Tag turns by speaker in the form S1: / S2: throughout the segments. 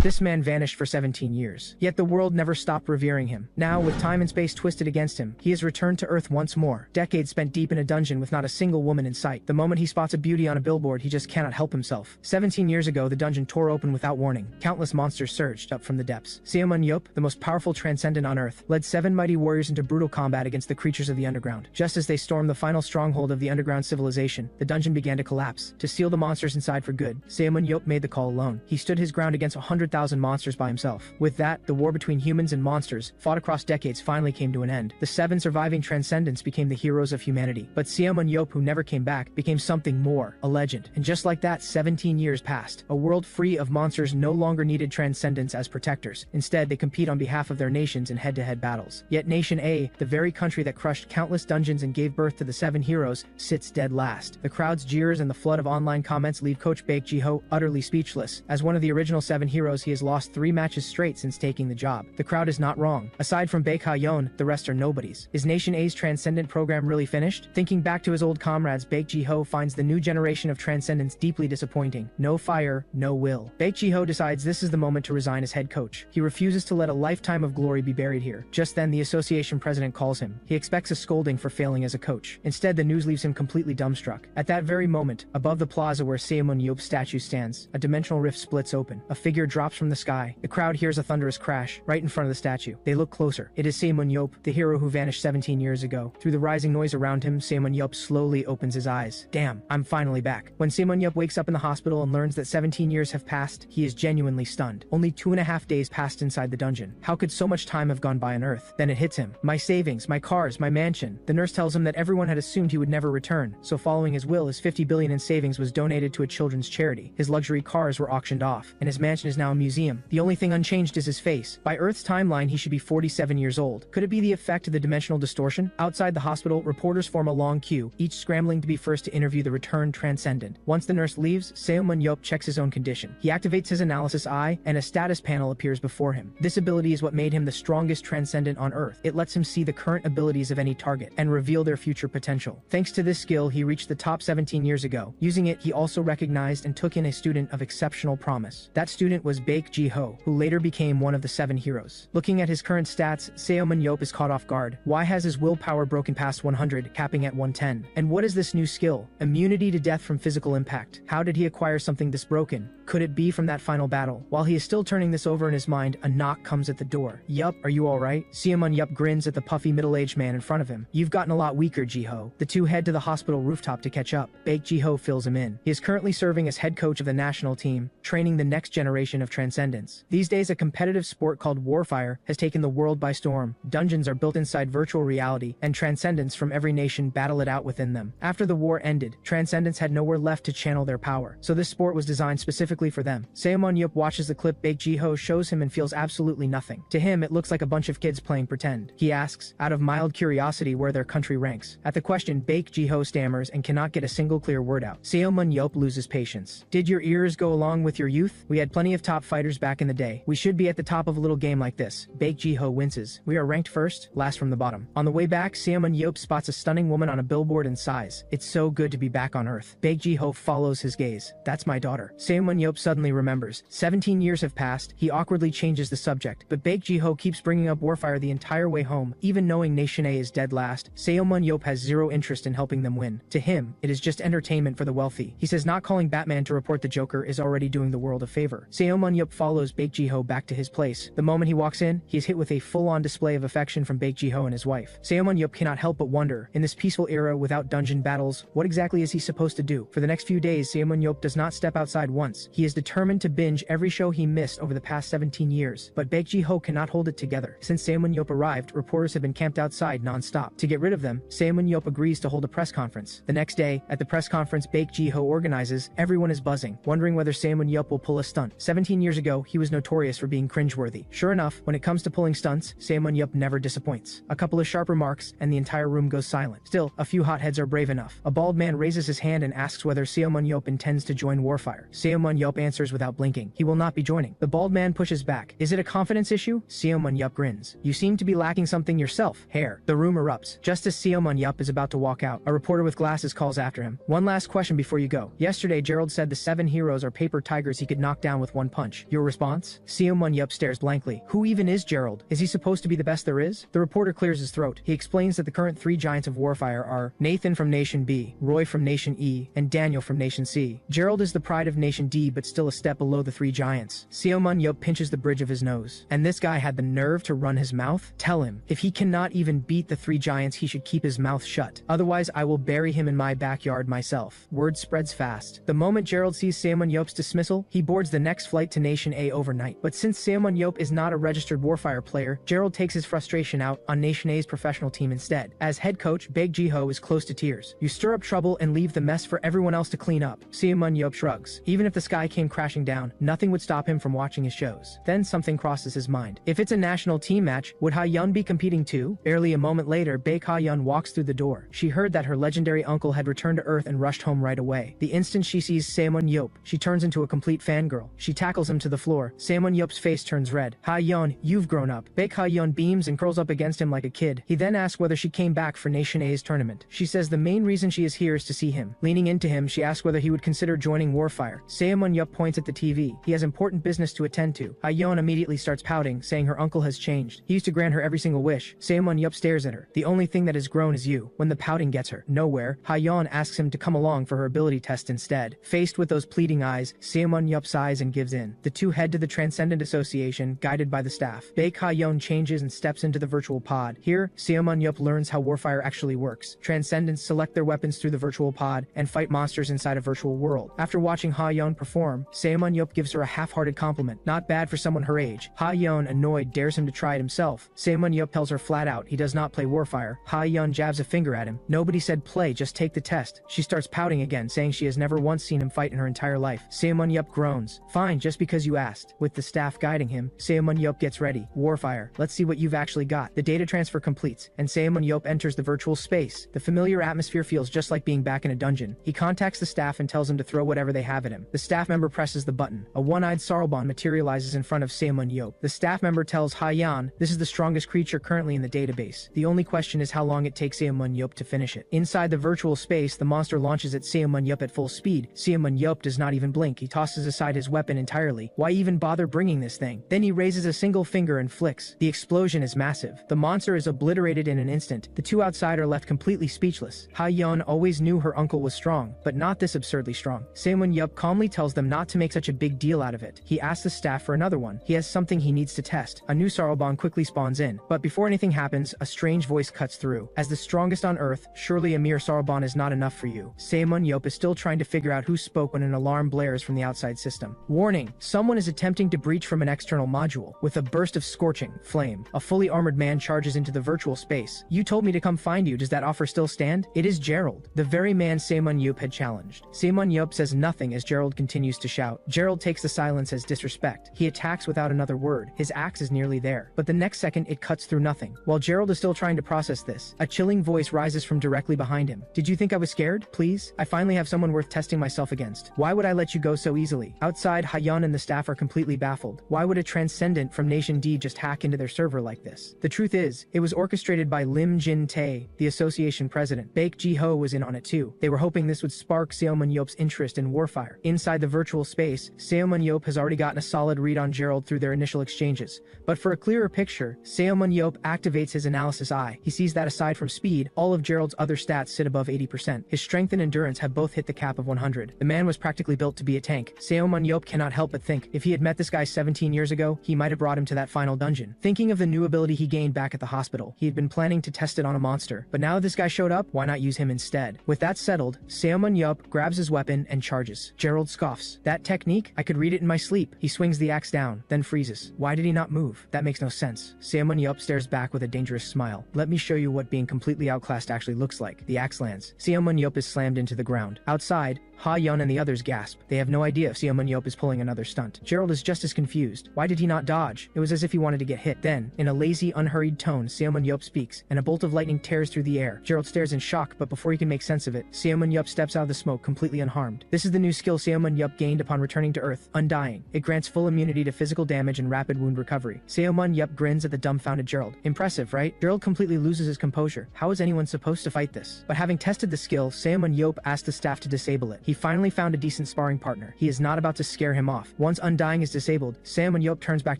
S1: This man vanished for 17 years. Yet the world never stopped revering him. Now, with time and space twisted against him, he has returned to Earth once more. Decades spent deep in a dungeon with not a single woman in sight. The moment he spots a beauty on a billboard, he just cannot help himself. 17 years ago, the dungeon tore open without warning. Countless monsters surged up from the depths. Ximen Ye, the most powerful transcendent on Earth, led 7 mighty warriors into brutal combat against the creatures of the underground. Just as they stormed the final stronghold of the underground civilization, the dungeon began to collapse. To seal the monsters inside for good, Ximen Ye made the call alone. He stood his ground against 100,000 monsters by himself. With that, the war between humans and monsters, fought across decades, finally came to an end. The 7 surviving transcendents became the heroes of humanity. But Ximen Ye, who never came back, became something more, a legend. And just like that, 17 years passed. A world free of monsters no longer needed transcendents as protectors. Instead, they compete on behalf of their nations in head-to-head battles. Yet Nation A, the very country that crushed countless dungeons and gave birth to the 7 heroes, sits dead last. The crowd's jeers and the flood of online comments leave Coach Baek Ji-ho utterly speechless. As one of the original 7 heroes, he has lost 3 matches straight since taking the job. The crowd is not wrong. Aside from Baek Ha-yeon, the rest are nobodies. Is Nation A's Transcendent program really finished? Thinking back to his old comrades, Baek Ji-ho finds the new generation of Transcendents deeply disappointing. No fire, no will. Baek Ji-ho decides this is the moment to resign as head coach. He refuses to let a lifetime of glory be buried here. Just then, the association president calls him. He expects a scolding for failing as a coach. Instead, the news leaves him completely dumbstruck. At that very moment, above the plaza where Ximen Ye's statue stands, a dimensional rift splits open. A figure drops from the sky. The crowd hears a thunderous crash right in front of the statue. They look closer. It is Ximen Ye, the hero who vanished 17 years ago. Through the rising noise around him, Ximen Ye slowly opens his eyes. Damn, I'm finally back. When Ximen Ye wakes up in the hospital and learns that 17 years have passed, he is genuinely stunned. Only 2.5 days passed inside the dungeon. How could so much time have gone by on Earth? Then it hits him. My savings, my cars, my mansion. The nurse tells him that everyone had assumed he would never return, so following his will, his 50 billion in savings was donated to a children's charity. His luxury cars were auctioned off, and his mansion is now a museum. The only thing unchanged is his face. By Earth's timeline, he should be 47 years old. Could it be the effect of the dimensional distortion? Outside the hospital, reporters form a long queue, each scrambling to be first to interview the returned transcendent. Once the nurse leaves, Ximen Ye checks his own condition. He activates his analysis eye, and a status panel appears before him. This ability is what made him the strongest transcendent on Earth. It lets him see the current abilities of any target and reveal their future potential. Thanks to this skill, he reached the top 17 years ago. Using it, he also recognized and took in a student of exceptional promise. That student was Baek Ji-ho, who later became one of the 7 heroes. Looking at his current stats, Ximen Ye is caught off guard. Why has his willpower broken past 100, capping at 110? And what is this new skill? Immunity to death from physical impact. How did he acquire something this broken? Could it be from that final battle? While he is still turning this over in his mind, a knock comes at the door. Yup, are you alright? Ximen Ye grins at the puffy middle-aged man in front of him. You've gotten a lot weaker, Ji-ho. The two head to the hospital rooftop to catch up. Baek Ji-ho fills him in. He is currently serving as head coach of the national team, training the next generation of transcendents. These days, a competitive sport called Warfire has taken the world by storm. Dungeons are built inside virtual reality, and transcendents from every nation battle it out within them. After the war ended, transcendents had nowhere left to channel their power, so this sport was designed specifically for them. Ximen Ye watches the clip Baek Ji-ho shows him and feels absolutely nothing. To him, it looks like a bunch of kids playing pretend. He asks, out of mild curiosity, where their country ranks. At the question, Baek Ji-ho stammers and cannot get a single clear word out. Ximen Ye loses patience. Did your ears go along with your youth? We had plenty of top fighters back in the day. We should be at the top of a little game like this. Baek Ji-ho winces. We are ranked first, last from the bottom. On the way back, Ximen Ye spots a stunning woman on a billboard and sighs. It's so good to be back on Earth. Baek Ji-ho follows his gaze. That's my daughter. Ximen Ye suddenly remembers. 17 years have passed. He awkwardly changes the subject, but Baek Ji-ho keeps bringing up Warfire the entire way home. Even knowing Nation A is dead last, Ximen Ye has zero interest in helping them win. To him, it is just entertainment for the wealthy. He says not calling Batman to report the Joker is already doing the world a favor. Ximen Ye follows Baek Ji-ho back to his place. The moment he walks in, he is hit with a full-on display of affection from Baek Ji-ho and his wife. Ximen Ye cannot help but wonder, in this peaceful era without dungeon battles, what exactly is he supposed to do? For the next few days, Ximen Ye does not step outside once. He is determined to binge every show he missed over the past 17 years. But Baek Ji-ho cannot hold it together. Since Ximen Ye arrived, reporters have been camped outside non-stop. To get rid of them, Ximen Ye agrees to hold a press conference. The next day, at the press conference Baek Ji-ho organizes, everyone is buzzing, wondering whether Ximen Ye will pull a stunt. 17 years ago, he was notorious for being cringeworthy. Sure enough, when it comes to pulling stunts, Ximen Ye never disappoints. A couple of sharp remarks, and the entire room goes silent. Still, a few hotheads are brave enough. A bald man raises his hand and asks whether Ximen Ye intends to join Warfire. Ximen Ye answers without blinking. He will not be joining. The bald man pushes back. Is it a confidence issue? Ximen Ye grins. You seem to be lacking something yourself, hair. The room erupts. Just as Ximen Ye is about to walk out, a reporter with glasses calls after him. One last question before you go. Yesterday, Gerald said the 7 heroes are paper tigers he could knock down with one punch. match. Your response? Ximen Ye stares blankly. Who even is Gerald? Is he supposed to be the best there is? The reporter clears his throat. He explains that the current 3 giants of warfire are Nathan from Nation B, Roy from Nation E, and Daniel from Nation C. Gerald is the pride of Nation D but still a step below the 3 giants. Ximen Ye pinches the bridge of his nose. And this guy had the nerve to run his mouth? Tell him, if he cannot even beat the 3 giants, he should keep his mouth shut. Otherwise, I will bury him in my backyard myself. Word spreads fast. The moment Gerald sees Ximen Ye's dismissal, he boards the next flight to Nation A overnight. But since Ximen Ye is not a registered warfire player, Gerald takes his frustration out on Nation A's professional team instead. As head coach, Baek Ji-ho is close to tears. You stir up trouble and leave the mess for everyone else to clean up. Ximen Ye shrugs. Even if the sky came crashing down, nothing would stop him from watching his shows. Then something crosses his mind. If it's a national team match, would Ha-yeon be competing too? Barely a moment later, Baek Ha-yeon walks through the door. She heard that her legendary uncle had returned to Earth and rushed home right away. The instant she sees Ximen Ye, she turns into a complete fangirl. She tackles him to the floor. Ximen Ye's face turns red. Ha-yeon, you've grown up. Baek Ha-yeon beams and curls up against him like a kid. He then asks whether she came back for Nation A's tournament. She says the main reason she is here is to see him. Leaning into him, she asks whether he would consider joining Warfire. Ximen Ye points at the TV. He has important business to attend to. Ha-yeon immediately starts pouting, saying her uncle has changed. He used to grant her every single wish. Ximen Ye stares at her. The only thing that has grown is you. When the pouting gets her nowhere, Ha-yeon asks him to come along for her ability test instead. Faced with those pleading eyes, Ximen Ye sighs and gives in. The two head to the Transcendent Association, guided by the staff. Baek Ha-yeon changes and steps into the virtual pod. Here, Ximen Ye learns how warfire actually works. Transcendents select their weapons through the virtual pod and fight monsters inside a virtual world. After watching Ha-yeon perform, Ximen Ye gives her a half-hearted compliment. Not bad for someone her age. Ha-yeon, annoyed, dares him to try it himself. Ximen Ye tells her flat out he does not play warfire. Ha-yeon jabs a finger at him. Nobody said play, just take the test. She starts pouting again, saying she has never once seen him fight in her entire life. Ximen Ye groans. Fine, just because you asked. With the staff guiding him, Ximen Ye gets ready. Warfire. Let's see what you've actually got. The data transfer completes, and Ximen Ye enters the virtual space. The familiar atmosphere feels just like being back in a dungeon. He contacts the staff and tells him to throw whatever they have at him. The staff member presses the button. A one-eyed Sarlbon materializes in front of Ximen Ye. The staff member tells Ha-yeon, this is the strongest creature currently in the database. The only question is how long it takes Ximen Ye to finish it. Inside the virtual space, the monster launches at Ximen Ye at full speed. Ximen Ye does not even blink. He tosses aside his weapon entirely. Why even bother bringing this thing? Then he raises a single finger and flicks. The explosion is massive. The monster is obliterated in an instant. The two outside are left completely speechless. Ha-yeon always knew her uncle was strong, but not this absurdly strong. Ximen Ye calmly tells them not to make such a big deal out of it. He asks the staff for another one. He has something he needs to test. A new Sarlbon quickly spawns in. But before anything happens, a strange voice cuts through. As the strongest on Earth, surely a mere Sarlbon is not enough for you. Ximen Ye is still trying to figure out who spoke when an alarm blares from the outside system. Warning! Someone is attempting to breach from an external module. With a burst of scorching flame, a fully armored man charges into the virtual space. You told me to come find you. Does that offer still stand? It is Gerald, the very man Ximen Ye had challenged. Ximen Ye says nothing as Gerald continues to shout. Gerald takes the silence as disrespect. He attacks without another word. His axe is nearly there. But the next second it cuts through nothing. While Gerald is still trying to process this, a chilling voice rises from directly behind him. Did you think I was scared? Please? I finally have someone worth testing myself against. Why would I let you go so easily? Outside, Ha-yeon and the staff are completely baffled. Why would a transcendent from Nation D just hack into their server like this? The truth is, it was orchestrated by Lim Jin-tae, the association president. Baek Ji-ho was in on it too. They were hoping this would spark Ximen Ye's interest in warfire. Inside the virtual space, Ximen Ye has already gotten a solid read on Gerald through their initial exchanges. But for a clearer picture, Ximen Ye activates his analysis eye. He sees that aside from speed, all of Gerald's other stats sit above 80%. His strength and endurance have both hit the cap of 100. The man was practically built to be a tank. Ximen Ye cannot help but think, if he had met this guy 17 years ago, he might have brought him to that final dungeon. Thinking of the new ability he gained back at the hospital, he had been planning to test it on a monster. But now this guy showed up, why not use him instead? With that settled, Ximen Ye grabs his weapon and charges. Gerald scoffs. That technique? I could read it in my sleep. He swings the axe down, then freezes. Why did he not move? That makes no sense. Ximen Ye stares back with a dangerous smile. Let me show you what being completely outclassed actually looks like. The axe lands. Ximen Ye is slammed into the ground. Outside, Ha-yeon and the others gasp. They have no idea if Ximen Ye is pulling another stunt. Gerald is just as confused. Why did he not dodge? It was as if he wanted to get hit. Then, in a lazy, unhurried tone, Ximen Ye speaks, and a bolt of lightning tears through the air. Gerald stares in shock, but before he can make sense of it, Ximen Ye steps out of the smoke completely unharmed. This is the new skill Ximen Ye gained upon returning to Earth, Undying. It grants full immunity to physical damage and rapid wound recovery. Ximen Ye grins at the dumbfounded Gerald. Impressive, right? Gerald completely loses his composure. How is anyone supposed to fight this? But having tested the skill, Ximen Ye asked the staff to disable it. He finally found a decent sparring partner. He is not about to scare him off. Once Undying is disabled, Ximen Ye turns back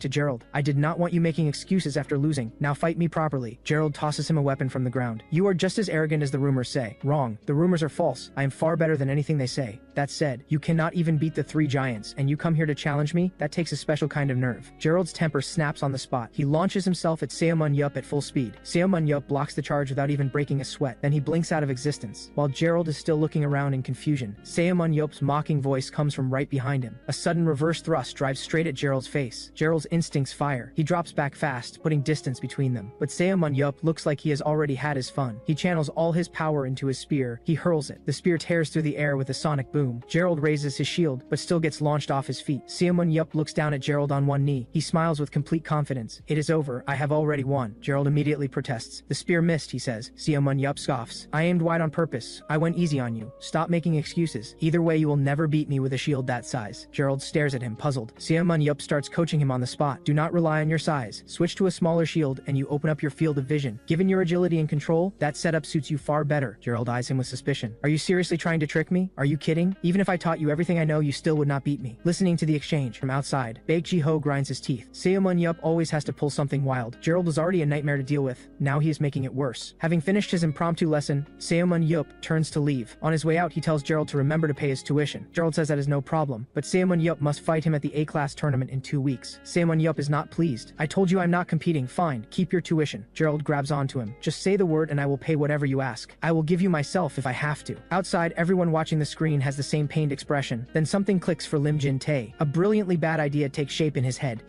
S1: to Gerald. I did not want you making excuses after losing. Now fight me properly. Gerald tosses him a weapon from the ground. You are just as arrogant as the rumors say. Wrong. The rumors are false. I am far better than anything they say. That said, you cannot even beat the three giants, and you come here to challenge me? That takes a special kind of nerve. Gerald's temper snaps on the spot. He launches himself at Ximen Ye at full speed. Ximen Ye blocks the charge without even breaking a sweat. Then he blinks out of existence. While Gerald is still looking around in confusion, Ximen Ye's mocking voice comes from right behind him. A sudden reverse thrust drives straight at Gerald's face. Gerald's instincts fire. He drops back fast, putting distance between them. But Ximen Ye looks like he has already had his fun. He channels all his power into his spear. He hurls it. The spear tears through the air with a sonic boom. Gerald raises his shield, but still gets launched off his feet. Ximen Ye looks down at Gerald on one knee. He smiles with complete confidence. It is over. I have already won. Gerald immediately protests. The spear missed, he says. Ximen Ye scoffs. I aimed wide on purpose. I went easy on you. Stop making excuses. Either way, you will never beat me with a shield that size. Gerald stares at him, puzzled. Ximen Ye starts coaching him on the spot. Do not rely on your size. Switch to a smaller shield and you open up your field of vision. Given your agility and control, that setup suits you far better. Gerald eyes him with suspicion. Are you seriously trying to trick me? Are you kidding? Even if I taught you everything I know, you still would not beat me. Listening to the exchange from outside, Baek Ji-ho grinds his teeth. Ximen Ye always has to pull something wild. Gerald was already a nightmare to deal with. Now he is making it worse. Having finished his impromptu lesson, Ximen Ye turns to leave. On his way out, he tells Gerald to remember to pay his tuition. Gerald says that is no problem, but Ximen Ye must fight him at the A-class tournament in 2 weeks. Ximen Ye is not pleased. I told you I'm not competing. Fine, keep your tuition. Gerald grabs onto him. Just say the word and I will pay whatever you ask. I will give you myself if I have to. Outside, everyone watching the screen has the same pained expression. Then something clicks for Lim Jin-tae. A brilliantly bad idea takes shape in his head.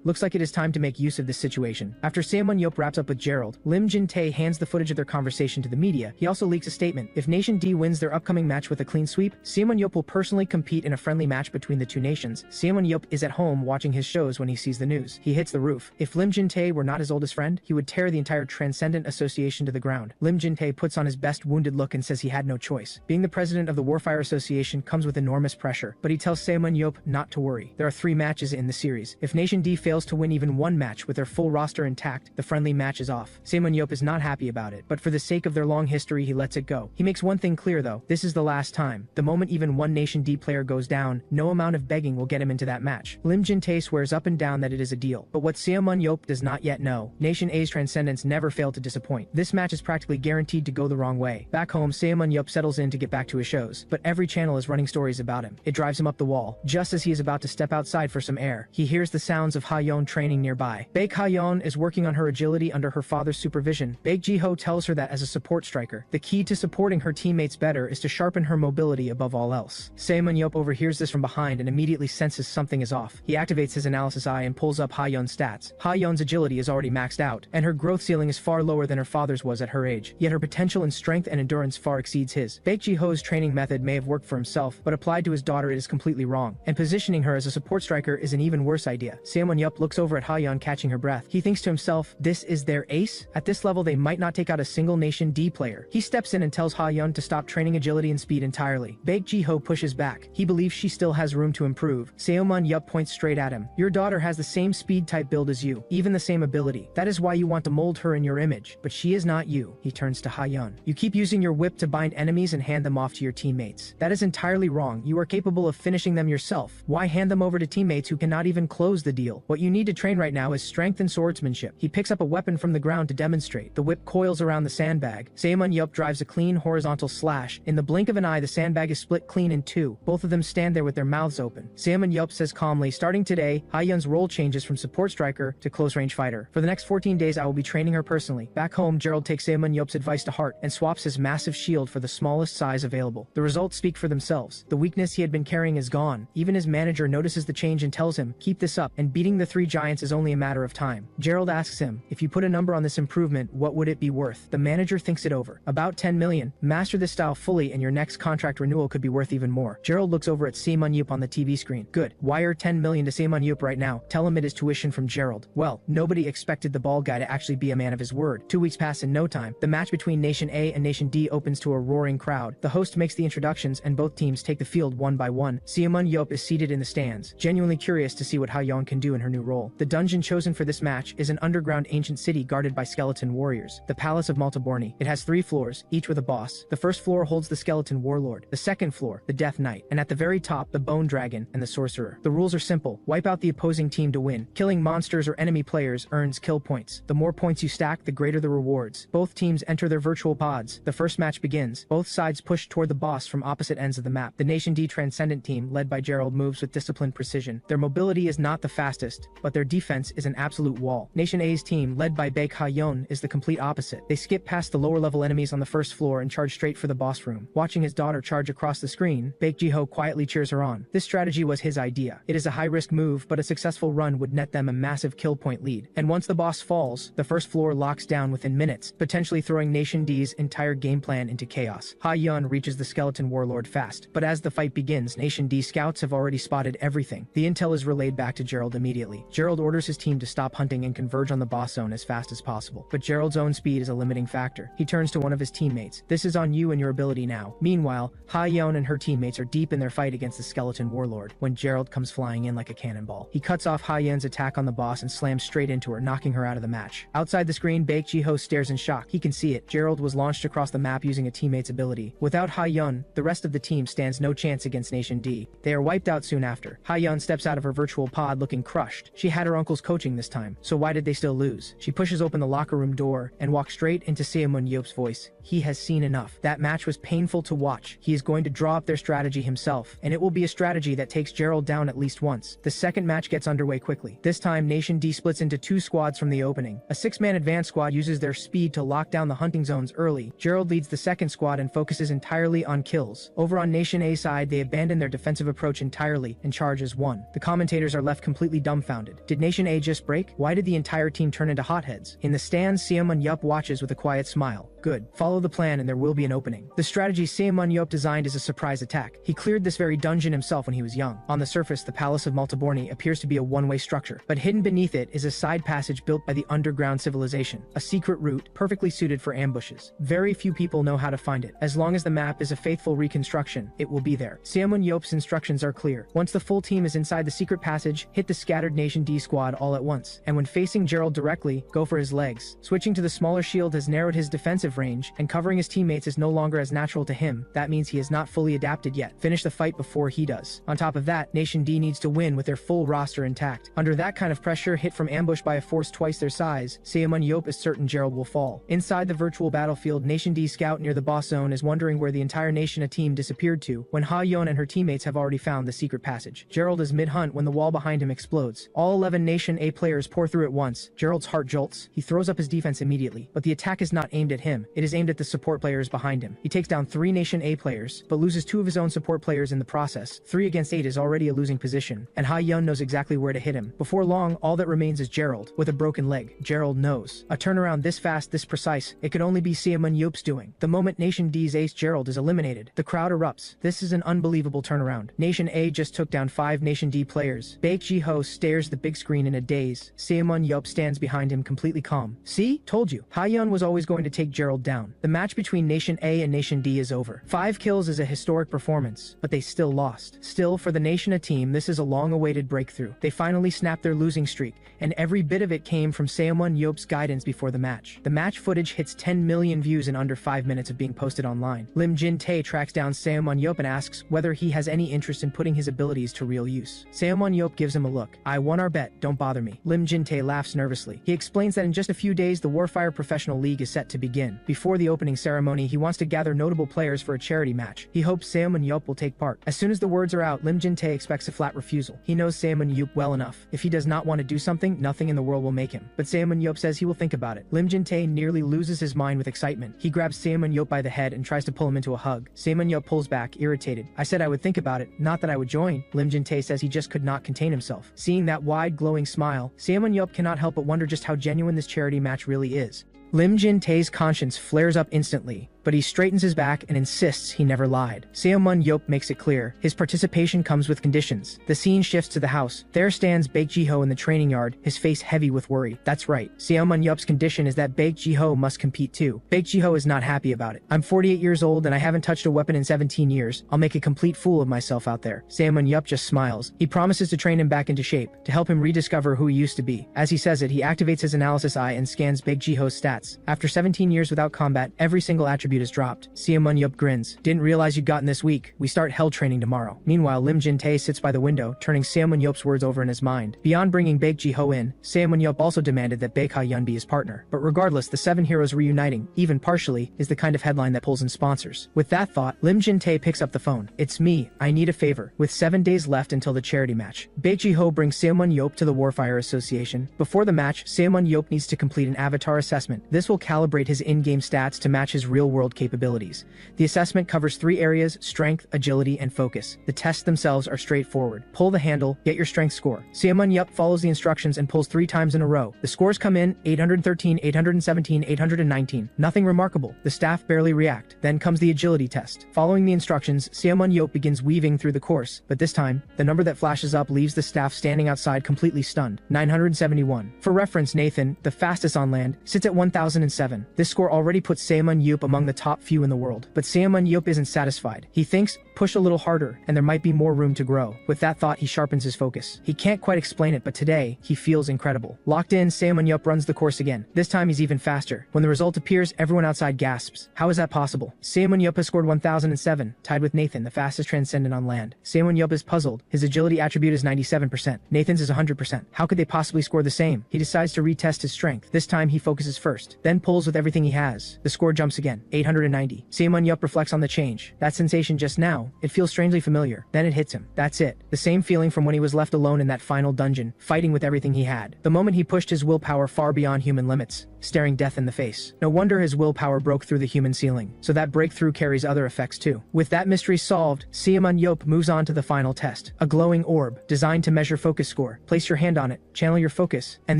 S1: Looks like it is time to make use of this situation. After Ximen Ye wraps up with Gerald, Lim Jin-tae hands the footage of their conversation to the media. He also leaks a statement. If Nation D wins their upcoming match with a clean sweep, Ximen Ye will personally compete in a friendly match between the two nations. Ximen Ye is at home watching his shows when he sees the news. He hits the roof. If Lim Jin-tae were not his oldest friend, he would tear the entire Transcendent Association to the ground. Lim Jin-tae puts on his best wounded look and says he had no choice. Being the president of the Warfire Association comes with enormous pressure, but he tells Ximen Ye not to worry. There are 3 matches in the series. If Nation D fails to win even one match with their full roster intact, the friendly match is off. Ximen Ye is not happy about it, but for the sake of their long history, he lets it go. He makes one thing clear though. This is the last time. The moment even one Nation D player goes down, no amount of begging will get him into that match. Lim Jin-tae swears up and down that it is a deal. But what Ximen Ye does not yet know, Nation A's Transcendents never fail to disappoint. This match is practically guaranteed to go the wrong way. Back home, Ximen Ye settles in to get back to his shows, but every channel is running stories about him. It drives him up the wall. Just as he is about to step outside for some air, he hears the sounds of Ha-yeon training nearby. Baek Ha-yeon is working on her agility under her father's supervision. Baek Ji-ho tells her that as a support striker, the key to supporting her teammates better is to sharpen her mobility above all else. Ximen Ye overhears this from behind and immediately senses something is off. He activates his analysis eye and pulls up Ha-yeon's stats. Ha-yeon's agility is already maxed out, and her growth ceiling is far lower than her father's was at her age, yet her potential in strength and endurance far exceeds his. Baek Ji-ho's training method may have worked for himself, but applied to his daughter it is completely wrong, and positioning her as a support striker is an even worse idea. Ximen Ye looks over at Ha-yeon catching her breath. He thinks to himself, this is their ace? At this level they might not take out a single Nation D player. He steps in and tells Ha-yeon to stop training agility and speed entirely. Baek Ji-ho pushes back. He believes she still has room to improve. Ximen Ye points straight at him. Your daughter has the same speed type build as you, even the same ability. That is why you want to mold her in your image, but she is not you. He turns to Ha-yeon. You keep using your whip to bind enemies and hand them off to your teammates. That is entirely wrong. You are capable of finishing them yourself. Why hand them over to teammates who cannot even close the deal? What you need to train right now is strength and swordsmanship. He picks up a weapon from the ground to demonstrate. The whip coils around the sandbag. Ximen Ye drives a clean horizontal slash. In the blink of an eye, the sandbag is split clean in 2. Both of them stand there with their mouths open. Ximen Ye says calmly, starting today, Ha-yeon's role changes from support striker to close-range fighter. For the next 14 days, I will be training her personally. Back home, Gerald takes Ximen Ye's advice to heart and swaps his massive shield for the smallest size available. The results speak for themselves. The weakness he had been carrying is gone. Even his manager notices the change and tells him, keep this up, and beating the 3 giants is only a matter of time. Gerald asks him, if you put a number on this improvement, what would it be worth? The manager thinks it over. About 10 million. Master this style fully and your next contract renewal could be worth even more. Gerald looks over at Ximen Ye on the TV screen. Good. Wire 10 million to Ximen Ye right now. Tell him it is tuition from Gerald. Well, nobody expected the bald guy to actually be a man of his word. 2 weeks pass in no time. The match between Nation A and Nation D opens to a roaring crowd. The host makes the introductions and both teams take the field one by one. Ximen Ye is seated in the stands, genuinely curious to see what Ha-yeon can do in her new role. The dungeon chosen for this match is an underground ancient city guarded by skeleton warriors. The Palace of Maltaborni. It has 3 floors, each with a boss. The first floor holds the skeleton warlord. The second floor, the Death Knight, and at the very top, the Bone Dragon and the Sorcerer. The rules are simple. Wipe out the opposing team to win. Killing monsters or enemy players earns kill points. The more points you stack, the greater the rewards. Both teams enter their virtual pods. The first match begins. Both sides push toward the boss from opposite ends of the map. The Nation D Transcendent team, led by Gerald, moves with disciplined precision. Their mobility is not the fastest, but their defense is an absolute wall. Nation A's team, led by Baek Ha-yeon, is the complete opposite. They skip past the lower-level enemies on the first floor and charge straight for the boss room. Watching his daughter charge across the screen, Baek Ji-ho quietly cheers her on. This strategy was his idea. It is a high-risk move, but a successful run would net them a massive kill point lead. And once the boss falls, the first floor locks down within minutes, potentially throwing Nation D's entire game plan into chaos. Ha-yeon reaches the skeleton warlord fast, but as the fight begins, Nation D scouts have already spotted everything. The intel is relayed back to Gerald immediately. Gerald orders his team to stop hunting and converge on the boss zone as fast as possible. But Gerald's own speed is a limiting factor. He turns to one of his teammates. "This is on you and your ability now." Meanwhile, Ha-yeon and her teammates are deep in their fight against the skeleton warlord when Gerald comes flying in like a cannonball. He cuts off Ha-yeon's attack on the boss and slams straight into her, knocking her out of the match. Outside the screen, Baek Ji-ho stares in shock. He can see it. Gerald was launched across the map using a teammate's ability. Without Ha-yeon, the rest of the team stands no chance against Nation D. They are wiped out soon after. Ha-yeon steps out of her virtual pod looking crushed. She had her uncle's coaching this time, so why did they still lose? She pushes open the locker room door and walks straight into Ximen Ye's voice. He has seen enough. That match was painful to watch. He is going to draw up their strategy himself, and it will be a strategy that takes Gerald down at least once. The second match gets underway quickly. This time, Nation D splits into two squads from the opening. A 6-man advance squad uses their speed to lock down the hunting zones early. Gerald leads the second squad and focuses entirely on kills. Over on Nation A side, they abandon their defensive approach entirely and charge as one. The commentators are left completely dumbfounded. Did Nation A just break? Why did the entire team turn into hotheads? In the stands, Ximen Ye watches with a quiet smile. Good. Follow the plan and there will be an opening. The strategy Ximen Ye designed is a surprise attack. He cleared this very dungeon himself when he was young. On the surface, the Palace of Maltaborni appears to be a one-way structure, but hidden beneath it is a side passage built by the underground civilization, a secret route perfectly suited for ambushes. Very few people know how to find it. As long as the map is a faithful reconstruction, it will be there. Ximen Ye's instructions are clear. Once the full team is inside the secret passage, hit the scattered Nation D squad all at once. And when facing Gerald directly, go for his legs. Switching to the smaller shield has narrowed his defensive range, and covering his teammates is no longer as natural to him. That means he is not fully adapted yet. Finish the fight before he does. On top of that, Nation D needs to win with their full roster intact. Under that kind of pressure, hit from ambush by a force twice their size, Ximen Ye is certain Gerald will fall. Inside the virtual battlefield, Nation D scout near the boss zone is wondering where the entire Nation A team disappeared to, when Ha-yeon and her teammates have already found the secret passage. Gerald is mid-hunt when the wall behind him explodes. All 11 Nation A players pour through at once. Gerald's heart jolts. He throws up his defense immediately, but the attack is not aimed at him. It is aimed at the support players behind him. He takes down 3 Nation A players, but loses 2 of his own support players in the process. 3 against 8 is already a losing position, and Ha-yeon knows exactly where to hit him. Before long, all that remains is Gerald, with a broken leg. Gerald knows. A turnaround this fast, this precise, it could only be Ximen Ye's doing. The moment Nation D's ace Gerald is eliminated, the crowd erupts. This is an unbelievable turnaround. Nation A just took down 5 Nation D players. Baek Ji-ho stares at the big screen in a daze. Ximen Ye stands behind him completely calm. See? Told you. Ha-yeon was always going to take Gerald down. The match between Nation A and Nation D is over. 5 kills is a historic performance, but they still lost. Still, for the Nation A team, this is a long-awaited breakthrough. They finally snapped their losing streak, and every bit of it came from Ximen Ye's guidance before the match. The match footage hits 10 million views in under 5 minutes of being posted online. Lim Jin-tae tracks down Ximen Ye and asks whether he has any interest in putting his abilities to real use. Ximen Ye gives him a look. "I won our bet, don't bother me." Lim Jin-tae laughs nervously. He explains that in just a few days the Warfire Professional League is set to begin. Before the opening ceremony, he wants to gather notable players for a charity match. He hopes Ximen Ye will take part. As soon as the words are out, Lim Jin-tae expects a flat refusal. He knows Ximen Ye well enough. If he does not want to do something, nothing in the world will make him. But Ximen Ye says he will think about it. Lim Jin-tae nearly loses his mind with excitement. He grabs Ximen Ye by the head and tries to pull him into a hug. Ximen Ye pulls back, irritated. "I said I would think about it, not that I would join." Lim Jin-tae says he just could not contain himself. Seeing that wide, glowing smile, Ximen Ye cannot help but wonder just how genuine this charity match really is. Lim Jin-tae's conscience flares up instantly, but he straightens his back and insists he never lied. Ximen Ye makes it clear. His participation comes with conditions. The scene shifts to the house. There stands Baek Ji-ho in the training yard, his face heavy with worry. That's right. Ximen Ye's condition is that Baek Ji-ho must compete too. Baek Ji-ho is not happy about it. "I'm 48 years old and I haven't touched a weapon in 17 years. I'll make a complete fool of myself out there." Ximen Ye just smiles. He promises to train him back into shape, to help him rediscover who he used to be. As he says it, he activates his analysis eye and scans Baek Ji-ho's stats. After 17 years without combat, every single attribute attribute is dropped. Ximen Ye grins. Didn't realize you'd gotten this weak. We start hell training tomorrow. Meanwhile, Lim Jin-tae sits by the window, turning Ximen Ye's words over in his mind. Beyond bringing Baek Ji-ho in, Ximen Ye also demanded that Baek Ha-yeon be his partner. But regardless, the 7 heroes reuniting, even partially, is the kind of headline that pulls in sponsors. With that thought, Lim Jin-tae picks up the phone. It's me. I need a favor. With 7 days left until the charity match, Baek Ji-ho brings Ximen Ye to the Warfire Association. Before the match, Ximen Ye needs to complete an avatar assessment. This will calibrate his in-game stats to match his real-world capabilities. The assessment covers 3 areas: strength, agility, and focus. The tests themselves are straightforward. Pull the handle, get your strength score. Ximen Ye follows the instructions and pulls 3 times in a row. The scores come in 813, 817, 819. Nothing remarkable. The staff barely react. Then comes the agility test. Following the instructions, Ximen Ye begins weaving through the course, but this time, the number that flashes up leaves the staff standing outside completely stunned. 971. For reference, Nathan, the fastest on land, sits at 1007. This score already puts Ximen Ye among the top few in the world. But Ximen Ye isn't satisfied. He thinks, push a little harder, and there might be more room to grow. With that thought, he sharpens his focus. He can't quite explain it, but today, he feels incredible. Locked in, Ximen Ye runs the course again. This time he's even faster. When the result appears, everyone outside gasps. How is that possible? Ximen Ye has scored 1007, tied with Nathan, the fastest transcendent on land. Ximen Ye is puzzled. His agility attribute is 97%. Nathan's is 100%. How could they possibly score the same? He decides to retest his strength. This time he focuses first, then pulls with everything he has. The score jumps again, 890. Ximen Ye reflects on the change. That sensation just now, it feels strangely familiar. Then it hits him. That's it. The same feeling from when he was left alone in that final dungeon, fighting with everything he had. The moment he pushed his willpower far beyond human limits, staring death in the face. No wonder his willpower broke through the human ceiling. So that breakthrough carries other effects too. With that mystery solved, Ximen Ye moves on to the final test. A glowing orb, designed to measure focus score. Place your hand on it, channel your focus, and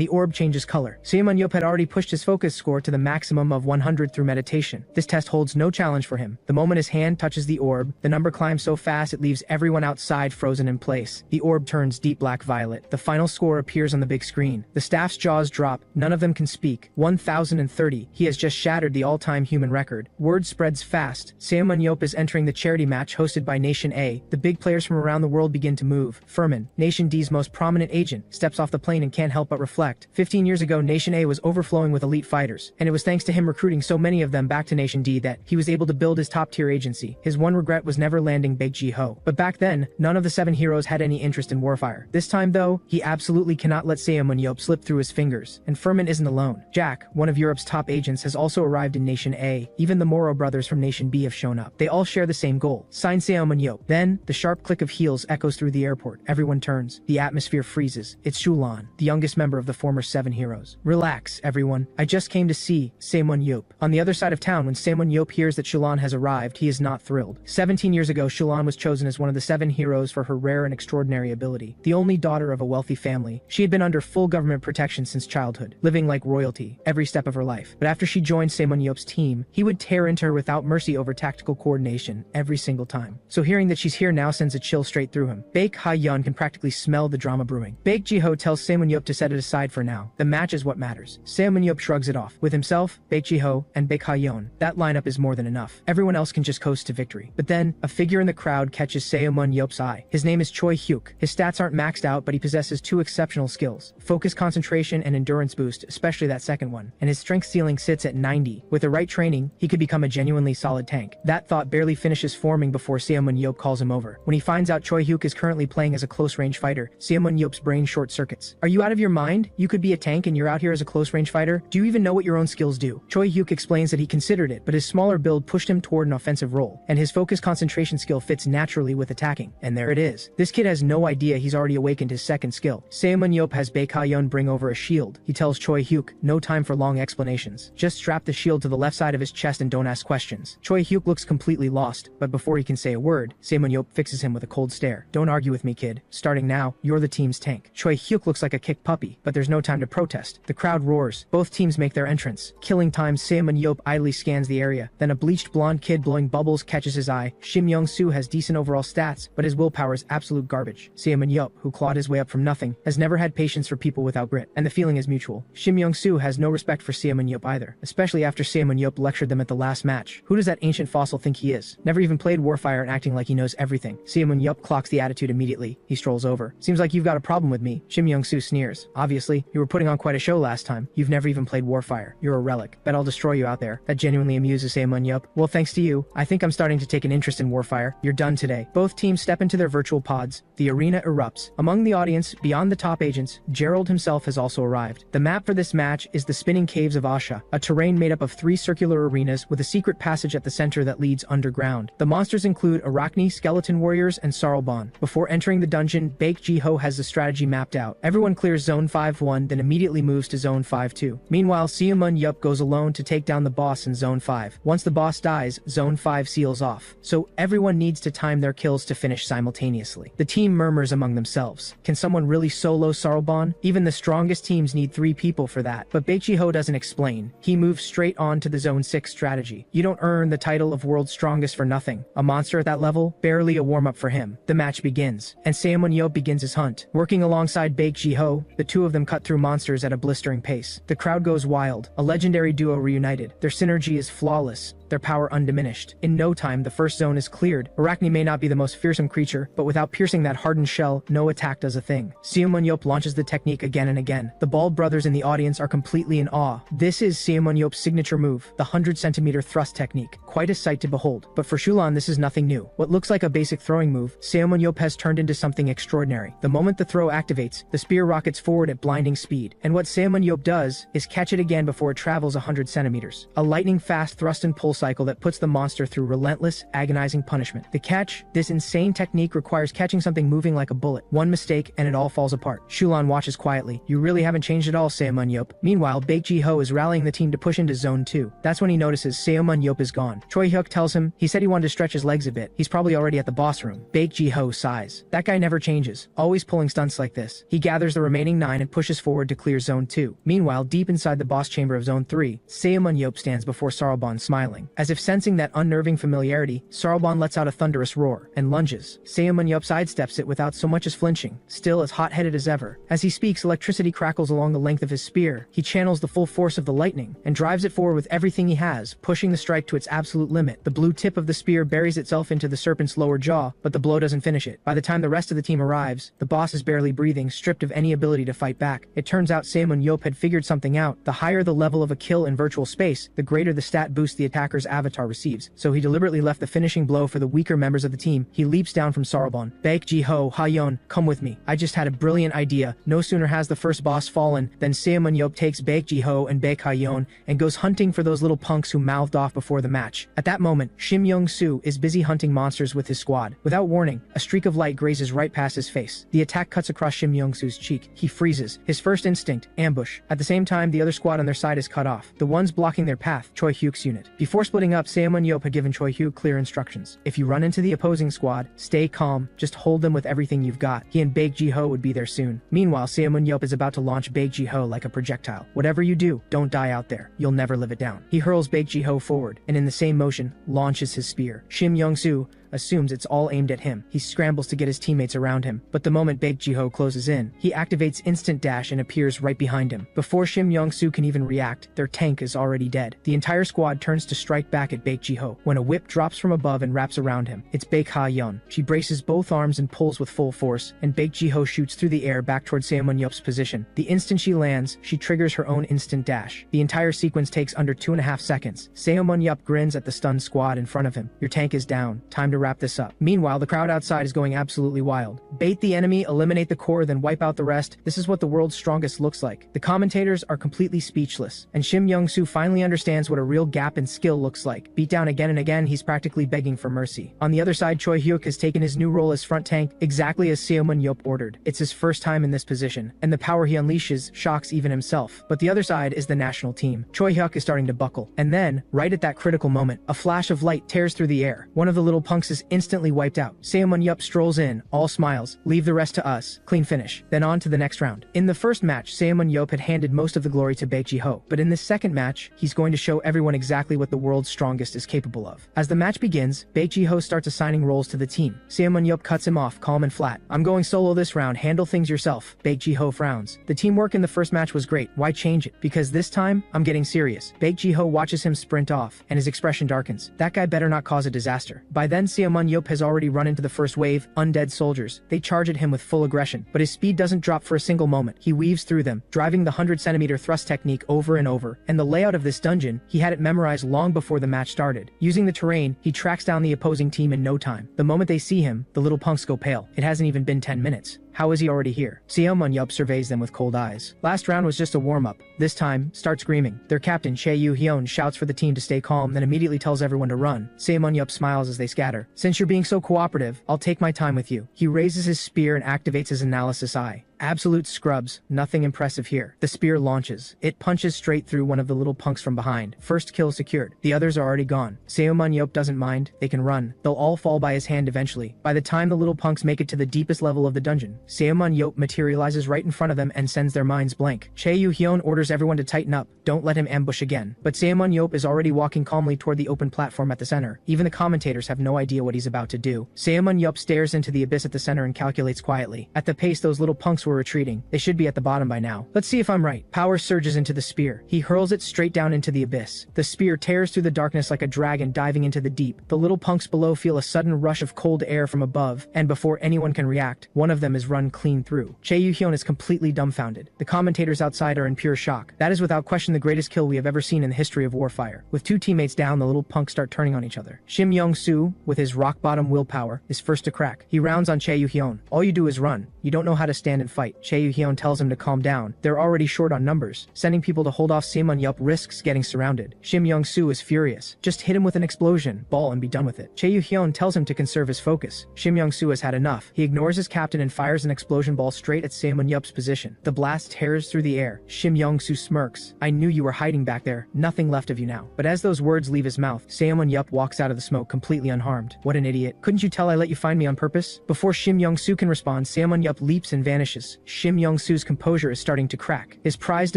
S1: the orb changes color. Ximen Ye had already pushed his focus score to the maximum of 100 through meditation. This test holds no challenge for him. The moment his hand touches the orb, the number climbs so fast it leaves everyone outside frozen in place. The orb turns deep black violet. The final score appears on the big screen. The staff's jaws drop. None of them can speak. 1030. He has just shattered the all-time human record. Word spreads fast. Ximen Ye is entering the charity match hosted by Nation A. The big players from around the world begin to move. Furman, Nation D's most prominent agent, steps off the plane and can't help but reflect. 15 years ago, Nation A was overflowing with elite fighters, and it was thanks to him recruiting so many of them back to Nation D that he was able to build his top-tier agency. His one regret was never landing Baek Ji-ho. But back then, none of the 7 heroes had any interest in Warfire. This time though, he absolutely cannot let Ximen Ye slip through his fingers. And Furman isn't alone. Jack, one of Europe's top agents, has also arrived in Nation A. Even the Moro brothers from Nation B have shown up. They all share the same goal. Sign Ximen Ye. Then, the sharp click of heels echoes through the airport. Everyone turns. The atmosphere freezes. It's Shulan, the youngest member of the former 7 heroes. Relax, everyone. I just came to see Ximen Ye. On the other side of town, when Ximen Ye hears that Shulan has arrived, he is not thrilled. 17 years ago, Shulan was chosen as one of the 7 heroes for her rare and extraordinary ability. The only daughter of a wealthy family, she had been under full government protection since childhood, living like royalty every step of her life. But after she joined Ximen Ye's team, he would tear into her without mercy over tactical coordination every single time. So hearing that she's here now sends a chill straight through him. Baek Ha-yeon can practically smell the drama brewing. Baek Ji-ho tells Ximen Ye to set it aside for now. The match is what matters. Ximen Ye shrugs it off. With himself, Baek Ji-ho, and Baek Ha-yeon, that lineup is more than enough. Everyone else can just coast to victory. But then, a figure in the crowd catches Ximen Ye's eye. His name is Choi Hyuk. His stats aren't maxed out, but he possesses 2 exceptional skills: focus, concentration, and endurance boost, especially that second one. And his strength ceiling sits at 90. With the right training, he could become a genuinely solid tank. That thought barely finishes forming before Ximen Ye calls him over. When he finds out Choi Hyuk is currently playing as a close-range fighter, Ximen Ye's brain short-circuits. Are you out of your mind? You could be a tank and you're out here as a close-range fighter? Do you even know what your own skills do? Choi Hyuk explains that he considered it, but his smaller build pushed him toward an offensive role, and his focus concentration skill fits naturally with attacking. And there it is. This kid has no idea he's already awakened his second skill. Ximen Ye has Baek Ha-yeon bring over a shield. He tells Choi Hyuk, no time for long explanations. Just strap the shield to the left side of his chest and don't ask questions. Choi Hyuk looks completely lost, but before he can say a word, Ximen Ye fixes him with a cold stare. Don't argue with me, kid. Starting now, you're the team's tank. Choi Hyuk looks like a kicked puppy, but there's no time to protest. The crowd roars. Both teams make their entrance. Killing time, Ximen Ye idly scans the area. Then a bleached blonde kid blowing bubbles catches his eye. Shim Young-soo has decent overall stats, but his willpower is absolute garbage. Ximen Ye, who clawed his way up from nothing, has never had patience for people without grit, and the feeling is mutual. Shim Young-soo has no respect for Ximen Ye either, especially after Ximen Ye lectured them at the last match. Who does that ancient fossil think he is? Never even played Warfire and acting like he knows everything. Ximen Ye clocks the attitude immediately. He strolls over. Seems like you've got a problem with me. Shim Young-soo sneers. Obviously, you were putting on quite a show last time. You've never even played Warfire. You're a relic. Bet I'll destroy you out there. That genuinely muses Ximen Ye. Well, thanks to you, I think I'm starting to take an interest in Warfire. You're done today. Both teams step into their virtual pods. The arena erupts. Among the audience, beyond the top agents, Gerald himself has also arrived. The map for this match is the Spinning Caves of Asha, a terrain made up of 3 circular arenas with a secret passage at the center that leads underground. The monsters include Arachne, skeleton warriors, and Sarlbon. Before entering the dungeon, Baek Ji-ho has the strategy mapped out. Everyone clears Zone 5-1, then immediately moves to Zone 5-2. Meanwhile, Ximen Ye goes alone to take down the boss in Zone 5. Once the boss dies, Zone 5 seals off. So everyone needs to time their kills to finish simultaneously. The team murmurs among themselves. Can someone really solo Sarlbon? Even the strongest teams need 3 people for that. But Baek Ji-ho doesn't explain. He moves straight on to the Zone 6 strategy. You don't earn the title of world's strongest for nothing. A monster at that level? Barely a warm-up for him. The match begins, and Ximen Ye begins his hunt. Working alongside Baek Ji-ho, the two of them cut through monsters at a blistering pace. The crowd goes wild. A legendary duo reunited. Their synergy is flawless, their power undiminished. In no time, the first zone is cleared. Arachne may not be the most fearsome creature, but without piercing that hardened shell, no attack does a thing. Ximen Ye launches the technique again and again. The Bald brothers in the audience are completely in awe. This is Ximen Ye's signature move, the 100-centimeter thrust technique. Quite a sight to behold. But for Shulan, this is nothing new. What looks like a basic throwing move, Ximen Ye has turned into something extraordinary. The moment the throw activates, the spear rockets forward at blinding speed. And what Ximen Ye does is catch it again before it travels 100 centimeters. A lightning-fast thrust and pull cycle that puts the monster through relentless, agonizing punishment. The catch? This insane technique requires catching something moving like a bullet. One mistake, and it all falls apart. Shulan watches quietly. You really haven't changed at all, Ximen Ye. Meanwhile, Baek Ji-ho is rallying the team to push into Zone 2. That's when he notices Ximen Ye is gone. Choi Hyuk tells him he said he wanted to stretch his legs a bit. He's probably already at the boss room. Baek Ji-ho sighs. That guy never changes, always pulling stunts like this. He gathers the remaining 9 and pushes forward to clear Zone 2. Meanwhile, deep inside the boss chamber of Zone 3, Ximen Ye stands before Sarlbon smiling. As if sensing that unnerving familiarity, Sarlbon lets out a thunderous roar and lunges. Ximen Ye sidesteps it without so much as flinching, still as hot-headed as ever. As he speaks, electricity crackles along the length of his spear. He channels the full force of the lightning and drives it forward with everything he has, pushing the strike to its absolute limit. The blue tip of the spear buries itself into the serpent's lower jaw, but the blow doesn't finish it. By the time the rest of the team arrives, the boss is barely breathing, stripped of any ability to fight back. It turns out Ximen Ye had figured something out. The higher the level of a kill in virtual space, the greater the stat boost the attacker's avatar receives. So he deliberately left the finishing blow for the weaker members of the team. He leaps down from Sarlbon. Baek Ji-ho, Ha-yeon, come with me. I just had a brilliant idea. No sooner has the first boss fallen than Ximen Ye takes Baek Ji-ho and Baek Ha-yeon and goes hunting for those little punks who mouthed off before the match. At that moment, Shim Young-soo is busy hunting monsters with his squad. Without warning, a streak of light grazes right past his face. The attack cuts across Shim Young-soo's cheek. He freezes. His first instinct, ambush. At the same time, the other squad on their side is cut off. The ones blocking their path, Choi Hyuk's unit. Before splitting up, Ximen Ye had given Choi Hyuk clear instructions. If you run into the opposing squad, stay calm, just hold them with everything you've got. He and Baek Ji-ho would be there soon. Meanwhile, Ximen Ye is about to launch Baek Ji-ho like a projectile. Whatever you do, don't die out there. You'll never live it down. He hurls Baek Ji-ho forward, and in the same motion, launches his spear. Shim Young-soo assumes it's all aimed at him. He scrambles to get his teammates around him, but the moment Baek Ji-ho closes in, he activates instant dash and appears right behind him. Before Shim Young-soo can even react, their tank is already dead. The entire squad turns to strike back at Baek Ji-ho, when a whip drops from above and wraps around him. It's Baek Ha-yeon. She braces both arms and pulls with full force, and Baek Ji-ho shoots through the air back toward Ximen Ye's position. The instant she lands, she triggers her own instant dash. The entire sequence takes under 2.5 seconds. Ximen Ye grins at the stunned squad in front of him. Your tank is down. Time to wrap this up. Meanwhile, the crowd outside is going absolutely wild. Bait the enemy, eliminate the core, then wipe out the rest. This is what the world's strongest looks like. The commentators are completely speechless, and Shim Young-soo finally understands what a real gap in skill looks like. Beat down again and again, he's practically begging for mercy. On the other side, Choi Hyuk has taken his new role as front tank, exactly as Ximen Ye ordered. It's his first time in this position, and the power he unleashes shocks even himself. But the other side is the national team. Choi Hyuk is starting to buckle. And then, right at that critical moment, a flash of light tears through the air. One of the little punks is instantly wiped out. Ximen Ye strolls in, all smiles. Leave the rest to us. Clean finish. Then on to the next round. In the first match, Ximen Ye had handed most of the glory to Baek Ji-ho, but in this second match, he's going to show everyone exactly what the world's strongest is capable of. As the match begins, Baek Ji-ho starts assigning roles to the team. Ximen Ye cuts him off, calm and flat. I'm going solo this round, handle things yourself. Baek Ji-ho frowns. The teamwork in the first match was great, why change it? Because this time, I'm getting serious. Baek Ji-ho watches him sprint off, and his expression darkens. That guy better not cause a disaster. By then, Ximen Ximen Ye has already run into the first wave, undead soldiers. They charge at him with full aggression, but his speed doesn't drop for a single moment. He weaves through them, driving the 100-centimeter thrust technique over and over. And the layout of this dungeon, he had it memorized long before the match started. Using the terrain, he tracks down the opposing team in no time. The moment they see him, the little punks go pale. It hasn't even been 10 minutes. How is he already here? Ximen Ye surveys them with cold eyes. Last round was just a warm-up. This time, start screaming. Their captain, Che shouts for the team to stay calm, then immediately tells everyone to run. Ximen Ye smiles as they scatter. Since you're being so cooperative, I'll take my time with you. He raises his spear and activates his analysis eye. Absolute scrubs, nothing impressive here. The spear launches. It punches straight through one of the little punks from behind. First kill secured. The others are already gone. Ximen Ye doesn't mind. They can run. They'll all fall by his hand eventually. By the time the little punks make it to the deepest level of the dungeon, Ximen Ye materializes right in front of them and sends their minds blank. Che orders everyone to tighten up. Don't let him ambush again. But Ximen Ye is already walking calmly toward the open platform at the center. Even the commentators have no idea what he's about to do. Ximen Ye stares into the abyss at the center and calculates quietly. At the pace those little punks were retreating, they should be at the bottom by now. Let's see if I'm right. Power surges into the spear. He hurls it straight down into the abyss. The spear tears through the darkness like a dragon diving into the deep. The little punks below feel a sudden rush of cold air from above, and before anyone can react, one of them is run clean through. Che is completely dumbfounded. The commentators outside are in pure shock. That is without question the greatest kill we have ever seen in the history of Warfire. With two teammates down, the little punks start turning on each other. Ximen Ye, with his rock-bottom willpower, is first to crack. He rounds on Che. All you do is run. You don't know how to stand and fight. Che tells him to calm down. They're already short on numbers. Sending people to hold off Ximen Ye risks getting surrounded. Ximen Ye is furious. Just hit him with an explosion ball and be done with it. Che tells him to conserve his focus. Ximen Ye has had enough. He ignores his captain and fires an explosion ball straight at Ximen Ye's position. The blast tears through the air. Ximen Ye smirks. I knew you were hiding back there. Nothing left of you now. But as those words leave his mouth, Ximen Ye walks out of the smoke completely unharmed. What an idiot. Couldn't you tell I let you find me on purpose? Before Ximen Ye can respond, Ximen Ye leaps and vanishes. Ximen Ye's composure is starting to crack. His prized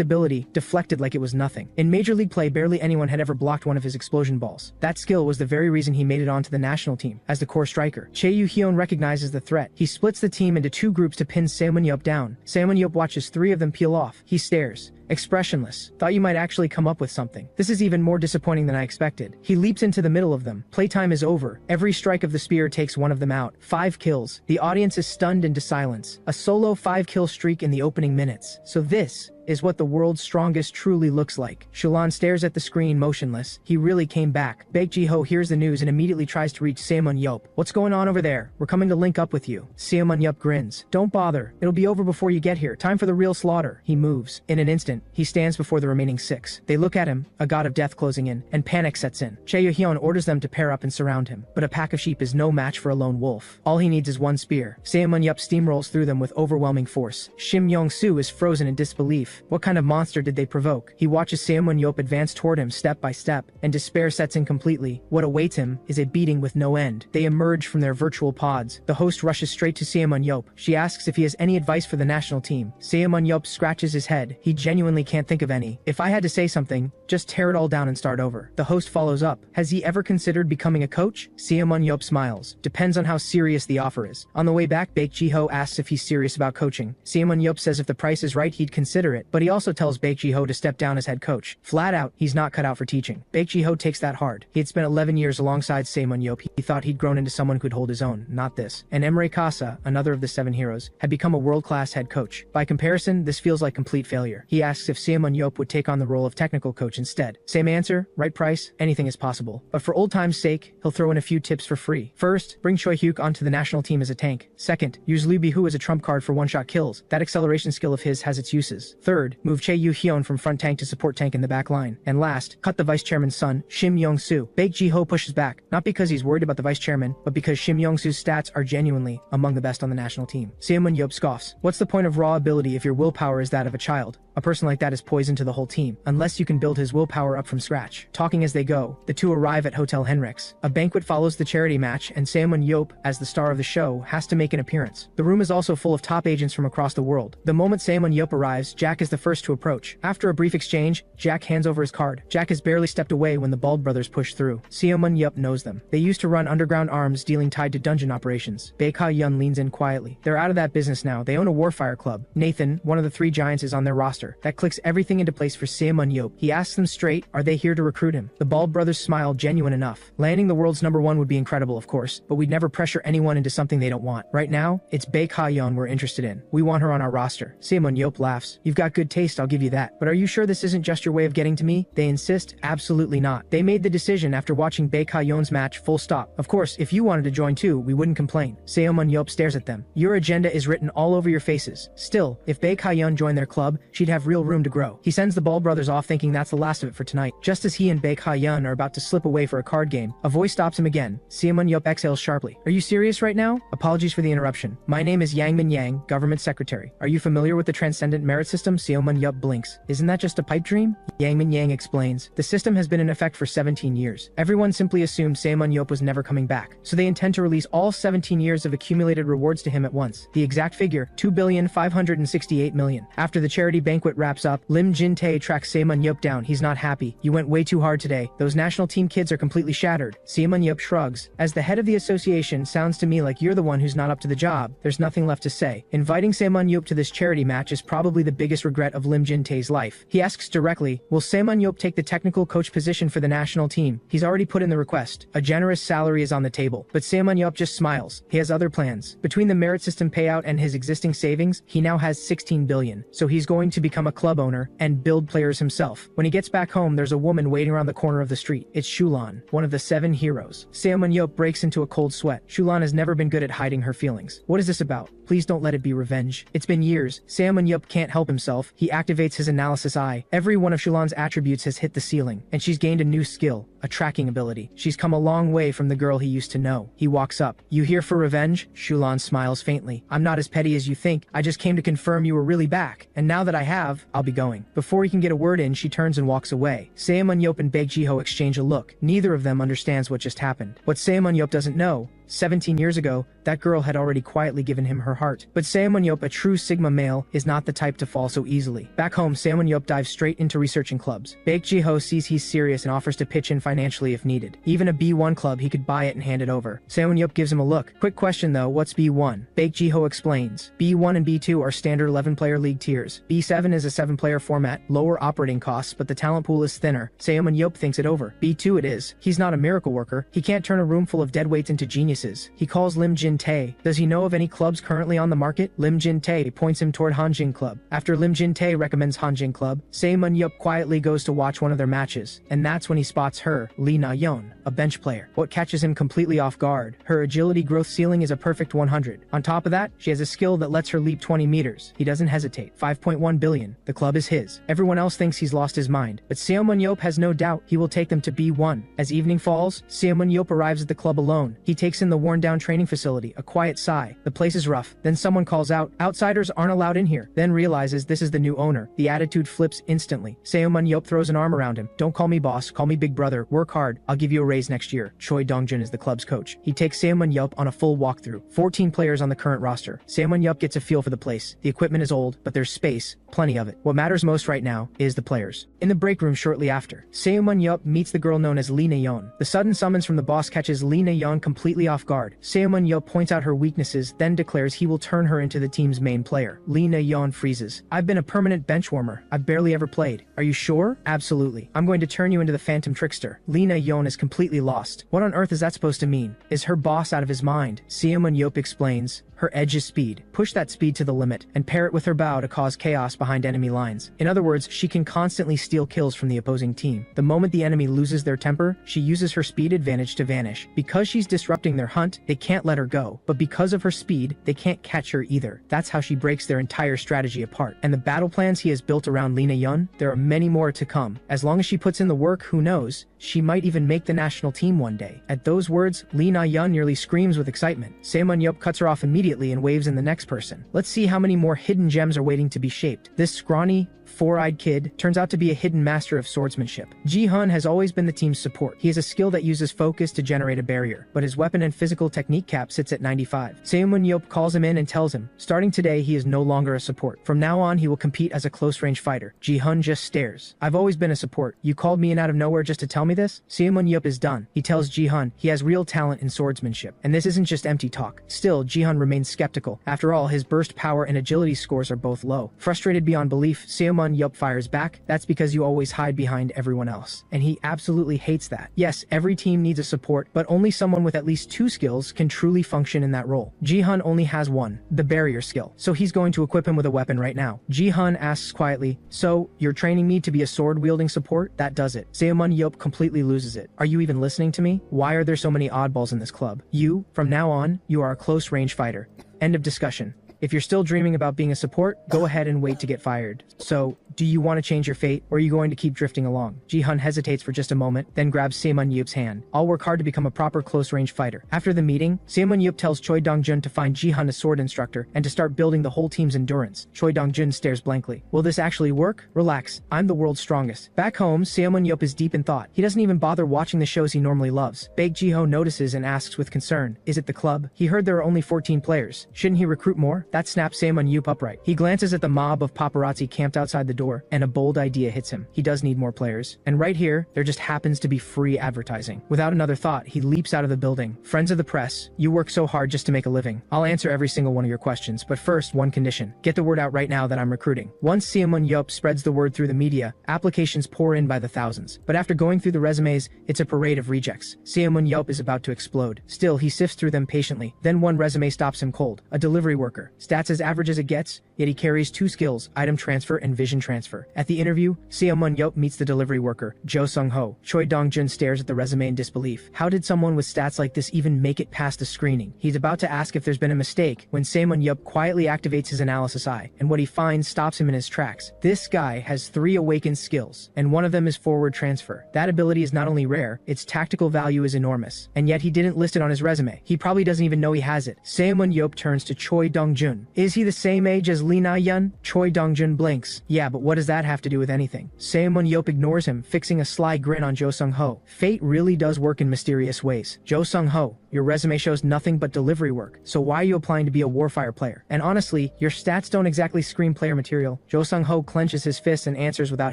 S1: ability deflected like it was nothing. In Major League play, barely anyone had ever blocked one of his explosion balls. That skill was the very reason he made it onto the national team as the core striker. Che recognizes the threat. He splits the team into two groups to pin Ximen Ye down. Ximen Ye watches three of them peel off. He stares, expressionless. Thought you might actually come up with something. This is even more disappointing than I expected. He leaps into the middle of them. Playtime is over. Every strike of the spear takes one of them out. 5 kills. The audience is stunned into silence. A solo 5-kill streak in the opening minutes. So this is what the world's strongest truly looks like. Shulan stares at the screen motionless. He really came back. Baek Ji-ho hears the news and immediately tries to reach Ximen Ye. What's going on over there? We're coming to link up with you. Ximen Ye grins. Don't bother. It'll be over before you get here. Time for the real slaughter. He moves. In an instant, he stands before the remaining 6. They look at him, a god of death closing in, and panic sets in. Che Hyun orders them to pair up and surround him. But a pack of sheep is no match for a lone wolf. All he needs is one spear. Ximen Ye steamrolls through them with overwhelming force. Ximen Ye is frozen in disbelief. What kind of monster did they provoke? He watches Ximen Ye advance toward him step by step, and despair sets in completely. What awaits him is a beating with no end. They emerge from their virtual pods. The host rushes straight to Ximen Ye. She asks if he has any advice for the national team. Ximen Ye scratches his head. He genuinely can't think of any. If I had to say something, just tear it all down and start over. The host follows up. Has he ever considered becoming a coach? Ximen Ye smiles. Depends on how serious the offer is. On the way back, Baek Ji-ho asks if he's serious about coaching. Ximen Ye says if the price is right, he'd consider it, but he also tells Baek Ji-ho to step down as head coach. Flat out, he's not cut out for teaching. Baek Ji-ho takes that hard. He had spent 11 years alongside Ximen Ye. He thought he'd grown into someone who'd hold his own, not this. And Emre Casa, another of the 7 heroes, had become a world-class head coach. By comparison, this feels like complete failure. He asks if Ximen Ye would take on the role of technical coach instead. Same answer, right price, anything is possible. But for old time's sake, he'll throw in a few tips for free. First, bring Choi Hyuk onto the national team as a tank. Second, use Liu Bihu as a trump card for one-shot kills. That acceleration skill of his has its uses. Third, move Che Yu-hyun from front tank to support tank in the back line. And last, cut the vice chairman's son, Shim Yong-soo. Baek Ji-ho pushes back, not because he's worried about the vice chairman, but because Shim Yong-soo's stats are genuinely among the best on the national team. Ximen Ye scoffs. What's the point of raw ability if your willpower is that of a child? A person like that is poison to the whole team, unless you can build his willpower up from scratch. Talking as they go, the two arrive at Hotel Henrik's. A banquet follows the charity match, and Ximen Ye, as the star of the show, has to make an appearance. The room is also full of top agents from across the world. The moment Ximen Ye arrives, Jack is is the first to approach. After a brief exchange, Jack hands over his card. Jack has barely stepped away when the Bald brothers push through. Ximen Ye knows them. They used to run underground arms dealing tied to dungeon operations. Baek-ha-yun leans in quietly. They're out of that business now. They own a warfire club. Nathan, one of the 3 giants, is on their roster. That clicks everything into place for Ximen Ye. He asks them straight, are they here to recruit him? The Bald brothers smile, genuine enough. Landing the world's #1 would be incredible, of course, but we'd never pressure anyone into something they don't want. Right now, it's Baek-ha-yun we're interested in. We want her on our roster. Ximen Ye laughs. You've got good taste, I'll give you that. But are you sure this isn't just your way of getting to me? They insist. Absolutely not. They made the decision after watching Baek-ha-yun's match, full stop. Of course, if you wanted to join too, we wouldn't complain. Ximen Ye stares at them. Your agenda is written all over your faces. Still, if Baek-ha-yun joined their club, she'd have real room to grow. He sends the Bald brothers off thinking that's the last of it for tonight. Just as he and Baek-ha-yun are about to slip away for a card game, a voice stops him again. Ximen Ye exhales sharply. Are you serious right now? Apologies for the interruption. My name is Ximen Ye, Government Secretary. Are you familiar with the transcendent merit system? Ximen Ye blinks. Isn't that just a pipe dream? Ximen Ye explains. The system has been in effect for 17 years. Everyone simply assumed Ximen Ye was never coming back, so they intend to release all 17 years of accumulated rewards to him at once. The exact figure, 2,568,000,000. After the charity banquet wraps up, Lim Jin-tae tracks Ximen Ye down. He's not happy. You went way too hard today. Those national team kids are completely shattered. Ximen Ye shrugs. As the head of the association, sounds to me like you're the one who's not up to the job. There's nothing left to say. Inviting Ximen Ye to this charity match is probably the biggest regret of Lim Jin-tae's life. He asks directly, will Ximen Ye take the technical coach position for the national team? He's already put in the request. A generous salary is on the table, but Ximen Ye just smiles. He has other plans. Between the merit system payout and his existing savings, he now has 16 billion, so he's going to become a club owner and build players himself. When he gets back home, there's a woman waiting around the corner of the street. It's Shulan, one of the 7 heroes. Ximen Ye breaks into a cold sweat. Shulan has never been good at hiding her feelings. What is this about? Please don't let it be revenge. It's been years. Ximen Ye can't help himself. He activates his analysis eye. Every one of Shulan's attributes has hit the ceiling, and she's gained a new skill, a tracking ability. She's come a long way from the girl he used to know. He walks up. You here for revenge? Shulan smiles faintly. I'm not as petty as you think. I just came to confirm you were really back, and now that I have, I'll be going. Before he can get a word in, she turns and walks away. Ximen Ye and Baek Ji-ho exchange a look. Neither of them understands what just happened. What Ximen Ye doesn't know, 17 years ago, that girl had already quietly given him her heart. But Ximen Ye, a true Sigma male, is not the type to fall so easily. Back home, Ximen Ye dives straight into researching clubs. Baek Ji-ho sees he's serious and offers to pitch in financially if needed. Even a B1 club, he could buy it and hand it over. Ximen Ye gives him a look. Quick question though, what's B1? Baek Ji-ho explains. B1 and B2 are standard 11-player league tiers. B7 is a 7-player format, lower operating costs, but the talent pool is thinner. Ximen Ye thinks it over. B2 it is. He's not a miracle worker. He can't turn a room full of deadweights into geniuses. He calls Lim Jin-tae. Does he know of any clubs currently on the market? Lim Jin-tae points him toward Hanjin Club. After Lim Jin-tae recommends Hanjin Club, Ximen Ye quietly goes to watch one of their matches, and that's when he spots her, Lee Na-yeon, a bench player. What catches him completely off guard? Her agility growth ceiling is a perfect 100. On top of that, she has a skill that lets her leap 20 meters. He doesn't hesitate. 5.1 billion. The club is his. Everyone else thinks he's lost his mind, but Ximen Ye has no doubt he will take them to B1. As evening falls, Ximen Ye arrives at the club alone. He takes in the worn-down training facility, a quiet sigh. The place is rough. Then someone calls out, outsiders aren't allowed in here. Then realizes this is the new owner. The attitude flips instantly. Ximen Ye throws an arm around him. Don't call me boss, call me big brother. Work hard. I'll give you a raise next year. Choi Dongjun is the club's coach. He takes Ximen Ye on a full walkthrough. 14 players on the current roster. Ximen Ye gets a feel for the place. The equipment is old, but there's space, plenty of it. What matters most right now is the players. In the break room shortly after, Ximen Ye meets the girl known as Lee Na-yeon. The sudden summons from the boss catches Lee Na-yeon completely off guard. Ximen Ye points out her weaknesses, then declares he will turn her into the team's main player. Lee Na-yeon freezes. I've been a permanent bench warmer. I've barely ever played. Are you sure? Absolutely. I'm going to turn you into the Phantom Trickster. Lee Na-yeon is completely lost. What on earth is that supposed to mean? Is her boss out of his mind? Ximen Ye explains. Her edge is speed. Push that speed to the limit, and pair it with her bow to cause chaos behind enemy lines. In other words, she can constantly steal kills from the opposing team. The moment the enemy loses their temper, she uses her speed advantage to vanish. Because she's disrupting their hunt, they can't let her go. But because of her speed, they can't catch her either. That's how she breaks their entire strategy apart. And the battle plans he has built around Lee Na-yeon, there are many more to come. As long as she puts in the work, who knows? She might even make the national team one day. At those words, Lee Na-yeon nearly screams with excitement. Ximen Ye cuts her off immediately and waves in the next person. Let's see how many more hidden gems are waiting to be shaped. This scrawny, four-eyed kid, turns out to be a hidden master of swordsmanship. Ji-hun has always been the team's support. He has a skill that uses focus to generate a barrier, but his weapon and physical technique cap sits at 95. Ximen Ye calls him in and tells him, starting today he is no longer a support. From now on he will compete as a close-range fighter. Ji-hun just stares. I've always been a support. You called me in out of nowhere just to tell me this? Ximen Ye is done. He tells Ji-hun he has real talent in swordsmanship, and this isn't just empty talk. Still, Ji-hun remains skeptical. After all, his burst power and agility scores are both low. Frustrated beyond belief, Ximen Ye fires back. That's because you always hide behind everyone else. And he absolutely hates that. Yes, every team needs a support, but only someone with at least 2 skills can truly function in that role. Ji-hun only has one, the barrier skill, so he's going to equip him with a weapon right now. Ji-hun asks quietly, so, you're training me to be a sword-wielding support? That does it. Ximen Ye completely loses it. Are you even listening to me? Why are there so many oddballs in this club? You, from now on, you are a close-range fighter. End of discussion. If you're still dreaming about being a support, go ahead and wait to get fired. So, do you want to change your fate, or are you going to keep drifting along? Ji-hun hesitates for just a moment, then grabs Ximen Ye's hand. I'll work hard to become a proper close-range fighter. After the meeting, Ximen Ye tells Choi Dong-jun to find Ji-hun a sword instructor and to start building the whole team's endurance. Choi Dong-jun stares blankly. Will this actually work? Relax. I'm the world's strongest. Back home, Ximen Ye is deep in thought. He doesn't even bother watching the shows he normally loves. Baek Ji-ho notices and asks with concern, is it the club? He heard there are only 14 players. Shouldn't he recruit more? That snaps Ximen Ye upright. He glances at the mob of paparazzi camped outside the door, and a bold idea hits him. He does need more players. And right here, there just happens to be free advertising. Without another thought, he leaps out of the building. Friends of the press, you work so hard just to make a living. I'll answer every single one of your questions, but first, one condition. Get the word out right now that I'm recruiting. Once Ximen Ye spreads the word through the media, applications pour in by the thousands. But after going through the resumes, it's a parade of rejects. Ximen Ye is about to explode. Still, he sifts through them patiently. Then one resume stops him cold. A delivery worker. Stats as average as it gets, yet he carries 2 skills, item transfer and vision transfer. At the interview, Ximen Ye meets the delivery worker, Jo Sung-ho. Choi Dong-jun stares at the resume in disbelief. How did someone with stats like this even make it past the screening? He's about to ask if there's been a mistake when Ximen Ye quietly activates his analysis eye, and what he finds stops him in his tracks. This guy has 3 awakened skills, and one of them is forward transfer. That ability is not only rare, its tactical value is enormous, and yet he didn't list it on his resume. He probably doesn't even know he has it. Ximen Ye turns to Choi Dong-jun. Is he the same age as Lee Na-yeon? Choi Dong-jun blinks. Yeah, but what does that have to do with anything? Ximen Ye ignores him, fixing a sly grin on Jo Sung-ho. Fate really does work in mysterious ways. Jo Sung-ho, your resume shows nothing but delivery work, so why are you applying to be a Warfire player? And honestly, your stats don't exactly scream player material. Jo Sung-ho clenches his fists and answers without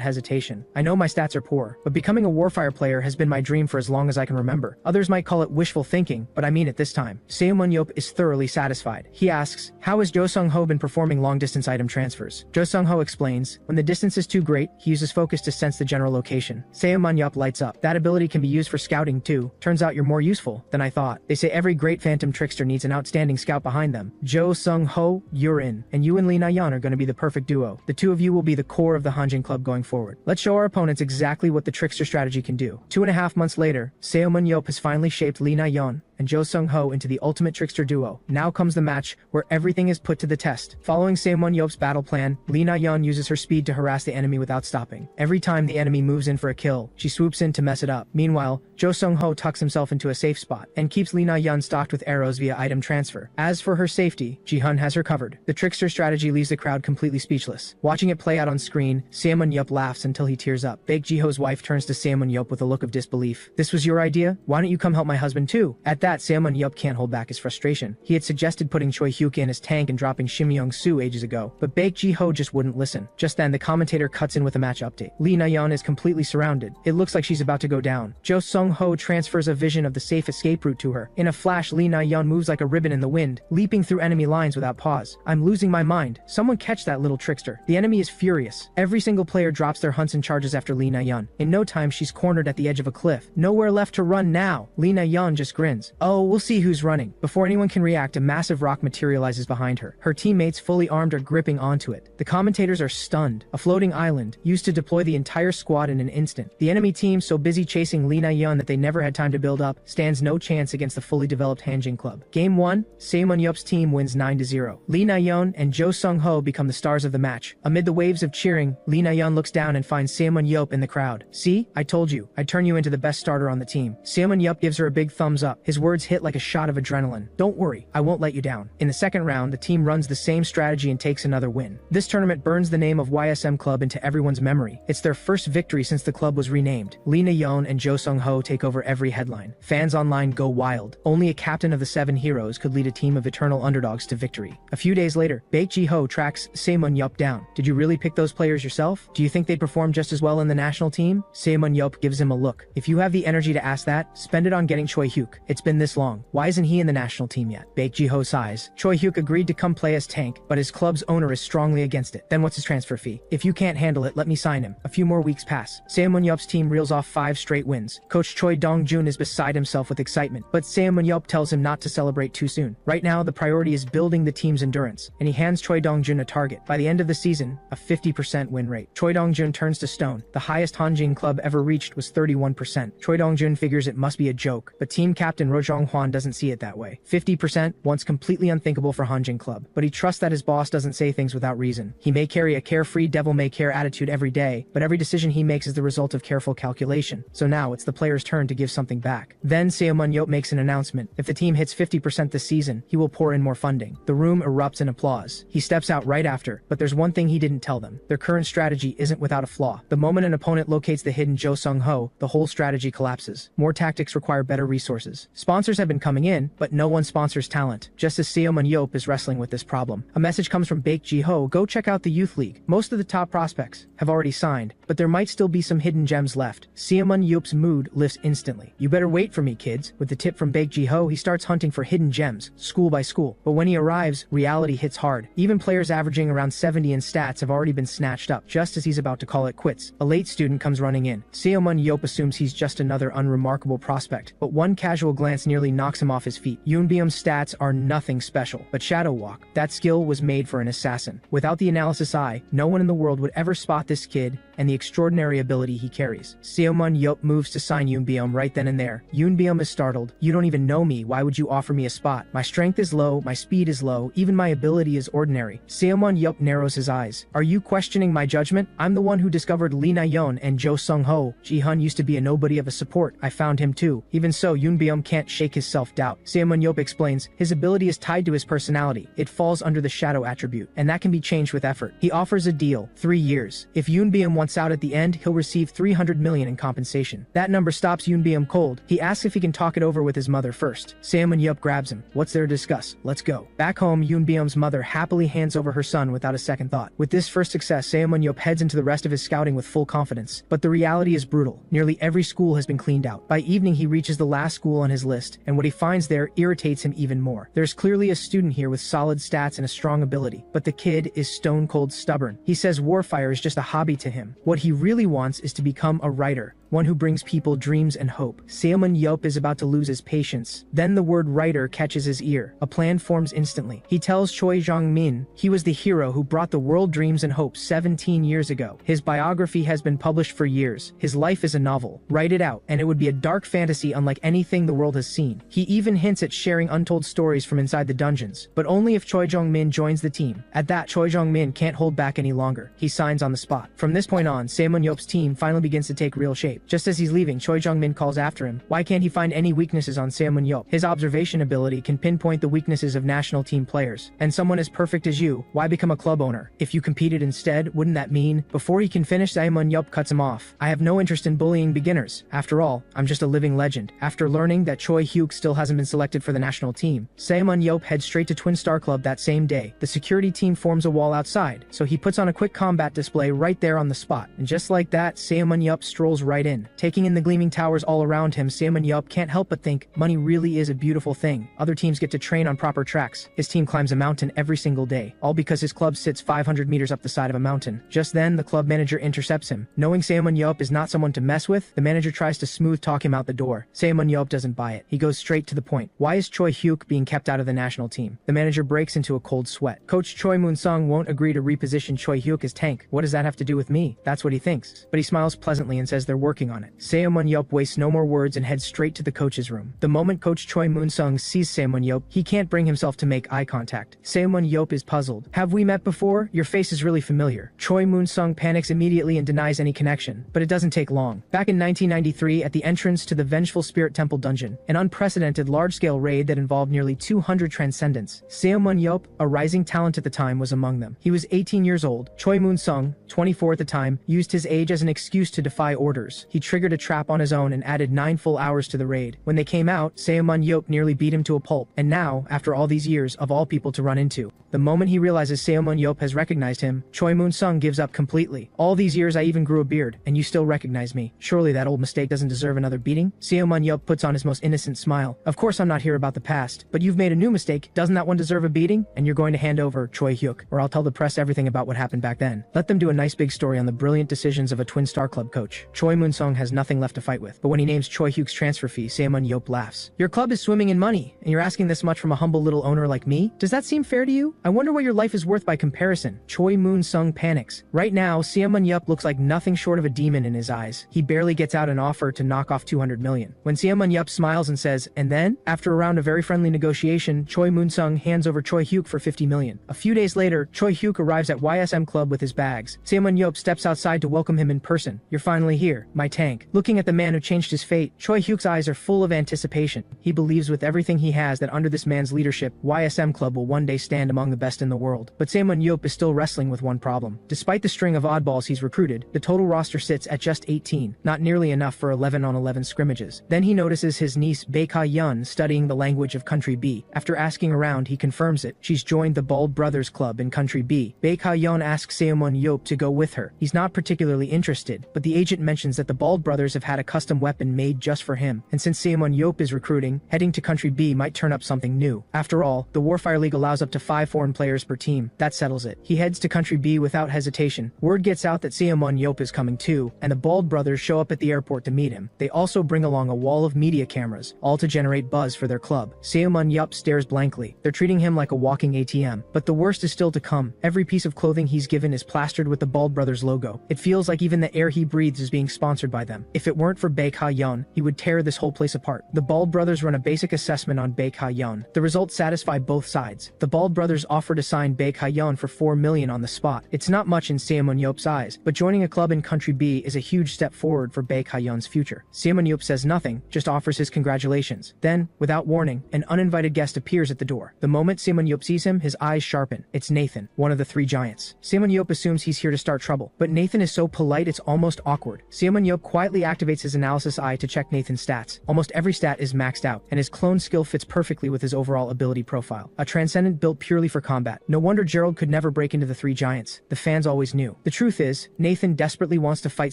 S1: hesitation. I know my stats are poor, but becoming a Warfire player has been my dream for as long as I can remember. Others might call it wishful thinking, but I mean it this time. Ximen Ye is thoroughly satisfied. He asks, how has Jo Sung-ho been performing long-distance item transfers? Jo Sung-ho explains, when the distance is too great, he uses focus to sense the general location. Ximen Ye lights up. That ability can be used for scouting too. Turns out you're more useful than I thought. They say every great phantom trickster needs an outstanding scout behind them. Jo Sung-ho, you're in. And you and Lee Na-yeon are going to be the perfect duo. The two of you will be the core of the Hanjin Club going forward. Let's show our opponents exactly what the trickster strategy can do. 2.5 months later, Ximen Ye has finally shaped Lee Na-yeon and Jo Sung-ho into the ultimate trickster duo. Now comes the match where everything is put to the test. Following Ximen Ye's battle plan, Lee Na-yeon uses her speed to harass the enemy without stopping. Every time the enemy moves in for a kill, she swoops in to mess it up. Meanwhile, Jo Sung-ho tucks himself into a safe spot and keeps Lee Na-yeon stocked with arrows via item transfer. As for her safety, Ji-hun has her covered. The trickster strategy leaves the crowd completely speechless. Watching it play out on screen, Ximen Ye laughs until he tears up. Baek Ji-ho's wife turns to Ximen Ye with a look of disbelief. This was your idea? Why don't you come help my husband too? At that, Ximen Ye can't hold back his frustration. He had suggested putting Choi Hyuk in his tank and dropping Shim Young-soo ages ago, but Baek Ji-ho just wouldn't listen. Just then, the commentator cuts in with a match update. Lee Na-yeon is completely surrounded. It looks like she's about to go down. Jo Sung-ho transfers a vision of the safe escape route to her. In a flash, Lee Na-yeon moves like a ribbon in the wind, leaping through enemy lines without pause. I'm losing my mind. Someone catch that little trickster. The enemy is furious. Every single player drops their hunts and charges after Lee Na-yeon. In no time, she's cornered at the edge of a cliff. Nowhere left to run now. Lee Na-yeon just grins. Oh, we'll see who's running. Before anyone can react, a massive rock materializes behind her. Her teammates, fully armed, are gripping onto it. The commentators are stunned. A floating island, used to deploy the entire squad in an instant. The enemy team, so busy chasing Lee Na-yeon that they never had time to build up, stands no chance against the fully developed Hanjin Club. Game 1, Ximen Ye's team wins 9-0. Lee Na-yeon and Jo Sung-ho become the stars of the match. Amid the waves of cheering, Lee Na-yeon looks down and finds Ximen Ye in the crowd. See? I told you. I'd turn you into the best starter on the team. Ximen Ye gives her a big thumbs up. His words hit like a shot of adrenaline. Don't worry, I won't let you down. In the second round, the team runs the same strategy and takes another win. This tournament burns the name of YSM Club into everyone's memory. It's their first victory since the club was renamed. Lee Na-yeon and Jo Sung-ho take over every headline. Fans online go wild. Only a captain of the 7 heroes could lead a team of eternal underdogs to victory. A few days later, Baek Ji-ho tracks Ximen Ye down. Did you really pick those players yourself? Do you think they'd perform just as well in the national team? Ximen Ye gives him a look. If you have the energy to ask that, spend it on getting Choi Hyuk. It's been this long. Why isn't he in the national team yet? Baek Ji-ho sighs. Choi Hyuk agreed to come play as tank, but his club's owner is strongly against it. Then what's his transfer fee? If you can't handle it, let me sign him. A few more weeks pass. Ximen Ye's team reels off 5 straight wins. Coach Choi Dong-jun is beside himself with excitement, but Ximen Ye tells him not to celebrate too soon. Right now, the priority is building the team's endurance, and he hands Choi Dong-jun a target. By the end of the season, a 50% win rate. Choi Dong-jun turns to stone. The highest Hanjin club ever reached was 31%. Choi Dong-jun figures it must be a joke, but team captain Ro Jong-hwan doesn't see it that way. 50%, once completely unthinkable for Hanjin club, but he trusts that his boss doesn't say things without reason. He may carry a carefree devil-may-care attitude every day, but every decision he makes is the result of careful calculation. So now it's the player's turn to give something back. Then Ximen Ye makes an announcement. If the team hits 50% this season, he will pour in more funding. The room erupts in applause. He steps out right after, but there's one thing he didn't tell them. Their current strategy isn't without a flaw. The moment an opponent locates the hidden Jo Sung-ho, the whole strategy collapses. More tactics require better resources. Sponsors have been coming in, but no one sponsors talent. Just as Ximen Ye is wrestling with this problem. A message comes from Baek Ji-ho. Go check out the youth league. Most of the top prospects have already signed, but there might still be some hidden gems left. Ximen Ye's mood lifts instantly. You better wait for me, kids. With the tip from Baek Ji-ho, he starts hunting for hidden gems, school by school. But when he arrives, reality hits hard. Even players averaging around 70 in stats have already been snatched up, just as he's about to call it quits. A late student comes running in. Ximen Ye assumes he's just another unremarkable prospect, but one casual glance nearly knocks him off his feet. Yoonbyum's stats are nothing special, but Shadow Walk, that skill was made for an assassin. Without the analysis eye, no one in the world would ever spot this kid and the extraordinary ability he carries. Ximen Ye moves to sign Yoonbyum right then and there. Yoonbyum is startled. You don't even know me, why would you offer me a spot? My strength is low, my speed is low, even my ability is ordinary. Ximen Ye narrows his eyes. Are you questioning my judgment? I'm the one who discovered Lee Na-yeon and Jo Sung-ho. Ji-hun used to be a nobody of a support. I found him too. Even so, Yoonbyum can't shake his self-doubt. Ximen Ye explains, his ability is tied to his personality. It falls under the shadow attribute, and that can be changed with effort. He offers a deal, 3 years. If Yoonbyum wants out at the end, he'll receive 300 million in compensation. That number stops Yoonbyum cold. He asks if he can talk it over with his mother first. Ximen Ye grabs him. What's there to discuss? Let's go. Back home, Yoonbyum's mother happily hands over her son without a second thought. With this first success, Ximen Ye heads into the rest of his scouting with full confidence. But the reality is brutal. Nearly every school has been cleaned out. By evening, he reaches the last school on his list, and what he finds there irritates him even more. There's clearly a student here with solid stats and a strong ability, but the kid is stone cold stubborn. He says warfire is just a hobby to him. What he really wants is to become a writer, one who brings people dreams and hope. Ximen Ye is about to lose his patience. Then the word writer catches his ear. A plan forms instantly. He tells Choi Jong-min he was the hero who brought the world dreams and hopes 17 years ago. His biography has been published for years. His life is a novel. Write it out, and it would be a dark fantasy unlike anything the world has seen. He even hints at sharing untold stories from inside the dungeons, but only if Choi Jong-min joins the team. At that, Choi Jong-min can't hold back any longer. He signs on the spot. From this point on, Ximen Ye's team finally begins to take real shape. Just as he's leaving, Choi Jong-min calls after him. Why can't he find any weaknesses on Ximen Ye? His observation ability can pinpoint the weaknesses of national team players. And someone as perfect as you, why become a club owner? If you competed instead, wouldn't that mean? Before he can finish, Ximen Ye cuts him off. I have no interest in bullying beginners. After all, I'm just a living legend. After learning that Choi Hyuk still hasn't been selected for the national team, Ximen Ye heads straight to Twin Star Club that same day. The security team forms a wall outside, so he puts on a quick combat display right there on the spot. And just like that, Ximen Ye strolls right in. Taking in the gleaming towers all around him, Ximen Ye can't help but think, money really is a beautiful thing. Other teams get to train on proper tracks. His team climbs a mountain every single day, all because his club sits 500 meters up the side of a mountain. Just then, the club manager intercepts him. Knowing Ximen Ye is not someone to mess with, the manager tries to smooth talk him out the door. Ximen Ye doesn't buy it. He goes straight to the point. Why is Choi Hyuk being kept out of the national team? The manager breaks into a cold sweat. Coach Choi Moon-sung won't agree to reposition Choi Hyuk as tank. What does that have to do with me? That's what he thinks. But he smiles pleasantly and says they're working working on it. Ximen Ye wastes no more words and heads straight to the coach's room. The moment Coach Choi Moon-sung sees Ximen Ye, he can't bring himself to make eye contact. Ximen Ye is puzzled. "Have we met before? Your face is really familiar." Choi Moon-sung panics immediately and denies any connection, but it doesn't take long. Back in 1993, at the entrance to the Vengeful Spirit Temple dungeon, an unprecedented large-scale raid that involved nearly 200 transcendents, Ximen Ye, a rising talent at the time, was among them. He was 18 years old. Choi Moon-sung, 24 at the time, used his age as an excuse to defy orders. He triggered a trap on his own and added 9 full hours to the raid. When they came out, Ximen Ye nearly beat him to a pulp, and now, after all these years, of all people to run into. The moment he realizes Ximen Ye has recognized him, Choi Moon-sung gives up completely. "All these years I even grew a beard, and you still recognize me. Surely that old mistake doesn't deserve another beating?" Ximen Ye puts on his most innocent smile. "Of course I'm not here about the past, but you've made a new mistake. Doesn't that one deserve a beating? And you're going to hand over Choi Hyuk, or I'll tell the press everything about what happened back then. Let them do a nice big story on the brilliant decisions of a twin star club coach." Choi Moon-sung has nothing left to fight with, but when he names Choi Hyuk's transfer fee, Ximen Ye laughs. "Your club is swimming in money, and you're asking this much from a humble little owner like me? Does that seem fair to you? I wonder what your life is worth by comparison." Choi Moon-sung panics. Right now, Ximen Ye looks like nothing short of a demon in his eyes. He barely gets out an offer to knock off 200 million. When Ximen Ye smiles and says, "And then?" After a round of very friendly negotiation, Choi Moon-sung hands over Choi Hyuk for 50 million. A few days later, Choi Hyuk arrives at YSM Club with his bags. Ximen Ye steps outside to welcome him in person. "You're finally here, my tank." Looking at the man who changed his fate, Choi Hyuk's eyes are full of anticipation. He believes with everything he has that under this man's leadership, YSM Club will one day stand among the best in the world. But Ximen Ye is still wrestling with one problem. Despite the string of oddballs he's recruited, the total roster sits at just 18, not nearly enough for 11-on-11 scrimmages. Then he notices his niece Baek-ha-yeon studying the language of Country B. After asking around, he confirms it. She's joined the Bald Brothers Club in Country B. Baek-ha-yeon asks Ximen Ye to go with her. He's not particularly interested, but the agent mentions that the Bald Brothers have had a custom weapon made just for him, and since Ximen Ye is recruiting, heading to Country B might turn up something new. After all, the Warfire League allows up to 5 foreign players per team. That settles it. He heads to Country B without hesitation. Word gets out that Ximen Ye is coming too, and the Bald Brothers show up at the airport to meet him. They also bring along a wall of media cameras, all to generate buzz for their club. Ximen Ye stares blankly. They're treating him like a walking ATM. But the worst is still to come. Every piece of clothing he's given is plastered with the Bald Brothers logo. It feels like even the air he breathes is being sponsored by them. If it weren't for Baek-ha-yeon, he would tear this whole place apart. The Bald Brothers run a basic assessment on Baek-ha-yeon. The results satisfy both sides. The Bald Brothers offer to sign Baek-ha-yeon for 4 million on the spot. It's not much in Ximen Ye's eyes, but joining a club in Country B is a huge step forward for Baek-ha-yeon's future. Ximen Ye says nothing, just offers his congratulations. Then, without warning, an uninvited guest appears at the door. The moment Ximen Ye sees him, his eyes sharpen. It's Nathan, one of the 3 giants. Ximen Ye assumes he's here to start trouble, but Nathan is so polite it's almost awkward. Ximen Ye quietly activates his analysis eye to check Nathan's stats. Almost every stat is maxed out, and his clone skill fits perfectly with his overall ability profile. A transcendent built purely for combat. No wonder Gerald could never break into the 3 giants. The fans always knew. The truth is, Nathan desperately wants to fight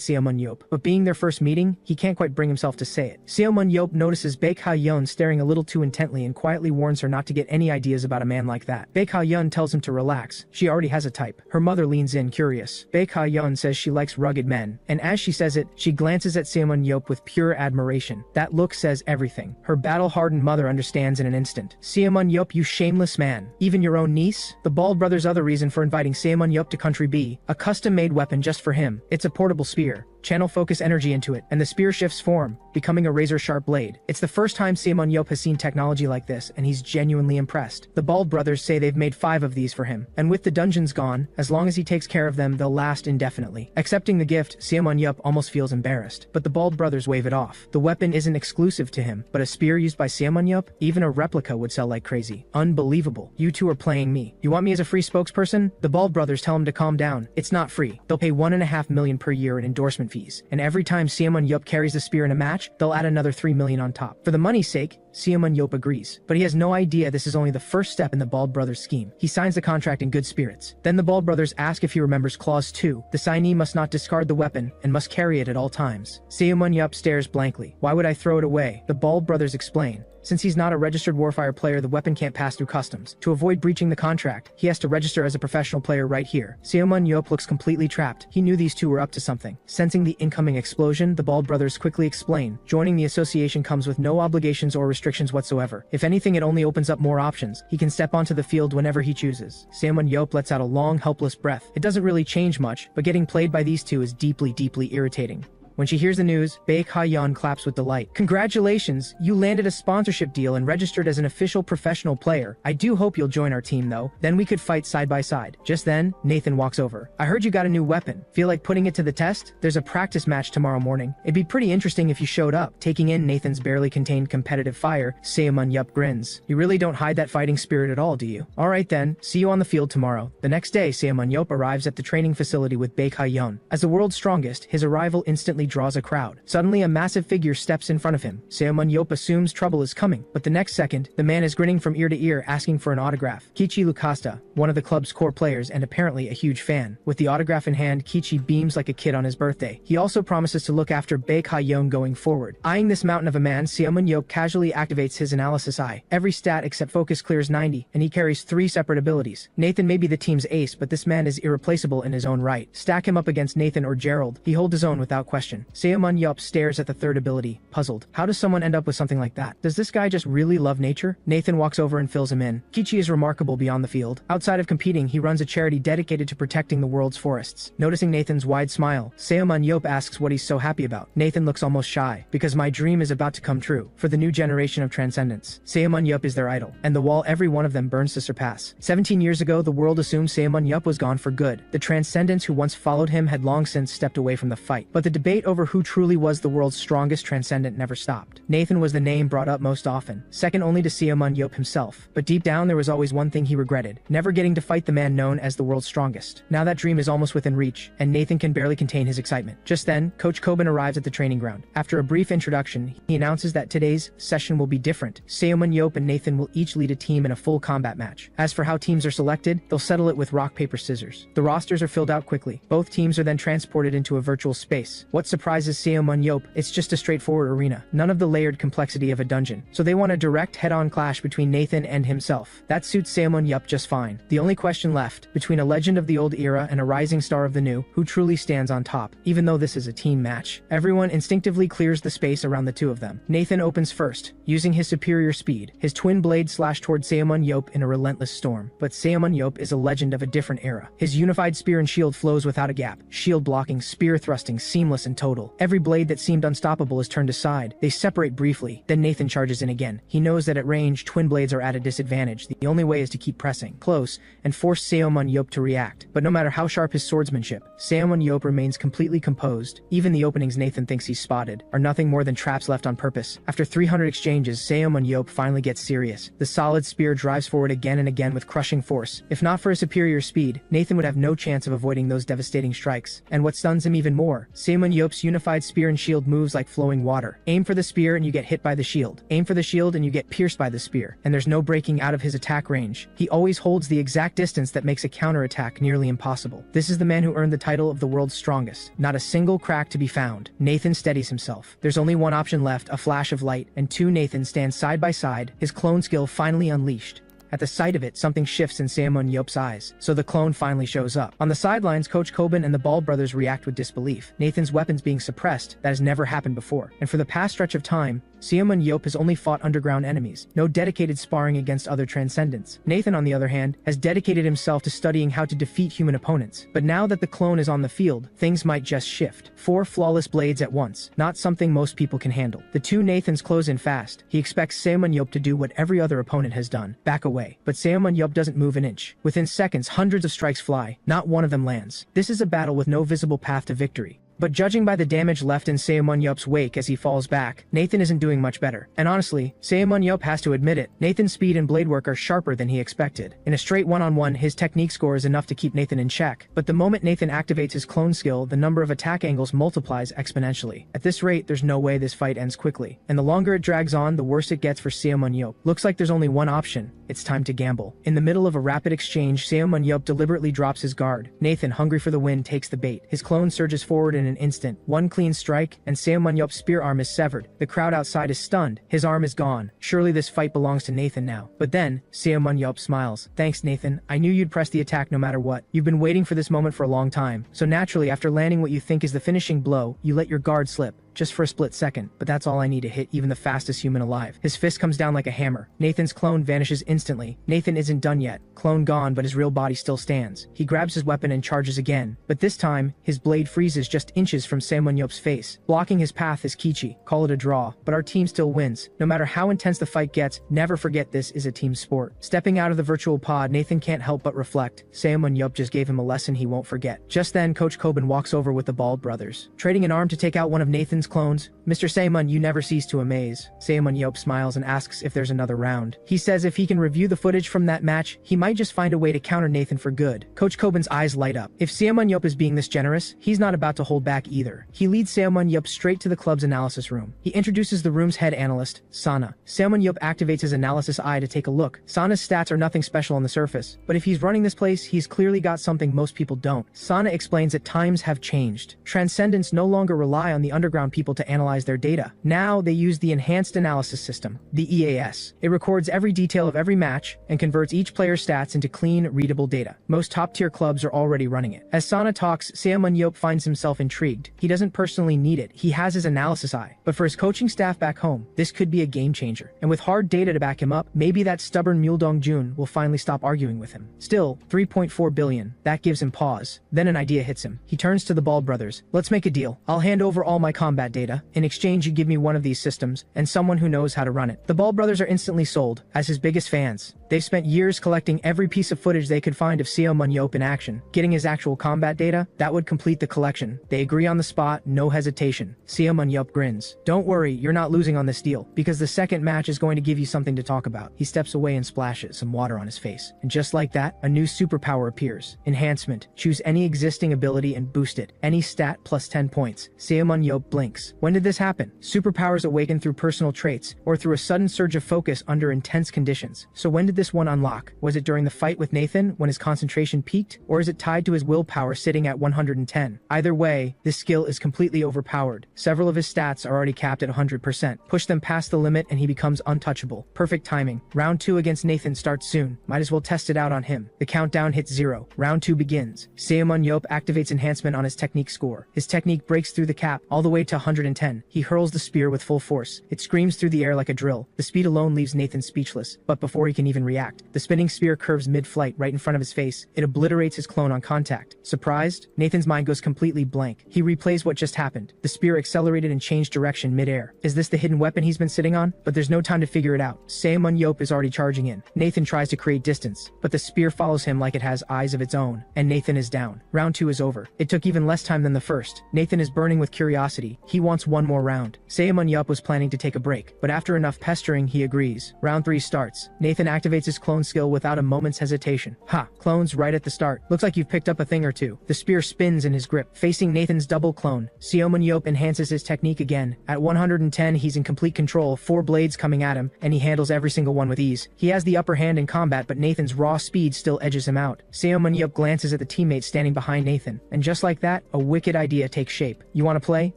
S1: Ximen Ye, but being their first meeting, he can't quite bring himself to say it. Ximen Ye notices Baek-ha-yeon staring a little too intently and quietly warns her not to get any ideas about a man like that. Baek-ha-yeon tells him to relax. She already has a type. Her mother leans in, curious. Baek-ha-yeon says she likes rugged men, and as she says it, she glances at Ximen Ye with pure admiration. That look says everything. Her battle-hardened mother understands in an instant. Ximen Ye, you shameless man. Even your own niece? The Bald Brothers' other reason for inviting Ximen Ye to Country B. A custom-made weapon just for him. It's a portable spear. Channel focus energy into it, and the spear shifts form, becoming a razor-sharp blade. It's the first time Ximen Ye has seen technology like this, and he's genuinely impressed. The Bald Brothers say they've made 5 of these for him, and with the dungeons gone, as long as he takes care of them, they'll last indefinitely. Accepting the gift, Ximen Ye almost feels embarrassed, but the Bald Brothers wave it off. The weapon isn't exclusive to him, but a spear used by Ximen Ye, even a replica would sell like crazy. Unbelievable. You two are playing me. You want me as a free spokesperson? The Bald Brothers tell him to calm down. It's not free. They'll pay 1.5 million per year in endorsement fees, and every time Ximen Ye carries the spear in a match, they'll add another 3 million on top. For the money's sake, Ximen Ye agrees, but he has no idea this is only the first step in the Bald Brothers scheme. He signs the contract in good spirits. Then the Bald Brothers ask if he remembers Clause 2. The signee must not discard the weapon and must carry it at all times. Ximen Ye stares blankly. Why would I throw it away? The Bald Brothers explain. Since he's not a registered Warfire player, the weapon can't pass through customs. To avoid breaching the contract, he has to register as a professional player right here. Ximen Ye looks completely trapped. He knew these two were up to something. Sensing the incoming explosion, the Bald Brothers quickly explain. Joining the association comes with no obligations or restrictions whatsoever. If anything, it only opens up more options. He can step onto the field whenever he chooses. Ximen Ye lets out a long, helpless breath. It doesn't really change much, but getting played by these two is deeply, deeply irritating. When she hears the news, Baek Ha-yeon claps with delight. Congratulations, you landed a sponsorship deal and registered as an official professional player. I do hope you'll join our team though. Then we could fight side by side. Just then, Nathan walks over. I heard you got a new weapon. Feel like putting it to the test? There's a practice match tomorrow morning. It'd be pretty interesting if you showed up. Taking in Nathan's barely contained competitive fire, Ximen Ye grins. You really don't hide that fighting spirit at all, do you? Alright then, see you on the field tomorrow. The next day, Ximen Ye arrives at the training facility with Baek Ha-yeon. As the world's strongest, his arrival instantly draws a crowd. Suddenly, a massive figure steps in front of him. Ximen Ye assumes trouble is coming, but the next second, the man is grinning from ear to ear asking for an autograph. Kichi Lucasta, one of the club's core players and apparently a huge fan. With the autograph in hand, Kichi beams like a kid on his birthday. He also promises to look after Baek Ha-yeon going forward. Eyeing this mountain of a man, Ximen Ye casually activates his analysis eye. Every stat except focus clears 90, and he carries 3 separate abilities. Nathan may be the team's ace, but this man is irreplaceable in his own right. Stack him up against Nathan or Gerald, he holds his own without question. Ximen Ye stares at the third ability, puzzled. How does someone end up with something like that? Does this guy just really love nature? Nathan walks over and fills him in. Kichi is remarkable beyond the field. Outside of competing, he runs a charity dedicated to protecting the world's forests. Noticing Nathan's wide smile, Ximen Ye asks what he's so happy about. Nathan looks almost shy. Because my dream is about to come true. For the new generation of transcendents, Ximen Ye is their idol, and the wall every one of them burns to surpass. 17 years ago, the world assumed Ximen Ye was gone for good. The transcendents who once followed him had long since stepped away from the fight. But the debate over who truly was the world's strongest transcendent never stopped. Nathan was the name brought up most often, second only to Ximen Ye himself. But deep down, there was always one thing he regretted: never getting to fight the man known as the world's strongest. Now that dream is almost within reach, and Nathan can barely contain his excitement. Just then, Coach Coben arrives at the training ground. After a brief introduction, he announces that today's session will be different. Ximen Ye and Nathan will each lead a team in a full combat match. As for how teams are selected, they'll settle it with rock, paper, scissors. The rosters are filled out quickly. Both teams are then transported into a virtual space. What surprises Ximen Ye? It's just a straightforward arena. None of the layered complexity of a dungeon. So they want a direct head-on clash between Nathan and himself. That suits Ximen Ye just fine. The only question left, between a legend of the old era and a rising star of the new, who truly stands on top? Even though this is a team match, everyone instinctively clears the space around the two of them. Nathan opens first, using his superior speed. His twin blades slash toward Ximen Ye in a relentless storm. But Ximen Ye is a legend of a different era. His unified spear and shield flows without a gap. Shield blocking, spear thrusting, seamless and total. Every blade that seemed unstoppable is turned aside. They separate briefly, then Nathan charges in again. He knows that at range, twin blades are at a disadvantage. The only way is to keep pressing close and force Ximen Ye to react. But no matter how sharp his swordsmanship, Ximen Ye remains completely composed. Even the openings Nathan thinks he's spotted are nothing more than traps left on purpose. After 300 exchanges, Ximen Ye finally gets serious. The solid spear drives forward again and again with crushing force. If not for his superior speed, Nathan would have no chance of avoiding those devastating strikes. And what stuns him even more, Ximen Ye's unified spear and shield moves like flowing water. Aim for the spear and you get hit by the shield. Aim for the shield and you get pierced by the spear. And there's no breaking out of his attack range. He always holds the exact distance that makes a counterattack nearly impossible. This is the man who earned the title of the world's strongest. Not a single crack to be found. Nathan steadies himself. There's only one option left, a flash of light, and two Nathans stand side by side, his clone skill finally unleashed. At the sight of it, something shifts in Ximen Ye's eyes, so the clone finally shows up. On the sidelines, Coach Coben and the Ball brothers react with disbelief. Nathan's weapons being suppressed, that has never happened before. And for the past stretch of time, Ximen Ye has only fought underground enemies, no dedicated sparring against other transcendents. Nathan, on the other hand, has dedicated himself to studying how to defeat human opponents. But now that the clone is on the field, things might just shift. 4 flawless blades at once, not something most people can handle. The two Nathans close in fast. He expects Ximen Ye to do what every other opponent has done, back away. But Ximen Ye doesn't move an inch. Within seconds, hundreds of strikes fly. Not one of them lands. This is a battle with no visible path to victory. But judging by the damage left in Ximen Ye's wake as he falls back, Nathan isn't doing much better. And honestly, Ximen Ye has to admit it, Nathan's speed and blade work are sharper than he expected. In a straight one-on-one, his technique score is enough to keep Nathan in check. But the moment Nathan activates his clone skill, the number of attack angles multiplies exponentially. At this rate, there's no way this fight ends quickly. And the longer it drags on, the worse it gets for Ximen Ye. Looks like there's only one option. It's time to gamble. In the middle of a rapid exchange, Ximen Ye deliberately drops his guard. Nathan, hungry for the win, takes the bait. His clone surges forward in an instant. One clean strike, and Ximen Ye's spear arm is severed. The crowd outside is stunned. His arm is gone. Surely this fight belongs to Nathan now. But then, Ximen Ye smiles. Thanks, Nathan. I knew you'd press the attack no matter what. You've been waiting for this moment for a long time. So naturally, after landing what you think is the finishing blow, you let your guard slip. just for a split second, but that's all I need to hit even the fastest human alive. His fist comes down like a hammer. Nathan's clone vanishes instantly. Nathan isn't done yet. Clone gone, but his real body still stands. He grabs his weapon and charges again, but this time, his blade freezes just inches from Ximen Ye's face. Blocking his path is Kichi. Call it a draw, but our team still wins. No matter how intense the fight gets, never forget this is a team sport. Stepping out of the virtual pod, Nathan can't help but reflect. Ximen Ye just gave him a lesson he won't forget. Just then, Coach Coben walks over with the Bald brothers. Trading an arm to take out one of Nathan's clones, Mr. Ximen, you never cease to amaze. Ximen Ye smiles and asks if there's another round. He says if he can review the footage from that match, he might just find a way to counter Nathan for good. Coach Coben's eyes light up. If Ximen Ye is being this generous, he's not about to hold back either. He leads Ximen Ye straight to the club's analysis room. He introduces the room's head analyst, Sana. Ximen Ye activates his analysis eye to take a look. Sana's stats are nothing special on the surface, but if he's running this place, he's clearly got something most people don't. Sana explains that times have changed. Transcendents no longer rely on the underground people to analyze their data. Now they use the Enhanced Analysis System, the EAS. It records every detail of every match and converts each player's stats into clean, readable data. Most top-tier clubs are already running it. As Sana talks, Ximen Ye finds himself intrigued. He doesn't personally need it. He has his analysis eye. But for his coaching staff back home, this could be a game changer. And with hard data to back him up, maybe that stubborn Mule Dong-jun will finally stop arguing with him. Still, 3.4 billion. That gives him pause. Then an idea hits him. He turns to the Bald brothers. Let's make a deal. I'll hand over all my combat data. In exchange, you give me one of these systems and someone who knows how to run it. The Bald brothers are instantly sold as his biggest fans. They've spent years collecting every piece of footage they could find of Ximen Ye in action. Getting his actual combat data, that would complete the collection. They agree on the spot, no hesitation. Ximen Ye grins. Don't worry, you're not losing on this deal, because the second match is going to give you something to talk about. He steps away and splashes some water on his face. And just like that, a new superpower appears. Enhancement. Choose any existing ability and boost it. Any stat plus 10 points. Ximen Ye blinks. When did this happen? Superpowers awaken through personal traits, or through a sudden surge of focus under intense conditions. So when did this one unlock? Was it during the fight with Nathan, when his concentration peaked, or is it tied to his willpower sitting at 110? Either way, this skill is completely overpowered. Several of his stats are already capped at 100%. Push them past the limit and he becomes untouchable. Perfect timing. Round 2 against Nathan starts soon. Might as well test it out on him. The countdown hits 0. Round 2 begins. Ximen Ye activates enhancement on his technique score. His technique breaks through the cap, all the way to 110. He hurls the spear with full force. It screams through the air like a drill. The speed alone leaves Nathan speechless, but before he can even react, the spinning spear curves mid-flight right in front of his face. It obliterates his clone on contact. Surprised? Nathan's mind goes completely blank. He replays what just happened. The spear accelerated and changed direction mid-air. Is this the hidden weapon he's been sitting on? But there's no time to figure it out. Ximen Ye is already charging in. Nathan tries to create distance, but the spear follows him like it has eyes of its own, and Nathan is down. Round 2 is over. It took even less time than the first. Nathan is burning with curiosity. He wants one more round. Ximen Ye was planning to take a break, but after enough pestering, he agrees. Round 3 starts. Nathan activates his clone skill without a moment's hesitation. Ha! Clones right at the start. Looks like you've picked up a thing or two. The spear spins in his grip, facing Nathan's double clone. Ximen Ye enhances his technique again. At 110, he's in complete control, 4 blades coming at him, and he handles every single one with ease. He has the upper hand in combat, but Nathan's raw speed still edges him out. Ximen Ye glances at the teammates standing behind Nathan, and just like that, a wicked idea takes shape. You want to play?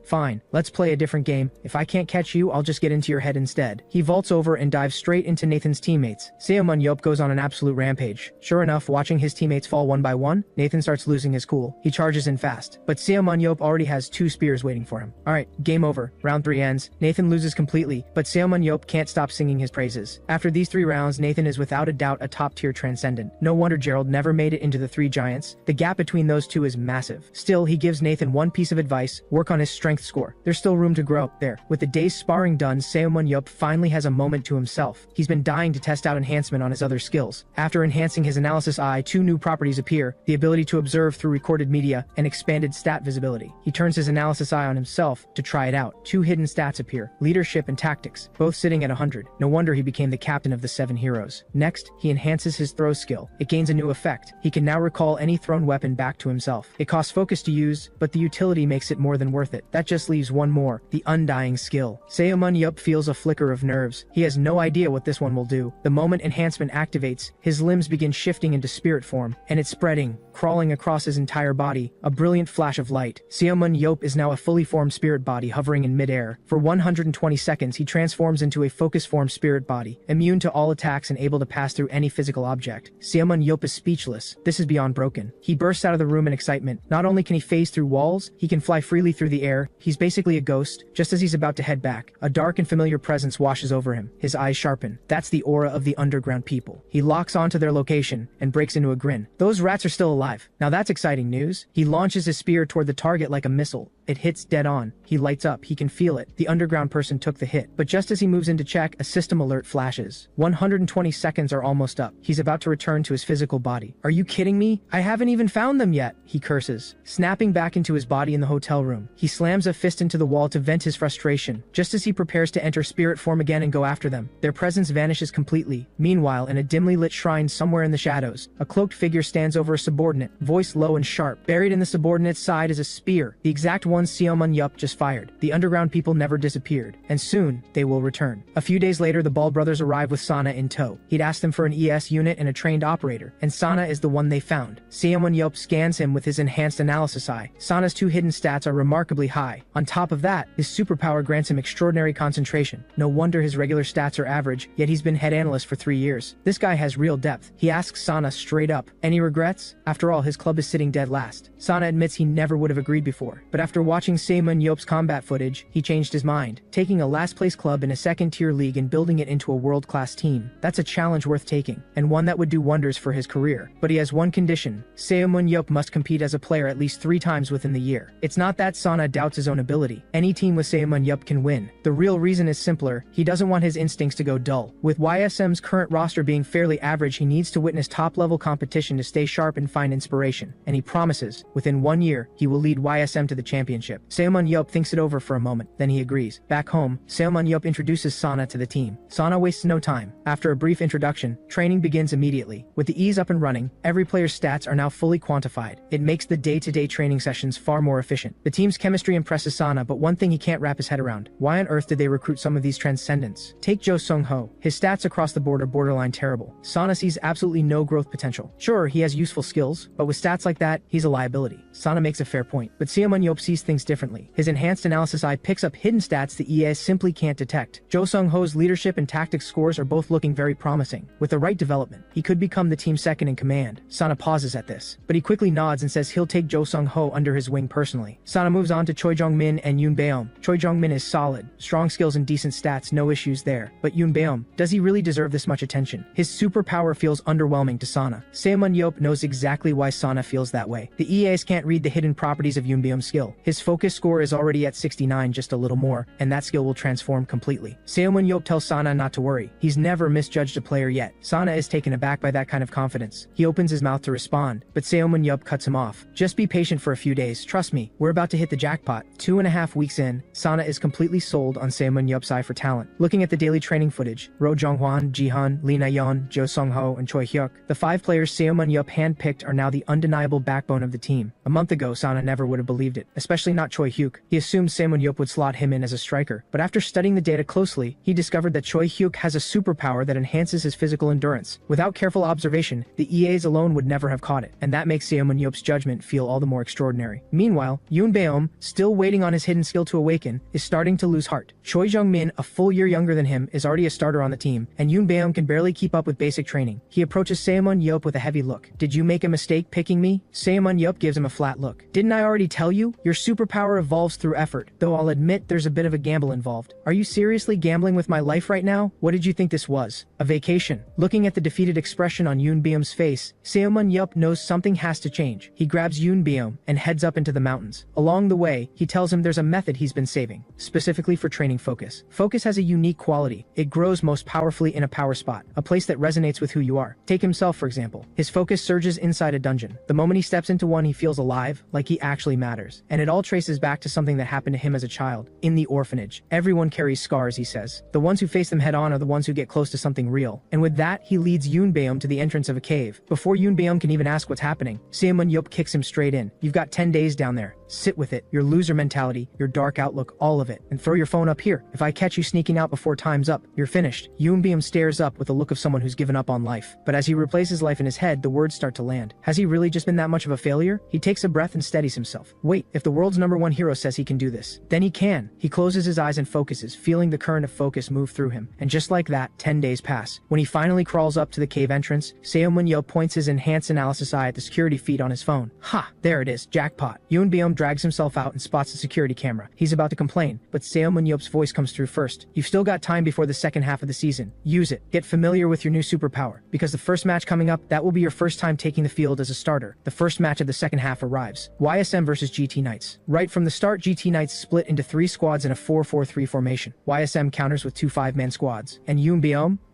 S1: Fine. Let's play a different game. If I can't catch you, I'll just get into your head instead. He vaults over and dives straight into Nathan's teammates. Ximen Ye goes on an absolute rampage. Sure enough, watching his teammates fall one by one, Nathan starts losing his cool. He charges in fast, but Ximen Ye already has 2 spears waiting for him. Alright, game over. Round 3 ends. Nathan loses completely, but Ximen Ye can't stop singing his praises. After these 3 rounds, Nathan is without a doubt a top-tier transcendent. No wonder Gerald never made it into the 3 giants. The gap between those two is massive. Still, he gives Nathan one piece of advice: work on his strength score. There's still room to grow there. With the day's sparring done, Ximen Ye finally has a moment to himself. He's been dying to test out enhancement on his other skills. After enhancing his analysis eye, 2 new properties appear: the ability to observe through recorded media and expanded stat visibility. He turns his analysis eye on himself to try it out. 2 hidden stats appear: leadership and tactics, both sitting at 100. No wonder he became the captain of the 7 heroes. Next, he enhances his throw skill. It gains a new effect. He can now recall any thrown weapon back to himself. It costs focus to use, but the utility makes it more than worth it. That just leaves one more: the undying skill. Ximen Ye feels a flicker of nerves. He has no idea what this one will do. The moment enhancement activates, his limbs begin shifting into spirit form, and it's spreading, crawling across his entire body. A brilliant flash of light. Ximen Ye is now a fully formed spirit body hovering in midair. For 120 seconds, he transforms into a focus form spirit body, immune to all attacks and able to pass through any physical object. Ximen Ye is speechless. This is beyond broken. He bursts out of the room in excitement. Not only can he phase through walls, he can fly freely through the air. He's basically a ghost. Just as he's about to head back, a dark and familiar presence washes over him. His eyes sharpen. That's the aura of the underground people. He locks onto their location and breaks into a grin. Those rats are still alive. Now that's exciting news. He launches his spear toward the target like a missile. It hits dead on. He lights up. He can feel it. The underground person took the hit. But just as he moves in to check, a system alert flashes. 120 seconds are almost up. He's about to return to his physical body. Are you kidding me? I haven't even found them yet, he curses. Snapping back into his body in the hotel room, he slams a fist into the wall to vent his frustration. Just as he prepares to enter spirit form again and go after them, their presence vanishes completely. Meanwhile, in a dimly lit shrine somewhere in the shadows, a cloaked figure stands over a subordinate, voice low and sharp. Buried in the subordinate's side is a spear, the exact one Ximen Ye just fired. The underground people never disappeared, and soon they will return. A few days later, the Ball brothers arrive with Sana in tow. He'd asked them for an ES unit and a trained operator, and Sana is the one they found. Ximen Ye scans him with his enhanced analysis eye. Sana's 2 hidden stats are remarkably high. On top of that, his superpower grants him extraordinary concentration. No wonder his regular stats are average, yet he's been head analyst for 3 years. This guy has real depth. He asks Sana straight up, any regrets? After all, his club is sitting dead last. Sana admits he never would have agreed before, but after watching Ximen Ye's combat footage, he changed his mind, taking a last-place club in a second-tier league and building it into a world-class team. That's a challenge worth taking, and one that would do wonders for his career. But he has one condition: Ximen Ye must compete as a player at least 3 times within the year. It's not that Sana doubts his own ability. Any team with Ximen Ye can win. The real reason is simpler: he doesn't want his instincts to go dull. With YSM's current roster being fairly average, he needs to witness top-level competition to stay sharp and find inspiration. And he promises, within 1 year, he will lead YSM to the championship. Ximen Ye thinks it over for a moment, then he agrees. Back home, Ximen Ye introduces Sana to the team. Sana wastes no time. After a brief introduction, training begins immediately. With the ease up and running, every player's stats are now fully quantified. It makes the day-to-day training sessions far more efficient. The team's chemistry impresses Sana, but one thing he can't wrap his head around: why on earth did they recruit some of these transcendents? Take Jo Sung-ho. His stats across the board are borderline terrible. Sana sees absolutely no growth potential. Sure, he has useful skills, but with stats like that, he's a liability. Sana makes a fair point, but Ximen Ye sees things differently. His enhanced analysis eye picks up hidden stats the EA simply can't detect. Jo Sung-ho's leadership and tactics scores are both looking very promising. With the right development, he could become the team's second in command. Sana pauses at this, but he quickly nods and says he'll take Jo Sung-ho under his wing personally. Sana moves on to Choi Jong-min and Yoon Baeom. Choi Jong-min is solid, strong skills and decent stats, no issues there. But Yoon Baeom, does he really deserve this much attention? His superpower feels underwhelming to Sana. Ximen Ye knows exactly why Sana feels that way. The EAs can't read the hidden properties of Yoon Baeom's skill. His focus score is already at 69, just a little more, and that skill will transform completely. Ximen Ye tells Sana not to worry. He's never misjudged a player yet. Sana is taken aback by that kind of confidence. He opens his mouth to respond, but Ximen Ye cuts him off. Just be patient for a few days. Trust me, we're about to hit the jackpot. 2.5 weeks in, Sana is completely sold on Ximen Ye's eye for talent. Looking at the daily training footage, Ro Jonghwan, Jihan, Lee Na-yeon, Jo Sung-ho, and Choi Hyuk, the 5 players Ximen Ye handpicked are now the undeniable backbone of the team. A month ago, Sana never would have believed it, especially not Choi Hyuk. He assumed Ximen Ye would slot him in as a striker, but after studying the data closely, he discovered that Choi Hyuk has a superpower that enhances his physical endurance. Without careful observation, the EAs alone would never have caught it, and that makes Ximen Ye's judgment feel all the more extraordinary. Meanwhile, Yoon Baeom, still waiting on his hidden skill to awaken, is starting to lose heart. Choi Jong-min, a full year younger than him, is already a starter on the team, and Yoon Baeom can barely keep up with basic training. He approaches Ximen Ye with a heavy look. Did you make a mistake picking me? Ximen Ye gives him a flat look. Didn't I already tell you? Your superpower evolves through effort, though I'll admit there's a bit of a gamble involved. Are you seriously gambling with my life right now? What did you think this was? A vacation? Looking at the defeated expression on Yoon Baeom's face, Ximen Ye knows something has to change. He grabs Yoon Baeom and heads up into the mountains. Along the way, he tells him there's a method he's been saving, specifically for training focus. Focus has a unique quality. It grows most powerfully in a power spot, a place that resonates with who you are. Take himself, for example. His focus surges inside a dungeon. The moment he steps into one, he feels alive, like he actually matters. And it all traces back to something that happened to him as a child, in the orphanage. Everyone carries scars, he says. The ones who face them head on are the ones who get close to something real. And with that, he leads Yoon Baeom to the entrance of a cave. Before Yoon Baeom can even ask what's happening, Ximen Ye kicks him straight in. You've got 10 days down there. Sit with it, your loser mentality, your dark outlook, all of it, and throw your phone up here. If I catch you sneaking out before time's up, you're finished. Yoon Baeom stares up with the look of someone who's given up on life. But as he replays his life in his head, the words start to land. Has he really just been that much of a failure? He takes a breath and steadies himself. Wait, if the world's #1 hero says he can do this, then he can. He closes his eyes and focuses, feeling the current of focus move through him. And just like that, 10 days pass. When he finally crawls up to the cave entrance, Ximen Ye points his enhanced analysis eye at the security feed on his phone. Ha! There it is, jackpot. Yoon Baeom drags himself out and spots the security camera. He's about to complain, but Ximen Ye's voice comes through first. You've still got time before the second half of the season. Use it. Get familiar with your new superpower, because the first match coming up, that will be your first time taking the field as a starter. The first match of the second half arrives. YSM versus GT Knights. Right from the start, GT Knights split into 3 squads in a 4-4-3 formation. YSM counters with 2 5-man squads, and Yoon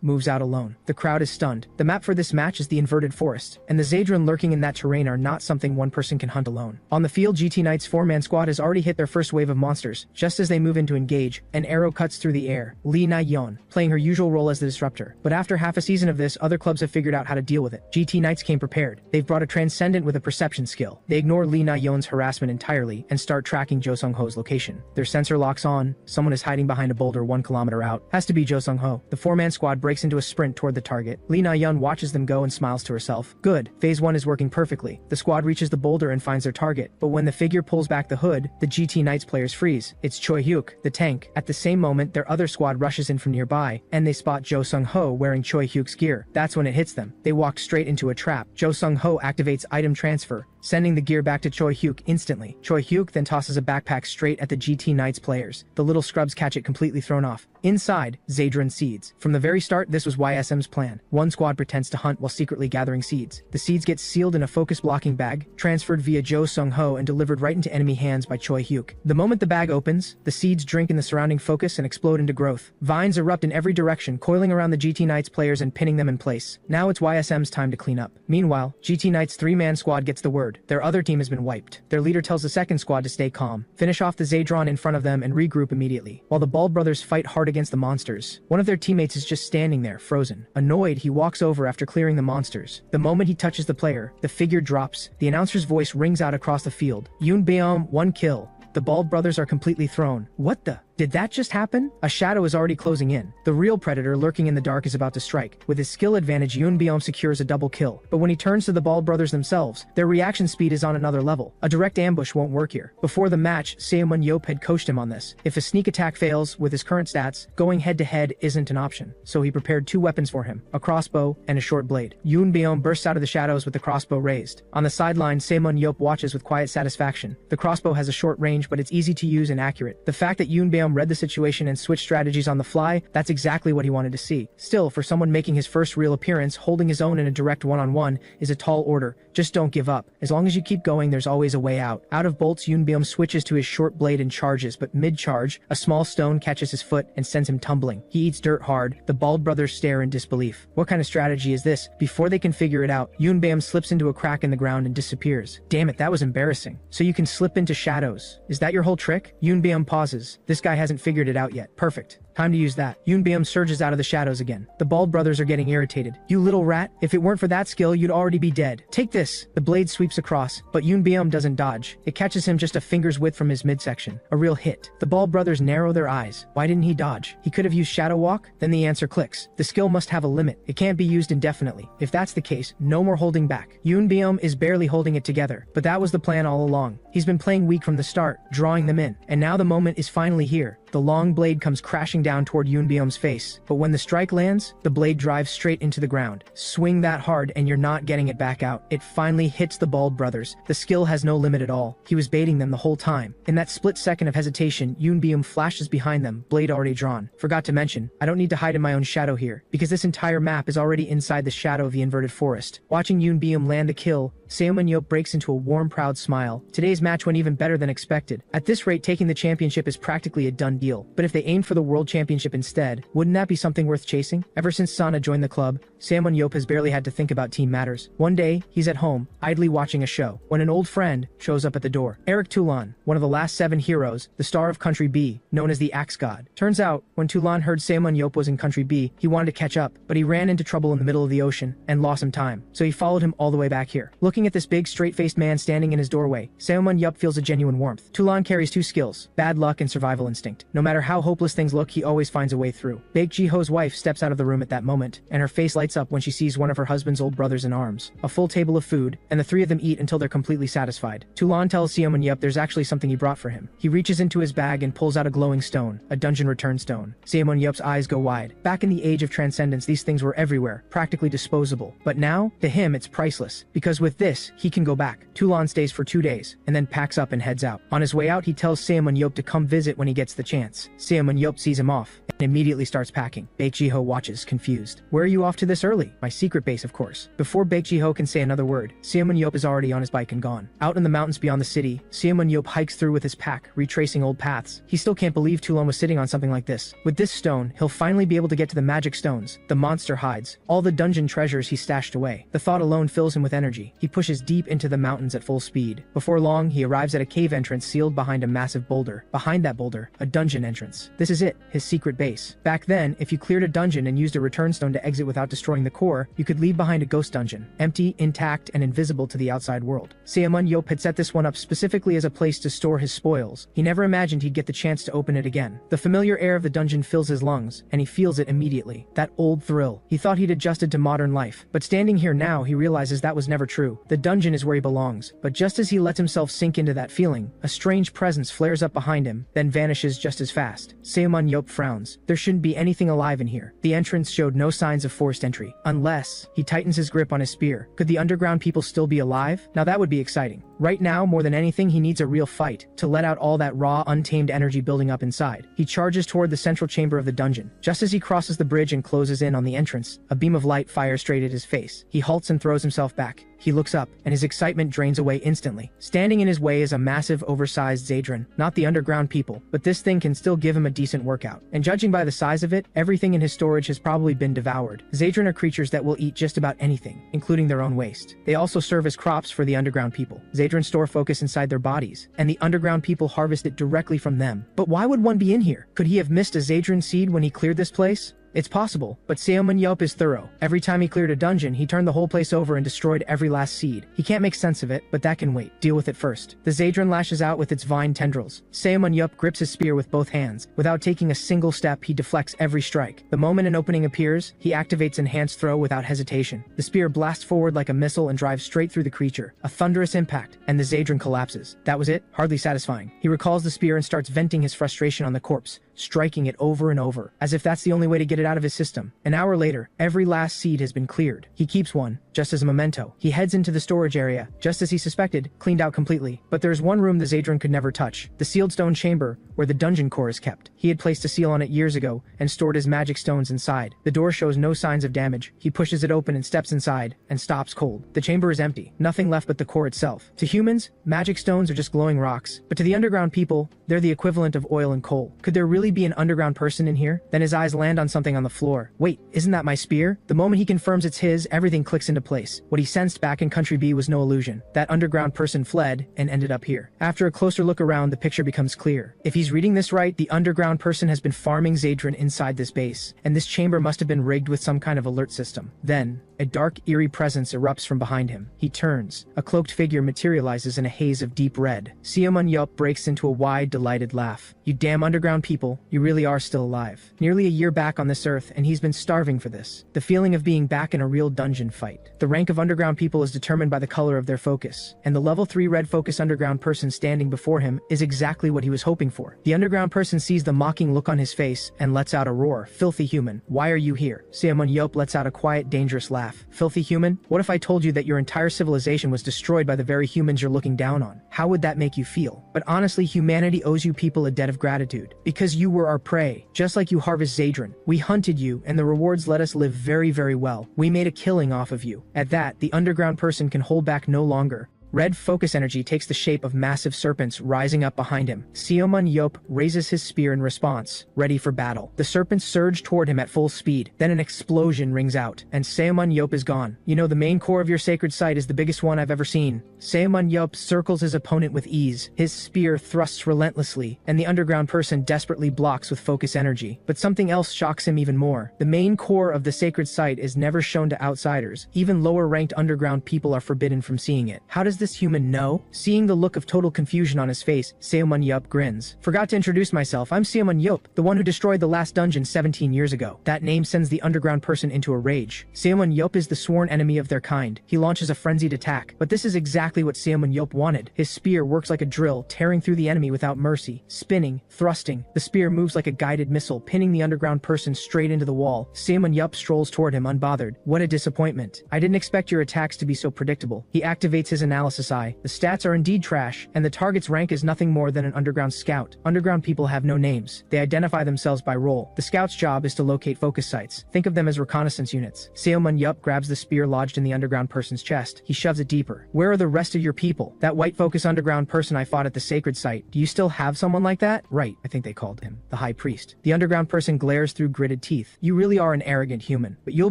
S1: moves out alone. The crowd is stunned. The map for this match is the inverted forest, and the Zadron lurking in that terrain are not something one person can hunt alone. On the field, GT Knights' 4-man squad has already hit their first wave of monsters. Just as they move in to engage, an arrow cuts through the air. Lee Na-yeon, playing her usual role as the disruptor. But after half a season of this, other clubs have figured out how to deal with it. GT Knights came prepared. They've brought a transcendent with a perception skill. They ignore Lee Na-yeon's harassment entirely and start tracking Jo Sung-ho's location. Their sensor locks on. Someone is hiding behind a boulder 1 kilometer out. Has to be Jo Sung-ho. The 4-man squad breaks into a sprint toward the target. Lee Na-yeon watches them go and smiles to herself. Good. Phase 1 is working perfectly. The squad reaches the boulder and finds their target. But when the figure pulls back the hood, the GT Knights players freeze. It's Choi Hyuk, the tank. At the same moment, their other squad rushes in from nearby, and they spot Jo Sung-ho wearing Choi Hyuk's gear. That's when it hits them. They walk straight into a trap. Jo Sung-ho activates item transfer, sending the gear back to Choi Hyuk instantly. Choi Hyuk then tosses a backpack straight at the GT Knights players. The little scrubs catch it completely thrown off. Inside, Zadron seeds. From the very start, this was YSM's plan. One squad pretends to hunt while secretly gathering seeds. The seeds get sealed in a focus blocking bag, transferred via Jo Sung-ho and delivered right into enemy hands by Choi Hyuk. The moment the bag opens, the seeds drink in the surrounding focus and explode into growth. Vines erupt in every direction, coiling around the GT Knights players and pinning them in place. Now it's YSM's time to clean up. Meanwhile, GT Knights' 3-man squad gets the word. Their other team has been wiped. Their leader tells the second squad to stay calm, finish off the Zadron in front of them and regroup immediately. While the Bald brothers fight hard against the monsters, one of their teammates is just standing there, frozen. Annoyed, he walks over after clearing the monsters. The moment he touches the player, the figure drops. The announcer's voice rings out across the field. Yoon Beom, 1 kill. The Bald brothers are completely thrown. What the? Did that just happen? A shadow is already closing in. The real predator lurking in the dark is about to strike. With his skill advantage, Yoon Beom secures a double kill. But when he turns to the Bald brothers themselves, their reaction speed is on another level. A direct ambush won't work here. Before the match, Ximen Ye had coached him on this. If a sneak attack fails, with his current stats, going head-to-head isn't an option. So he prepared 2 weapons for him, a crossbow and a short blade. Yoon Beom bursts out of the shadows with the crossbow raised. On the sideline, Ximen Ye watches with quiet satisfaction. The crossbow has a short range, but it's easy to use and accurate. The fact that Yoon Beom read the situation and switched strategies on the fly, that's exactly what he wanted to see. Still, for someone making his first real appearance, holding his own in a direct one-on-one is a tall order. Just don't give up. As long as you keep going, there's always a way out. Out of bolts, Yoon Beom switches to his short blade and charges, but mid-charge, a small stone catches his foot and sends him tumbling. He eats dirt hard. The Bald brothers stare in disbelief. What kind of strategy is this? Before they can figure it out, Yoon Beom slips into a crack in the ground and disappears. Damn it, that was embarrassing. So you can slip into shadows. Is that your whole trick? Yoon Beom pauses. This guy hasn't figured it out yet. Perfect. Time to use that. Yoon Beom surges out of the shadows again. The Bald brothers are getting irritated. You little rat, if it weren't for that skill, you'd already be dead. Take this. The blade sweeps across, but Yoon Beom doesn't dodge. It catches him just a finger's width from his midsection. A real hit. The Bald brothers narrow their eyes. Why didn't he dodge? He could have used Shadow Walk? Then the answer clicks. The skill must have a limit. It can't be used indefinitely. If that's the case, no more holding back. Yoon Beom is barely holding it together, but that was the plan all along. He's been playing weak from the start, drawing them in, and now the moment is finally here. The long blade comes crashing down toward Yoon Beom's face, but when the strike lands, the blade drives straight into the ground. Swing that hard and you're not getting it back out. It finally hits the Bald brothers. The skill has no limit at all. He was baiting them the whole time. In that split second of hesitation, Yoon Beom flashes behind them, blade already drawn. Forgot to mention, I don't need to hide in my own shadow here, because this entire map is already inside the shadow of the inverted forest. Watching Yoon Beom land the kill, Ximen Ye breaks into a warm, proud smile. Today's match went even better than expected. At this rate, taking the championship is practically a done deal. But if they aimed for the world championship instead, wouldn't that be something worth chasing? Ever since Sana joined the club, Ximen Ye has barely had to think about team matters. One day, he's at home, idly watching a show, when an old friend shows up at the door. Eric Tulan, one of the last 7 heroes, the star of Country B, known as the Axe God. Turns out, when Tulan heard Ximen Ye was in Country B, he wanted to catch up, but he ran into trouble in the middle of the ocean and lost some time. So he followed him all the way back here. Looking at this big, straight-faced man standing in his doorway, Ximen Ye feels a genuine warmth. Tulan carries 2 skills, bad luck and survival instinct. instinct. No matter how hopeless things look, he always finds a way through. Baek Ji-ho's wife steps out of the room at that moment, and her face lights up when she sees one of her husband's old brothers in arms. A full table of food, and the three of them eat until they're completely satisfied. Tulan tells Ximen Ye there's actually something he brought for him. He reaches into his bag and pulls out a glowing stone, a dungeon return stone. Ximen Ye's eyes go wide. Back in the age of transcendence, these things were everywhere, practically disposable. But now, to him, it's priceless, because with this, he can go back. Tulan stays for 2 days, and then packs up and heads out. On his way out, he tells Ximen Ye to come visit when he gets the chance. Ximen Ye sees him off, and immediately starts packing. Baek Ji-ho watches, confused. Where are you off to this early? My secret base, of course. Before Baek Ji-ho can say another word, Ximen Ye is already on his bike and gone. Out in the mountains beyond the city, Ximen Ye hikes through with his pack, retracing old paths. He still can't believe Tulan was sitting on something like this. With this stone, he'll finally be able to get to the magic stones, the monster hides, all the dungeon treasures he stashed away. The thought alone fills him with energy. He pushes deep into the mountains at full speed. Before long, he arrives at a cave entrance sealed behind a massive boulder. Behind that boulder, a dungeon entrance. This is it, his secret base. Back then, if you cleared a dungeon and used a return stone to exit without destroying the core, you could leave behind a ghost dungeon, empty, intact, and invisible to the outside world. Ximen Ye had set this one up specifically as a place to store his spoils. He never imagined he'd get the chance to open it again. The familiar air of the dungeon fills his lungs, and he feels it immediately. That old thrill. He thought he'd adjusted to modern life, but standing here now, he realizes that was never true. The dungeon is where he belongs, but just as he lets himself sink into that feeling, a strange presence flares up behind him, then vanishes just as fast. Ximen Ye frowns. There shouldn't be anything alive in here. The entrance showed no signs of forced entry. Unless, he tightens his grip on his spear. Could the underground people still be alive? Now that would be exciting. Right now, more than anything, he needs a real fight, to let out all that raw, untamed energy building up inside. He charges toward the central chamber of the dungeon. Just as he crosses the bridge and closes in on the entrance, a beam of light fires straight at his face. He halts and throws himself back. He looks up, and his excitement drains away instantly. Standing in his way is a massive, oversized Zadran. Not the underground people, but this thing can still give him a decent workout. And judging by the size of it, everything in his storage has probably been devoured. Zadran are creatures that will eat just about anything, including their own waste. They also serve as crops for the underground people. Zadran store focus inside their bodies, and the underground people harvest it directly from them. But why would one be in here? Could he have missed a Zadran seed when he cleared this place? It's possible, but Ximen Ye is thorough. Every time he cleared a dungeon, he turned the whole place over and destroyed every last seed. He can't make sense of it, but that can wait. Deal with it first. The Zadran lashes out with its vine tendrils. Ximen Ye grips his spear with both hands. Without taking a single step, he deflects every strike. The moment an opening appears, he activates Enhanced Throw without hesitation. The spear blasts forward like a missile and drives straight through the creature. A thunderous impact, and the Zadran collapses. That was it? Hardly satisfying. He recalls the spear and starts venting his frustration on the corpse, striking it over and over, as if that's the only way to get it out of his system. An hour later, every last seed has been cleared. He keeps one, just as a memento. He heads into the storage area, just as he suspected, cleaned out completely. But there's one room the Zadran could never touch, the sealed stone chamber, where the dungeon core is kept. He had placed a seal on it years ago, and stored his magic stones inside. The door shows no signs of damage. He pushes it open and steps inside, and stops cold. The chamber is empty, nothing left but the core itself. To humans, magic stones are just glowing rocks, but to the underground people, they're the equivalent of oil and coal. Could there really be an underground person in here? Then his eyes land on something on the floor. Wait, isn't that my spear? The moment he confirms it's his, everything clicks into place. What he sensed back in Country B was no illusion. That underground person fled and ended up here. After a closer look around, the picture becomes clear. If he's reading this right, the underground person has been farming Zadran inside this base, and this chamber must have been rigged with some kind of alert system. Then, a dark, eerie presence erupts from behind him. He turns. A cloaked figure materializes in a haze of deep red. Ximen Ye breaks into a wide, delighted laugh. You damn underground people, you really are still alive. Nearly a year back on this earth, and he's been starving for this. The feeling of being back in a real dungeon fight. The rank of underground people is determined by the color of their focus, and the level 3 red focus underground person standing before him is exactly what he was hoping for. The underground person sees the mocking look on his face and lets out a roar. Filthy human, why are you here? Ximen Ye lets out a quiet, dangerous laugh. Filthy human? What if I told you that your entire civilization was destroyed by the very humans you're looking down on? How would that make you feel? But honestly, humanity owes you people a debt of gratitude. Because you were our prey, just like you harvest Zadran. We hunted you, and the rewards let us live very, very well. We made a killing off of you. At that, the underground person can hold back no longer. Red focus energy takes the shape of massive serpents rising up behind him. Ximen Ye raises his spear in response, ready for battle. The serpents surge toward him at full speed. Then an explosion rings out, and Ximen Ye is gone. You know, the main core of your sacred site is the biggest one I've ever seen. Ximen Ye circles his opponent with ease. His spear thrusts relentlessly, and the underground person desperately blocks with focus energy. But something else shocks him even more. The main core of the sacred site is never shown to outsiders. Even lower-ranked underground people are forbidden from seeing it. How does this human know? Seeing the look of total confusion on his face, Ximen Ye grins. Forgot to introduce myself, I'm Ximen Ye, the one who destroyed the last dungeon 17 years ago. That name sends the underground person into a rage. Ximen Ye is the sworn enemy of their kind. He launches a frenzied attack, but this is exactly what Ximen Ye wanted. His spear works like a drill, tearing through the enemy without mercy. Spinning, thrusting, the spear moves like a guided missile, pinning the underground person straight into the wall. Ximen Ye strolls toward him unbothered. What a disappointment. I didn't expect your attacks to be so predictable. He activates his analysis eye. The stats are indeed trash, and the target's rank is nothing more than an underground scout. Underground people have no names. They identify themselves by role. The scout's job is to locate focus sites. Think of them as reconnaissance units. Ximen Ye grabs the spear lodged in the underground person's chest. He shoves it deeper. Where are the rest of your people? That white focus underground person I fought at the sacred site. Do you still have someone like that? Right, I think they called him the high priest. The underground person glares through gritted teeth. You really are an arrogant human, but you'll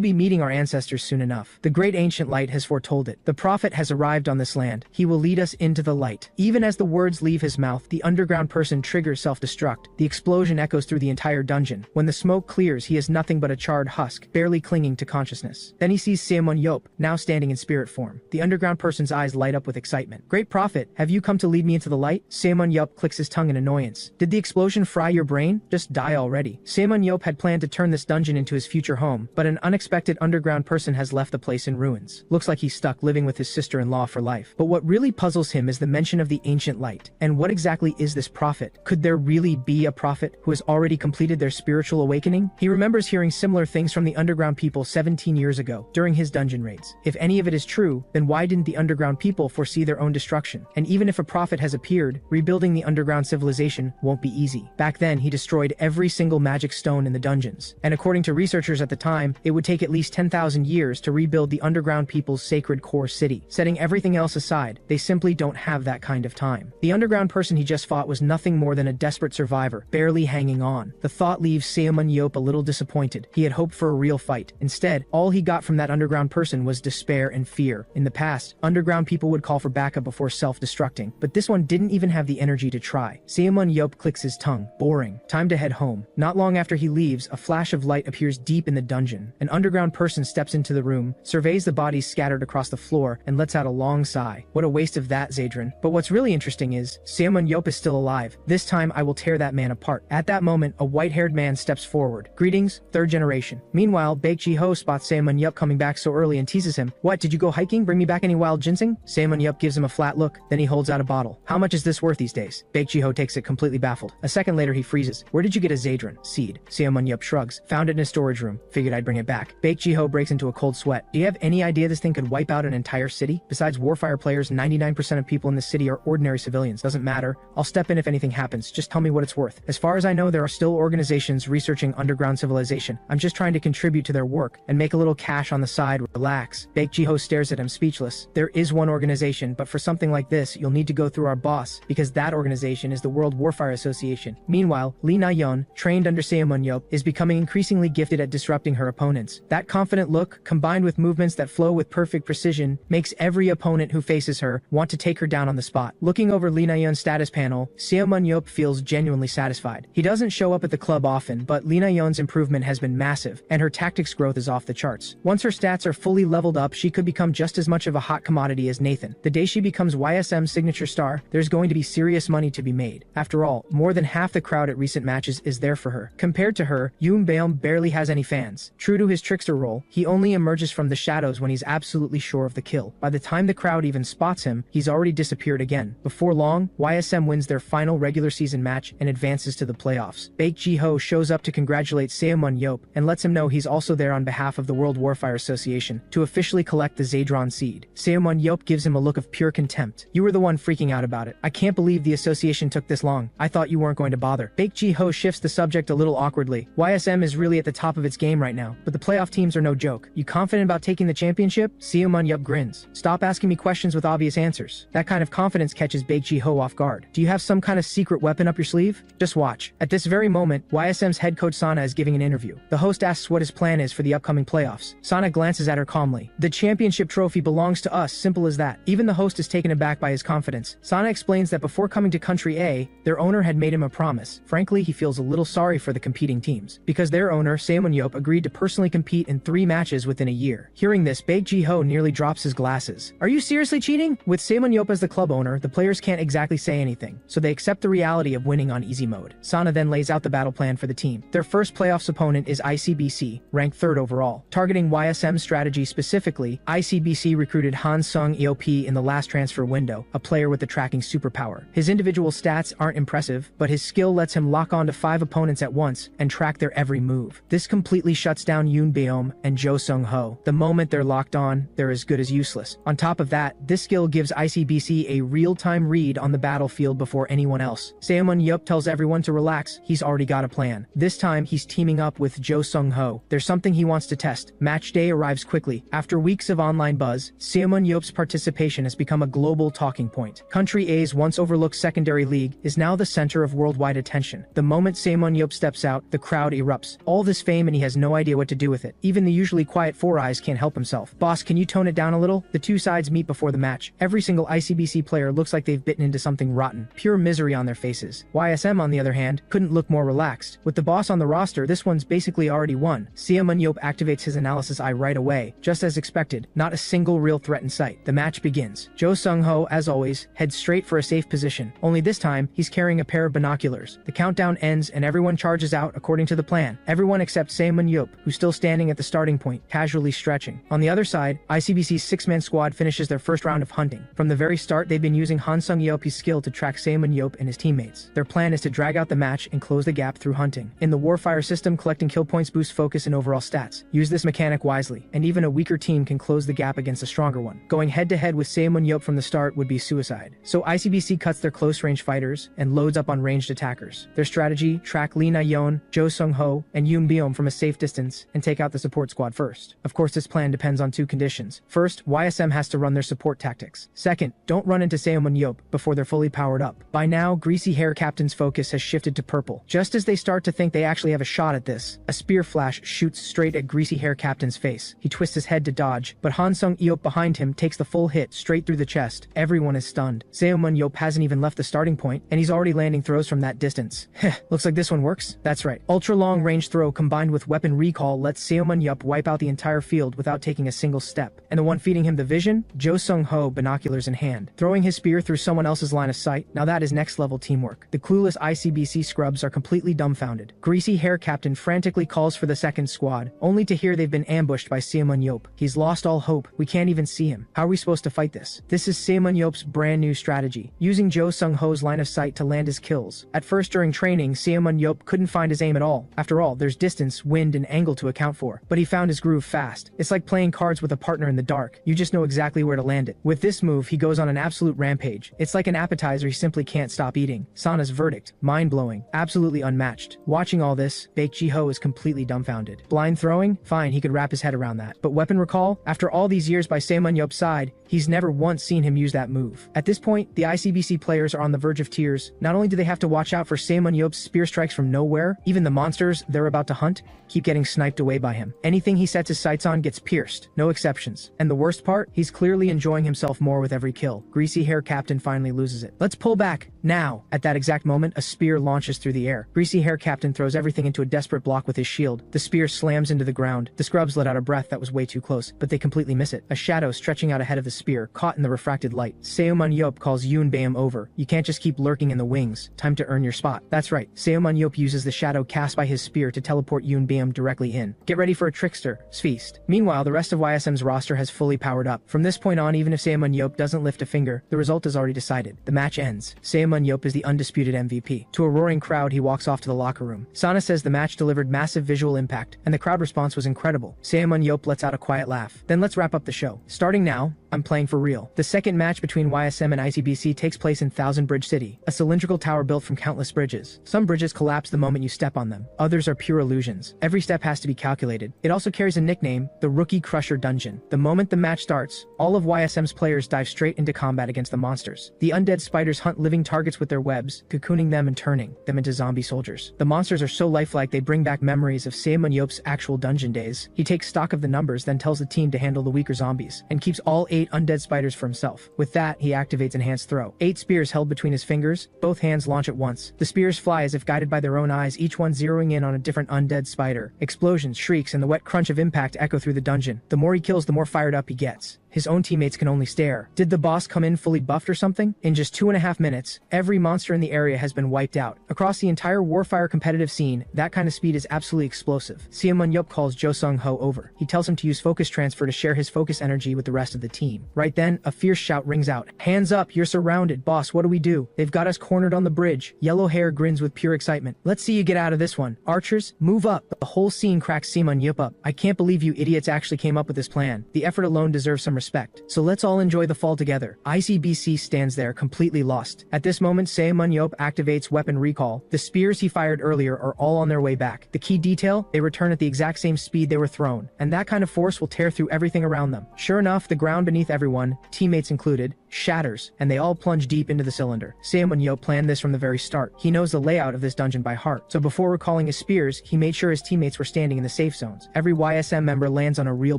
S1: be meeting our ancestors soon enough. The great ancient light has foretold it. The prophet has arrived on this land. He will lead us into the light. Even as the words leave his mouth, the underground person triggers self-destruct. The explosion echoes through the entire dungeon. When the smoke clears, he is nothing but a charred husk, barely clinging to consciousness. Then he sees Ximen Ye, now standing in spirit form. The underground person's eyes light up with excitement. Great prophet, have you come to lead me into the light? Ximen Ye clicks his tongue in annoyance. Did the explosion fry your brain? Just die already. Ximen Ye had planned to turn this dungeon into his future home, but an unexpected underground person has left the place in ruins. Looks like he's stuck living with his sister-in-law for life. But what really puzzles him is the mention of the ancient light. And what exactly is this prophet? Could there really be a prophet who has already completed their spiritual awakening? He remembers hearing similar things from the underground people 17 years ago, during his dungeon raids. If any of it is true, then why didn't the underground people foresee their own destruction? And even if a prophet has appeared, rebuilding the underground civilization won't be easy. Back then, he destroyed every single magic stone in the dungeons. And according to researchers at the time, it would take at least 10,000 years to rebuild the underground people's sacred core city. Setting everything else aside, they simply don't have that kind of time. The underground person he just fought was nothing more than a desperate survivor, barely hanging on. The thought leaves Ximen Ye a little disappointed. He had hoped for a real fight. Instead, all he got from that underground person was despair and fear. In the past, underground people would call for backup before self-destructing, but this one didn't even have the energy to try. Ximen Ye clicks his tongue. Boring. Time to head home. Not long after he leaves, a flash of light appears deep in the dungeon. An underground person steps into the room, surveys the bodies scattered across the floor, and lets out a long sigh. What a waste of that, Zadran. But what's really interesting is, Ximen Ye is still alive. This time I will tear that man apart. At that moment, a white-haired man steps forward. Greetings, third generation. Meanwhile, Baek Ji-ho spots Ximen Ye coming back so early and teases him. What, did you go hiking? Bring me back any wild ginseng? Ximen Ye gives him a flat look, then he holds out a bottle. How much is this worth these days? Baek Ji-ho takes it completely baffled. A second later he freezes. Where did you get a Zadran seed? Ximen Ye shrugs. Found it in a storage room. Figured I'd bring it back. Baek Ji-ho breaks into a cold sweat. Do you have any idea this thing could wipe out an entire city? Besides Warfire players, 99% of people in this city are ordinary civilians. Doesn't matter. I'll step in if anything happens. Just tell me what it's worth. As far as I know, there are still organizations researching underground civilization. I'm just trying to contribute to their work and make a little cash on the side. Relax. Baek Ji-ho stares at him speechless. There is one organization, but for something like this, you'll need to go through our boss, because that organization is the World Warfire Association. Meanwhile, Lee Na-yeon, trained under Ximen Ye, is becoming increasingly gifted at disrupting her opponents. That confident look, combined with movements that flow with perfect precision, makes every opponent who faces her want to take her down on the spot. Looking over Lee Na-yeon's status panel, Ximen Ye feels genuinely satisfied. He doesn't show up at the club often, but Lee Na-yeon's improvement has been massive, and her tactics growth is off the charts. Once her stats are fully leveled up, she could become just as much of a hot commodity as Nathan. The day she becomes YSM's signature star, there's going to be serious money to be made. After all, more than half the crowd at recent matches is there for her. Compared to her, Yoon Baeum barely has any fans. True to his trickster role, he only emerges from the shadows when he's absolutely sure of the kill. By the time the crowd even spots him, he's already disappeared again. Before long, YSM wins their final regular season match and advances to the playoffs. Baek Ji-ho shows up to congratulate Ximen Ye and lets him know he's also there on behalf of the World Warfire Association to officially collect the Zadran seed. Ximen Ye gives him a look of pure contempt. You were the one freaking out about it. I can't believe the association took this long. I thought you weren't going to bother. Baek Ji-ho shifts the subject a little awkwardly. YSM is really at the top of its game right now, but the playoff teams are no joke. You confident about taking the championship? Ximen Ye grins. Stop asking me questions with obvious answers. That kind of confidence catches Baek Ji-ho off guard. Do you have some kind of secret weapon up your sleeve? Just watch. At this very moment, YSM's head coach Sana is giving an interview. The host asks what his plan is for the upcoming playoffs. Sana glances at her calmly. The championship trophy belongs to us, simple as that. Even the host is taken aback by his confidence. Sana explains that before coming to Country A, their owner had made him a promise. Frankly, he feels a little sorry for the competing teams, because their owner, Ximen Ye, agreed to personally compete in 3 matches within a year. Hearing this, Baek Ji-ho nearly drops his glasses. Are you seriously cheating? With Ximen Ye as the club owner, the players can't exactly say anything, so they accept the reality of winning on easy mode. Sana then lays out the battle plan for the team. Their first playoffs opponent is ICBC, ranked 3rd overall. Targeting YSM's strategy specifically, ICBC recruited Han Sung-eop in the last transfer window, a player with the tracking superpower. His individual stats aren't impressive, but his skill lets him lock on to 5 opponents at once and track their every move. This completely shuts down Yoon Beom and Jo Sung-ho. The moment they're locked on, they're as good as useless. On top of that, this skill gives ICBC a real-time read on the battlefield before anyone else. Ximen Ye tells everyone to relax, he's already got a plan. This time, he's teaming up with Jo Sung-ho. There's something he wants to test. Match day arrives quickly. After weeks of online buzz, Ximen Ye's participation has become a global talking point. Country A's once overlooked secondary league is now the center of worldwide attention. The moment Ximen Ye steps out, the crowd erupts. All this fame and he has no idea what to do with it. Even the usually quiet Four Eyes can't help himself. Boss, can you tone it down a little? The two sides meet before the match. Every single ICBC player looks like they've bitten into something rotten. Pure misery on their faces. YSM, on the other hand, couldn't look more relaxed. With the boss on the roster, this one's basically already won. Ximen Ye activates his analysis eye right away. Just as expected, not a single real threat in sight. The match begins. Jo Sung-ho, as always, heads straight for a safe position. Only this time, he's carrying a pair of binoculars. The countdown ends and everyone charges out according to the plan. Everyone except Ximen Ye, who's still standing at the starting point, casually stretching. On the other side, ICBC's 6-man squad finishes their first round of hunting. From the very start, they've been using Han Sung-yeop's skill to track Ximen Ye and his teammates. Their plan is to drag out the match and close the gap through hunting. In the Warfire system, collecting kill points boosts focus and overall stats. Use this mechanic wisely, and even a weaker team can close the gap against a stronger one. Going head-to-head with Ximen Ye from the start would be suicide. So ICBC cuts their close-range fighters and loads up on ranged attackers. Their strategy, track Lee Na-yeon, Jo Sung-ho, and Yoon Beom from a safe distance and take out the support squad first. Of course, this plan depends on 2 conditions. First, YSM has to run their support tactics. Second, don't run into Ximen Ye before they're fully powered up. By now, Greasy Hair Captain's focus has shifted to purple. Just as they start to think they actually have a shot at this, a spear flash shoots straight at Greasy Hair Captain's face. He twists his head to dodge, but Han Sung-yeop behind him takes the full hit straight through the chest. Everyone is stunned. Ximen Ye hasn't even left the starting point, and he's already landing throws from that distance. Heh, looks like this one works. That's right. Ultra-long range throw combined with weapon recall lets Ximen Ye wipe out the entire field without taking a single step. And the one feeding him the vision? Jo Sung-ho, binoculars in hand. Throwing his spear through someone else's line of sight, now that is next-level teamwork. The clueless ICBC scrubs are completely dumbfounded. Greasy Hair Captain frantically calls for the second squad, only to hear they've been ambushed by Ximen Ye. He's lost all hope. We can't even see him. How are we supposed to fight this? This is Ximen Ye's brand new strategy, using Jo Sung-ho's line of sight to land his kills. At first during training, Ximen Ye couldn't find his aim at all. After all, there's distance, wind, and angle to account for. But he found his groove fast. It's like playing cards with a partner in the dark. You just know exactly where to land it. With this move, he goes on an absolute rampage. It's like an appetizer he simply can't stop eating. Sana's verdict, mind-blowing, absolutely unmatched. Watching all this, Baek Ji-ho is completely dumbfounded. Blind throwing? Fine, he could wrap his head around that. But weapon recall? After all these years by Ximen Ye's side, he's never once seen him use that move. At this point, the ICBC players are on the verge of tears. Not only do they have to watch out for Ximen Ye's spear strikes from nowhere, even the monsters they're about to hunt keep getting sniped away by him. Anything he sets his sights on gets pierced, no exceptions. And the worst part? He's clearly enjoying himself more with every kill. Greasy Hair Captain finally loses it. Let's pull back, now! At that exact moment, a spear launches through the air. Greasy Hair Captain throws everything into a desperate block with his shield. The spear slams into the ground. The scrubs let out a breath that was way too close, but they completely miss it. A shadow stretching out ahead of the spear, caught in the refracted light. Ximen Ye calls Yoon Beom over. You can't just keep lurking in the wings. Time to earn your spot. That's right. Ximen Ye uses the shadow cast by his spear to teleport Yoon Beom directly in. Get ready for a trickster's feast. Meanwhile, the rest of YSM's roster has fully powered up. From this point on, even if Ximen Ye doesn't lift a finger, the result is already decided. The match ends. Ximen Ye is the undisputed MVP. To a roaring crowd, he walks off to the locker room. Sana says the match delivered massive visual impact, and the crowd response was incredible. Ximen Ye lets out a quiet laugh. Then let's wrap up the show. Starting now, I'm playing for real. The second match between YSM and ICBC takes place in Thousand Bridge City, a cylindrical tower built from countless bridges. Some bridges collapse the moment you step on them. Others are pure illusions. Every step has to be calculated. It also carries a nickname, the Rookie Crusher Dungeon. The moment the match starts, all of YSM's players dive straight into combat against the monsters. The undead spiders hunt living targets with their webs, cocooning them and turning them into zombie soldiers. The monsters are so lifelike they bring back memories of Ximen Ye's actual dungeon days. He takes stock of the numbers, then tells the team to handle the weaker zombies, and keeps all 8 undead spiders for himself. With that, he activates Enhanced Throw. 8 spears held between his fingers, both hands launch at once. The spears fly as if guided by their own eyes, each one zeroing in on a different undead spider. Explosions, shrieks, and the wet crunch of impact echo through the dungeon. The more he kills, the more fired up he gets. his own teammates can only stare. Did the boss come in fully buffed or something? In just 2.5 minutes, every monster in the area has been wiped out. Across the entire Warfire competitive scene, that kind of speed is absolutely explosive. Ximen Ye calls Jo Sung-ho over. He tells him to use focus transfer to share his focus energy with the rest of the team. Right then, a fierce shout rings out. Hands up, you're surrounded. Boss, what do we do? They've got us cornered on the bridge. Yellow hair grins with pure excitement. Let's see you get out of this one. Archers, move up. The whole scene cracks Ximen Ye up. I can't believe you idiots actually came up with this plan. The effort alone deserves some respect. So let's all enjoy the fall together. ICBC stands there completely lost. At this moment, Ximen Ye activates weapon recall. The spears he fired earlier are all on their way back. The key detail, they return at the exact same speed they were thrown. And that kind of force will tear through everything around them. Sure enough, the ground beneath everyone, teammates included, shatters, and they all plunge deep into the cylinder. Ximen Ye planned this from the very start. He knows the layout of this dungeon by heart. So before recalling his spears, he made sure his teammates were standing in the safe zones. Every YSM member lands on a real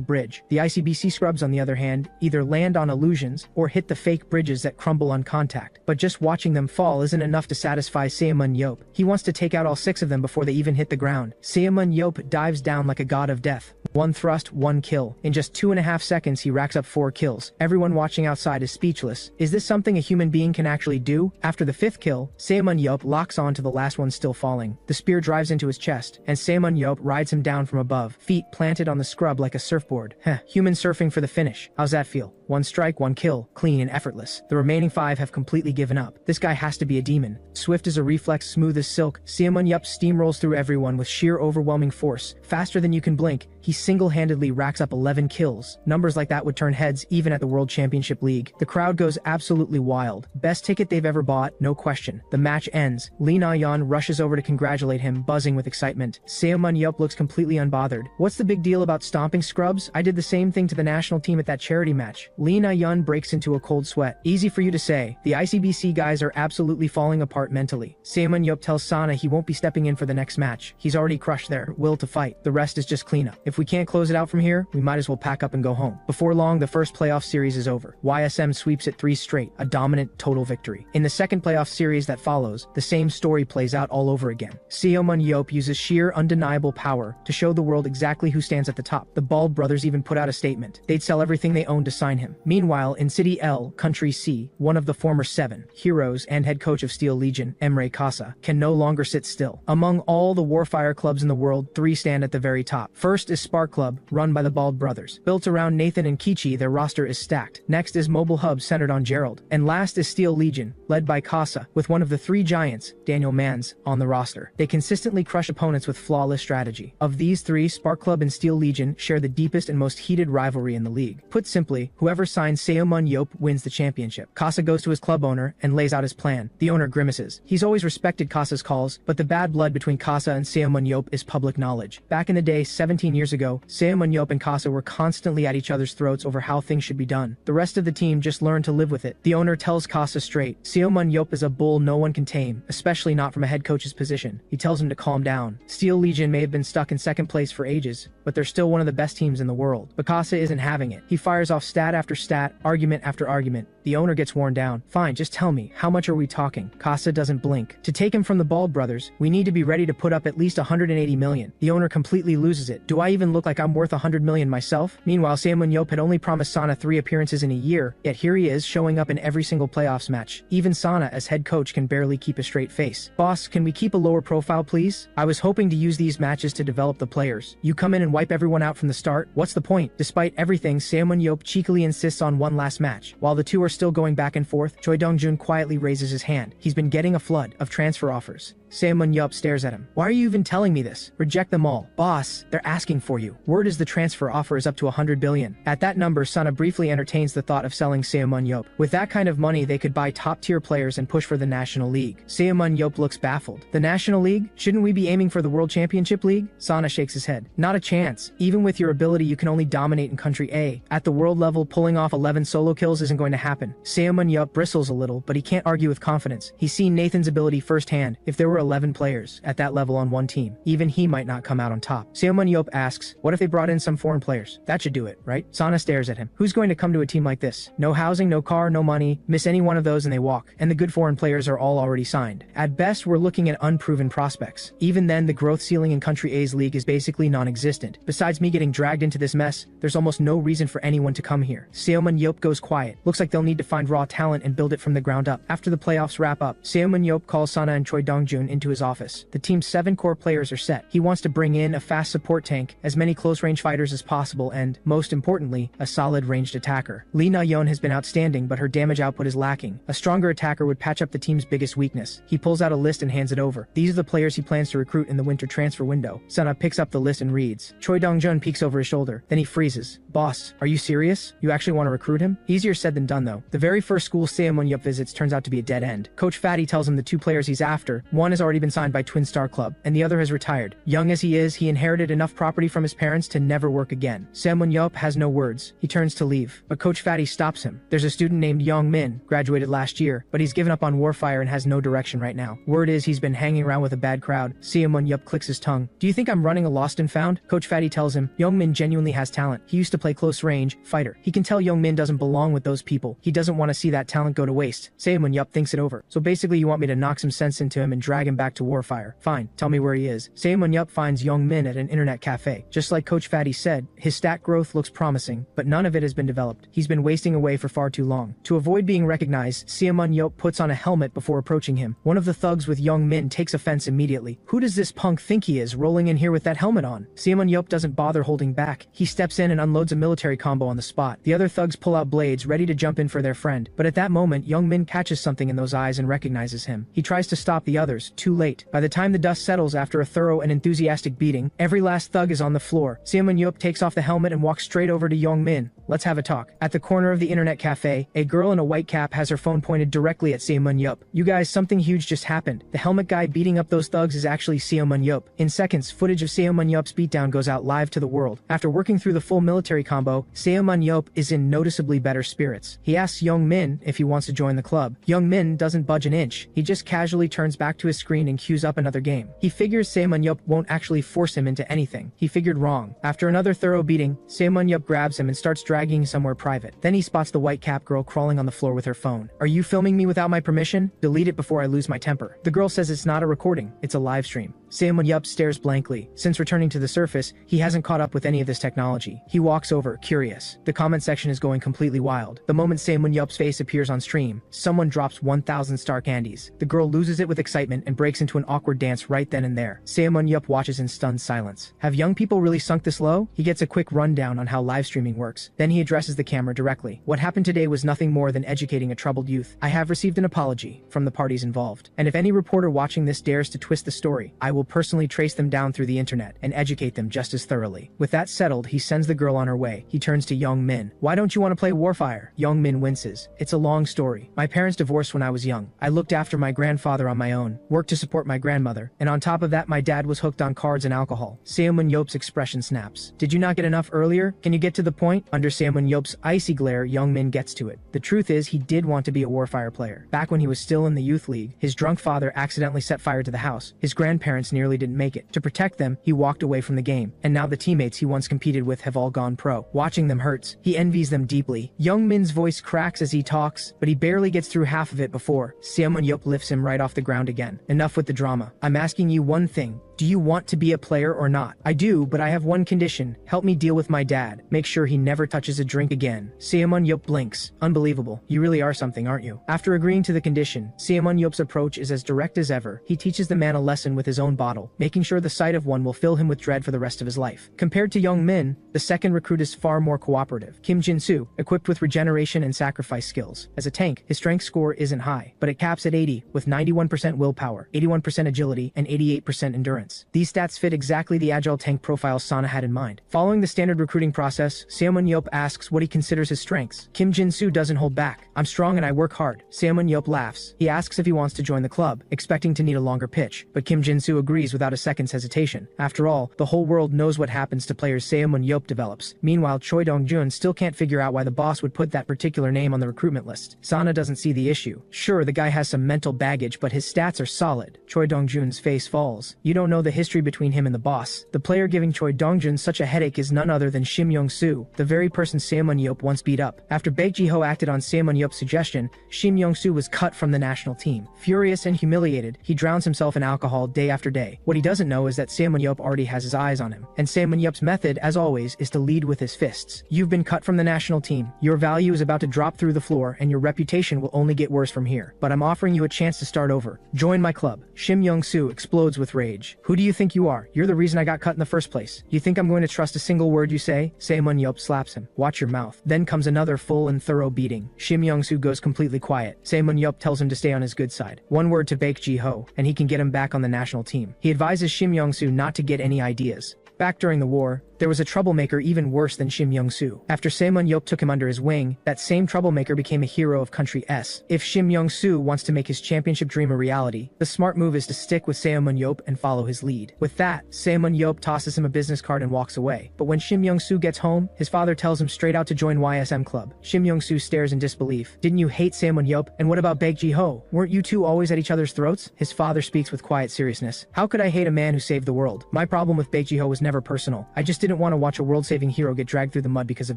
S1: bridge. The ICBC scrubs, on the other hand, either land on illusions or hit the fake bridges that crumble on contact. But just watching them fall isn't enough to satisfy Ximen Ye. He wants to take out all 6 of them before they even hit the ground. Ximen Ye dives down like a god of death. One thrust, one kill. In just 2.5 seconds, he racks up 4 kills. Everyone watching outside is speechless. Is this something a human being can actually do? After the 5th kill, Ximen Ye locks on to the last one still falling. The spear drives into his chest, and Ximen Ye rides him down from above, feet planted on the scrub like a surfboard. Heh, human surfing for the finish. How's that feel? 1 strike, 1 kill, clean and effortless. The remaining 5 have completely given up. This guy has to be a demon. Swift as a reflex, smooth as silk, Ximen Ye steamrolls through everyone with sheer overwhelming force. Faster than you can blink, he single-handedly racks up 11 kills. Numbers like that would turn heads even at the World Championship League. The crowd goes absolutely wild. Best ticket they've ever bought, no question. The match ends. Lee Na-yeon rushes over to congratulate him, buzzing with excitement. Ximen Ye looks completely unbothered. What's the big deal about stomping scrubs? I did the same thing to the national team at that charity match. Lee Na-yeon breaks into a cold sweat. Easy for you to say. The ICBC guys are absolutely falling apart mentally. Ximen Ye tells Sana he won't be stepping in for the next match. He's already crushed their will to fight. The rest is just cleanup. If we can't close it out from here, we might as well pack up and go home. Before long, the first playoff series is over. YSM sweeps it 3 straight, a dominant total victory. In the second playoff series that follows, the same story plays out all over again. Ximen Ye uses sheer undeniable power to show the world exactly who stands at the top. The Bald brothers even put out a statement. They'd sell everything they owned to sign him. Meanwhile, in City L, Country C, one of the former 7 heroes and head coach of Steel Legion, Emre Casa, can no longer sit still. Among all the Warfire clubs in the world, 3 stand at the very top. First is Spark Club, run by the Bald brothers. Built around Nathan and Kichi, their roster is stacked. Next is Mobile Hub, centered on Gerald. And last is Steel Legion, led by Casa, with one of the 3 giants, Daniel Mans, on the roster. They consistently crush opponents with flawless strategy. Of these 3, Spark Club and Steel Legion share the deepest and most heated rivalry in the league. Put simply, whoever signs Ximen Ye wins the championship. Casa goes to his club owner and lays out his plan. The owner grimaces. He's always respected Casa's calls, but the bad blood between Casa and Ximen Ye is public knowledge. Back in the day, 17 years ago, Ximen Ye and Casa were constantly at each other's throats over how things should be done. The rest of the team just learned to live with it. The owner tells Casa straight, Ximen Ye is a bull no one can tame, especially not from a head coach's position. He tells him to calm down. Steel Legion may have been stuck in second place for ages, but they're still one of the best teams in the world. But Casa isn't having it. He fires off stat after stat, argument after argument. The owner gets worn down. Fine, just tell me, how much are we talking? Casa doesn't blink. To take him from the Bald brothers, we need to be ready to put up at least 180 million. The owner completely loses it. Do I even look like I'm worth 100 million myself? Meanwhile, Ximen Ye had only promised Sana 3 appearances in a year, yet here he is showing up in every single playoffs match. Even Sana, as head coach, can barely keep a straight face. Boss, can we keep a lower profile, please? I was hoping to use these matches to develop the players. You come in and wipe everyone out from the start? What's the point? Despite everything, Ximen Ye cheekily insists on one last match. While the two are still going back and forth, Choi Dong-jun quietly raises his hand. He's been getting a flood of transfer offers. Ximen Ye stares at him. Why are you even telling me this? Reject them all. Boss, they're asking for you. Word is the transfer offer is up to 100 billion. At that number, Sana briefly entertains the thought of selling Ximen Ye. With that kind of money, they could buy top-tier players and push for the National League. Ximen Ye looks baffled. The National League? Shouldn't we be aiming for the World Championship League? Sana shakes his head. Not a chance. Even with your ability, you can only dominate in Country A. At the world level, pulling off 11 solo kills isn't going to happen. Ximen Ye bristles a little, but he can't argue with confidence. He's seen Nathan's ability firsthand. If there were 11 players at that level on one team. Even he might not come out on top. Ximen Ye asks, what if they brought in some foreign players? That should do it, right? Sana stares at him. Who's going to come to a team like this? No housing, no car, no money. Miss any one of those and they walk. And the good foreign players are all already signed. At best, we're looking at unproven prospects. Even then, the growth ceiling in Country A's league is basically non-existent. Besides me getting dragged into this mess, there's almost no reason for anyone to come here. Ximen Ye goes quiet. Looks like they'll need to find raw talent and build it from the ground up. After the playoffs wrap up, Ximen Ye calls Sana and Choi Dongjun into his office. The team's 7 core players are set. He wants to bring in a fast support tank, as many close-range fighters as possible, and, most importantly, a solid ranged attacker. Lee Na-yeon has been outstanding, but her damage output is lacking. A stronger attacker would patch up the team's biggest weakness. He pulls out a list and hands it over. These are the players he plans to recruit in the winter transfer window. Sana picks up the list and reads. Choi Dongjun peeks over his shoulder. Then he freezes. Boss, are you serious? You actually want to recruit him? Easier said than done, though. The very first school Ximen Ye visits turns out to be a dead end. Coach Fatty tells him the 2 players he's after, one has already been signed by Twin Star Club, and the other has retired. Young as he is, he inherited enough property from his parents to never work again. Ximen Ye has no words. He turns to leave, but Coach Fatty stops him. There's a student named Young Min, graduated last year, but he's given up on Warfire and has no direction right now. Word is he's been hanging around with a bad crowd. Ximen Ye clicks his tongue. Do you think I'm running a lost and found? Coach Fatty tells him, Young Min genuinely has talent. He used to play close range, fighter. He can tell Young Min doesn't belong with those people. He doesn't want to see that talent go to waste. Ximen Ye thinks it over. So basically you want me to knock some sense into him and drag him back to Warfire. Fine, tell me where he is. Ximen Ye finds Young Min at an internet cafe. Just like Coach Fatty said, his stat growth looks promising, but none of it has been developed. He's been wasting away for far too long. To avoid being recognized, Ximen Ye puts on a helmet before approaching him. One of the thugs with Young Min takes offense immediately. Who does this punk think he is, rolling in here with that helmet on? Ximen Ye doesn't bother holding back. He steps in and unloads a military combo on the spot. The other thugs pull out blades, ready to jump in for their friend. But at that moment, Young Min catches something in those eyes and recognizes him. He tries to stop the others, too late. By the time the dust settles after a thorough and enthusiastic beating, every last thug is on the floor. Ximen Ye takes off the helmet and walks straight over to Young Min. Let's have a talk. At the corner of the internet cafe, a girl in a white cap has her phone pointed directly at Ximen Ye. You guys, something huge just happened. The helmet guy beating up those thugs is actually Ximen Ye. In seconds, footage of Ximen Ye's beatdown goes out live to the world. After working through the full military combo, Ximen Ye is in noticeably better spirits. He asks Young Min if he wants to join the club. Young Min doesn't budge an inch. He just casually turns back to his screen and queues up another game. He figures Ximen Ye won't actually force him into anything. He figured wrong. After another thorough beating, Ximen Ye grabs him and starts dragging him somewhere private. Then he spots the white cap girl crawling on the floor with her phone. Are you filming me without my permission? Delete it before I lose my temper. The girl says it's not a recording, it's a live stream. Ximen Ye stares blankly. Since returning to the surface, he hasn't caught up with any of this technology. He walks over, curious. The comment section is going completely wild. The moment Ximen Ye's face appears on stream, someone drops 1,000 star candies. The girl loses it with excitement and breaks into an awkward dance right then and there. Ximen Ye watches in stunned silence. Have young people really sunk this low? He gets a quick rundown on how live streaming works. Then he addresses the camera directly. What happened today was nothing more than educating a troubled youth. I have received an apology from the parties involved. And if any reporter watching this dares to twist the story, I will personally trace them down through the internet and educate them just as thoroughly. With that settled, he sends the girl on her way. He turns to Young Min. Why don't you want to play Warfire? Young Min winces. It's a long story. My parents divorced when I was young. I looked after my grandfather on my own, worked to support my grandmother, and on top of that my dad was hooked on cards and alcohol. Ximen Ye's expression snaps. Did you not get enough earlier? Can you get to the point? Under Ximen Ye's icy glare, Young Min gets to it. The truth is he did want to be a Warfire player. Back when he was still in the youth league, his drunk father accidentally set fire to the house. His grandparents nearly didn't make it. To protect them, he walked away from the game, and now the teammates he once competed with have all gone pro. Watching them hurts. He envies them deeply. Young Min's voice cracks as he talks, but he barely gets through half of it before Ximen Ye lifts him right off the ground again. Enough with the drama. I'm asking you one thing. Do you want to be a player or not? I do, but I have one condition. Help me deal with my dad. Make sure he never touches a drink again. Ximen Ye blinks. Unbelievable. You really are something, aren't you? After agreeing to the condition, Ximen Ye's approach is as direct as ever. He teaches the man a lesson with his own bottle, making sure the sight of one will fill him with dread for the rest of his life. Compared to Young Min, the second recruit is far more cooperative. Kim Jin-soo, equipped with regeneration and sacrifice skills. As a tank, his strength score isn't high, but it caps at 80, with 91% willpower, 81% agility, and 88% endurance. endurance. These stats fit exactly the agile tank profile Sana had in mind. Following the standard recruiting process, Ximen Ye asks what he considers his strengths. Kim Jin-soo doesn't hold back. "I'm strong and I work hard." Ximen Ye laughs. He asks if he wants to join the club, expecting to need a longer pitch, but Kim Jin-soo agrees without a second's hesitation. After all, the whole world knows what happens to players Ximen Ye develops. Meanwhile, Choi Dong-jun still can't figure out why the boss would put that particular name on the recruitment list. Sana doesn't see the issue. Sure, the guy has some mental baggage, but his stats are solid. Choi Dong-jun's face falls. You don't know the history between him and the boss. The player giving Choi Dong-jun such a headache is none other than Shim Young-soo, the very person Ximen Ye once beat up. After Baek Ji-ho acted on Ximen Ye's suggestion, Shim Young-soo was cut from the national team. Furious and humiliated, he drowns himself in alcohol day after day. What he doesn't know is that Ximen Ye already has his eyes on him. And Ximen Ye's method, as always, is to lead with his fists. You've been cut from the national team. Your value is about to drop through the floor, and your reputation will only get worse from here. But I'm offering you a chance to start over. Join my club. Shim Young-soo explodes with rage. Who do you think you are? You're the reason I got cut in the first place. You think I'm going to trust a single word you say? Ximen Ye slaps him. Watch your mouth. Then comes another full and thorough beating. Shim Young-soo goes completely quiet. Ximen Ye tells him to stay on his good side. One word to Baek Ji-ho, and he can get him back on the national team. He advises Shim Young-soo not to get any ideas. Back during the war, there was a troublemaker even worse than Shim Young-soo. After Ximen Ye took him under his wing, that same troublemaker became a hero of Country S. If Shim Young-soo wants to make his championship dream a reality, the smart move is to stick with Ximen Ye and follow his lead. With that, Ximen Ye tosses him a business card and walks away. But when Shim Young-soo gets home, his father tells him straight out to join YSM Club. Shim Young-soo stares in disbelief. Didn't you hate Ximen Ye? And what about Baek Ji-ho? Weren't you two always at each other's throats? His father speaks with quiet seriousness. How could I hate a man who saved the world? My problem with Baek Ji-ho was never personal. I just didn't want to watch a world-saving hero get dragged through the mud because of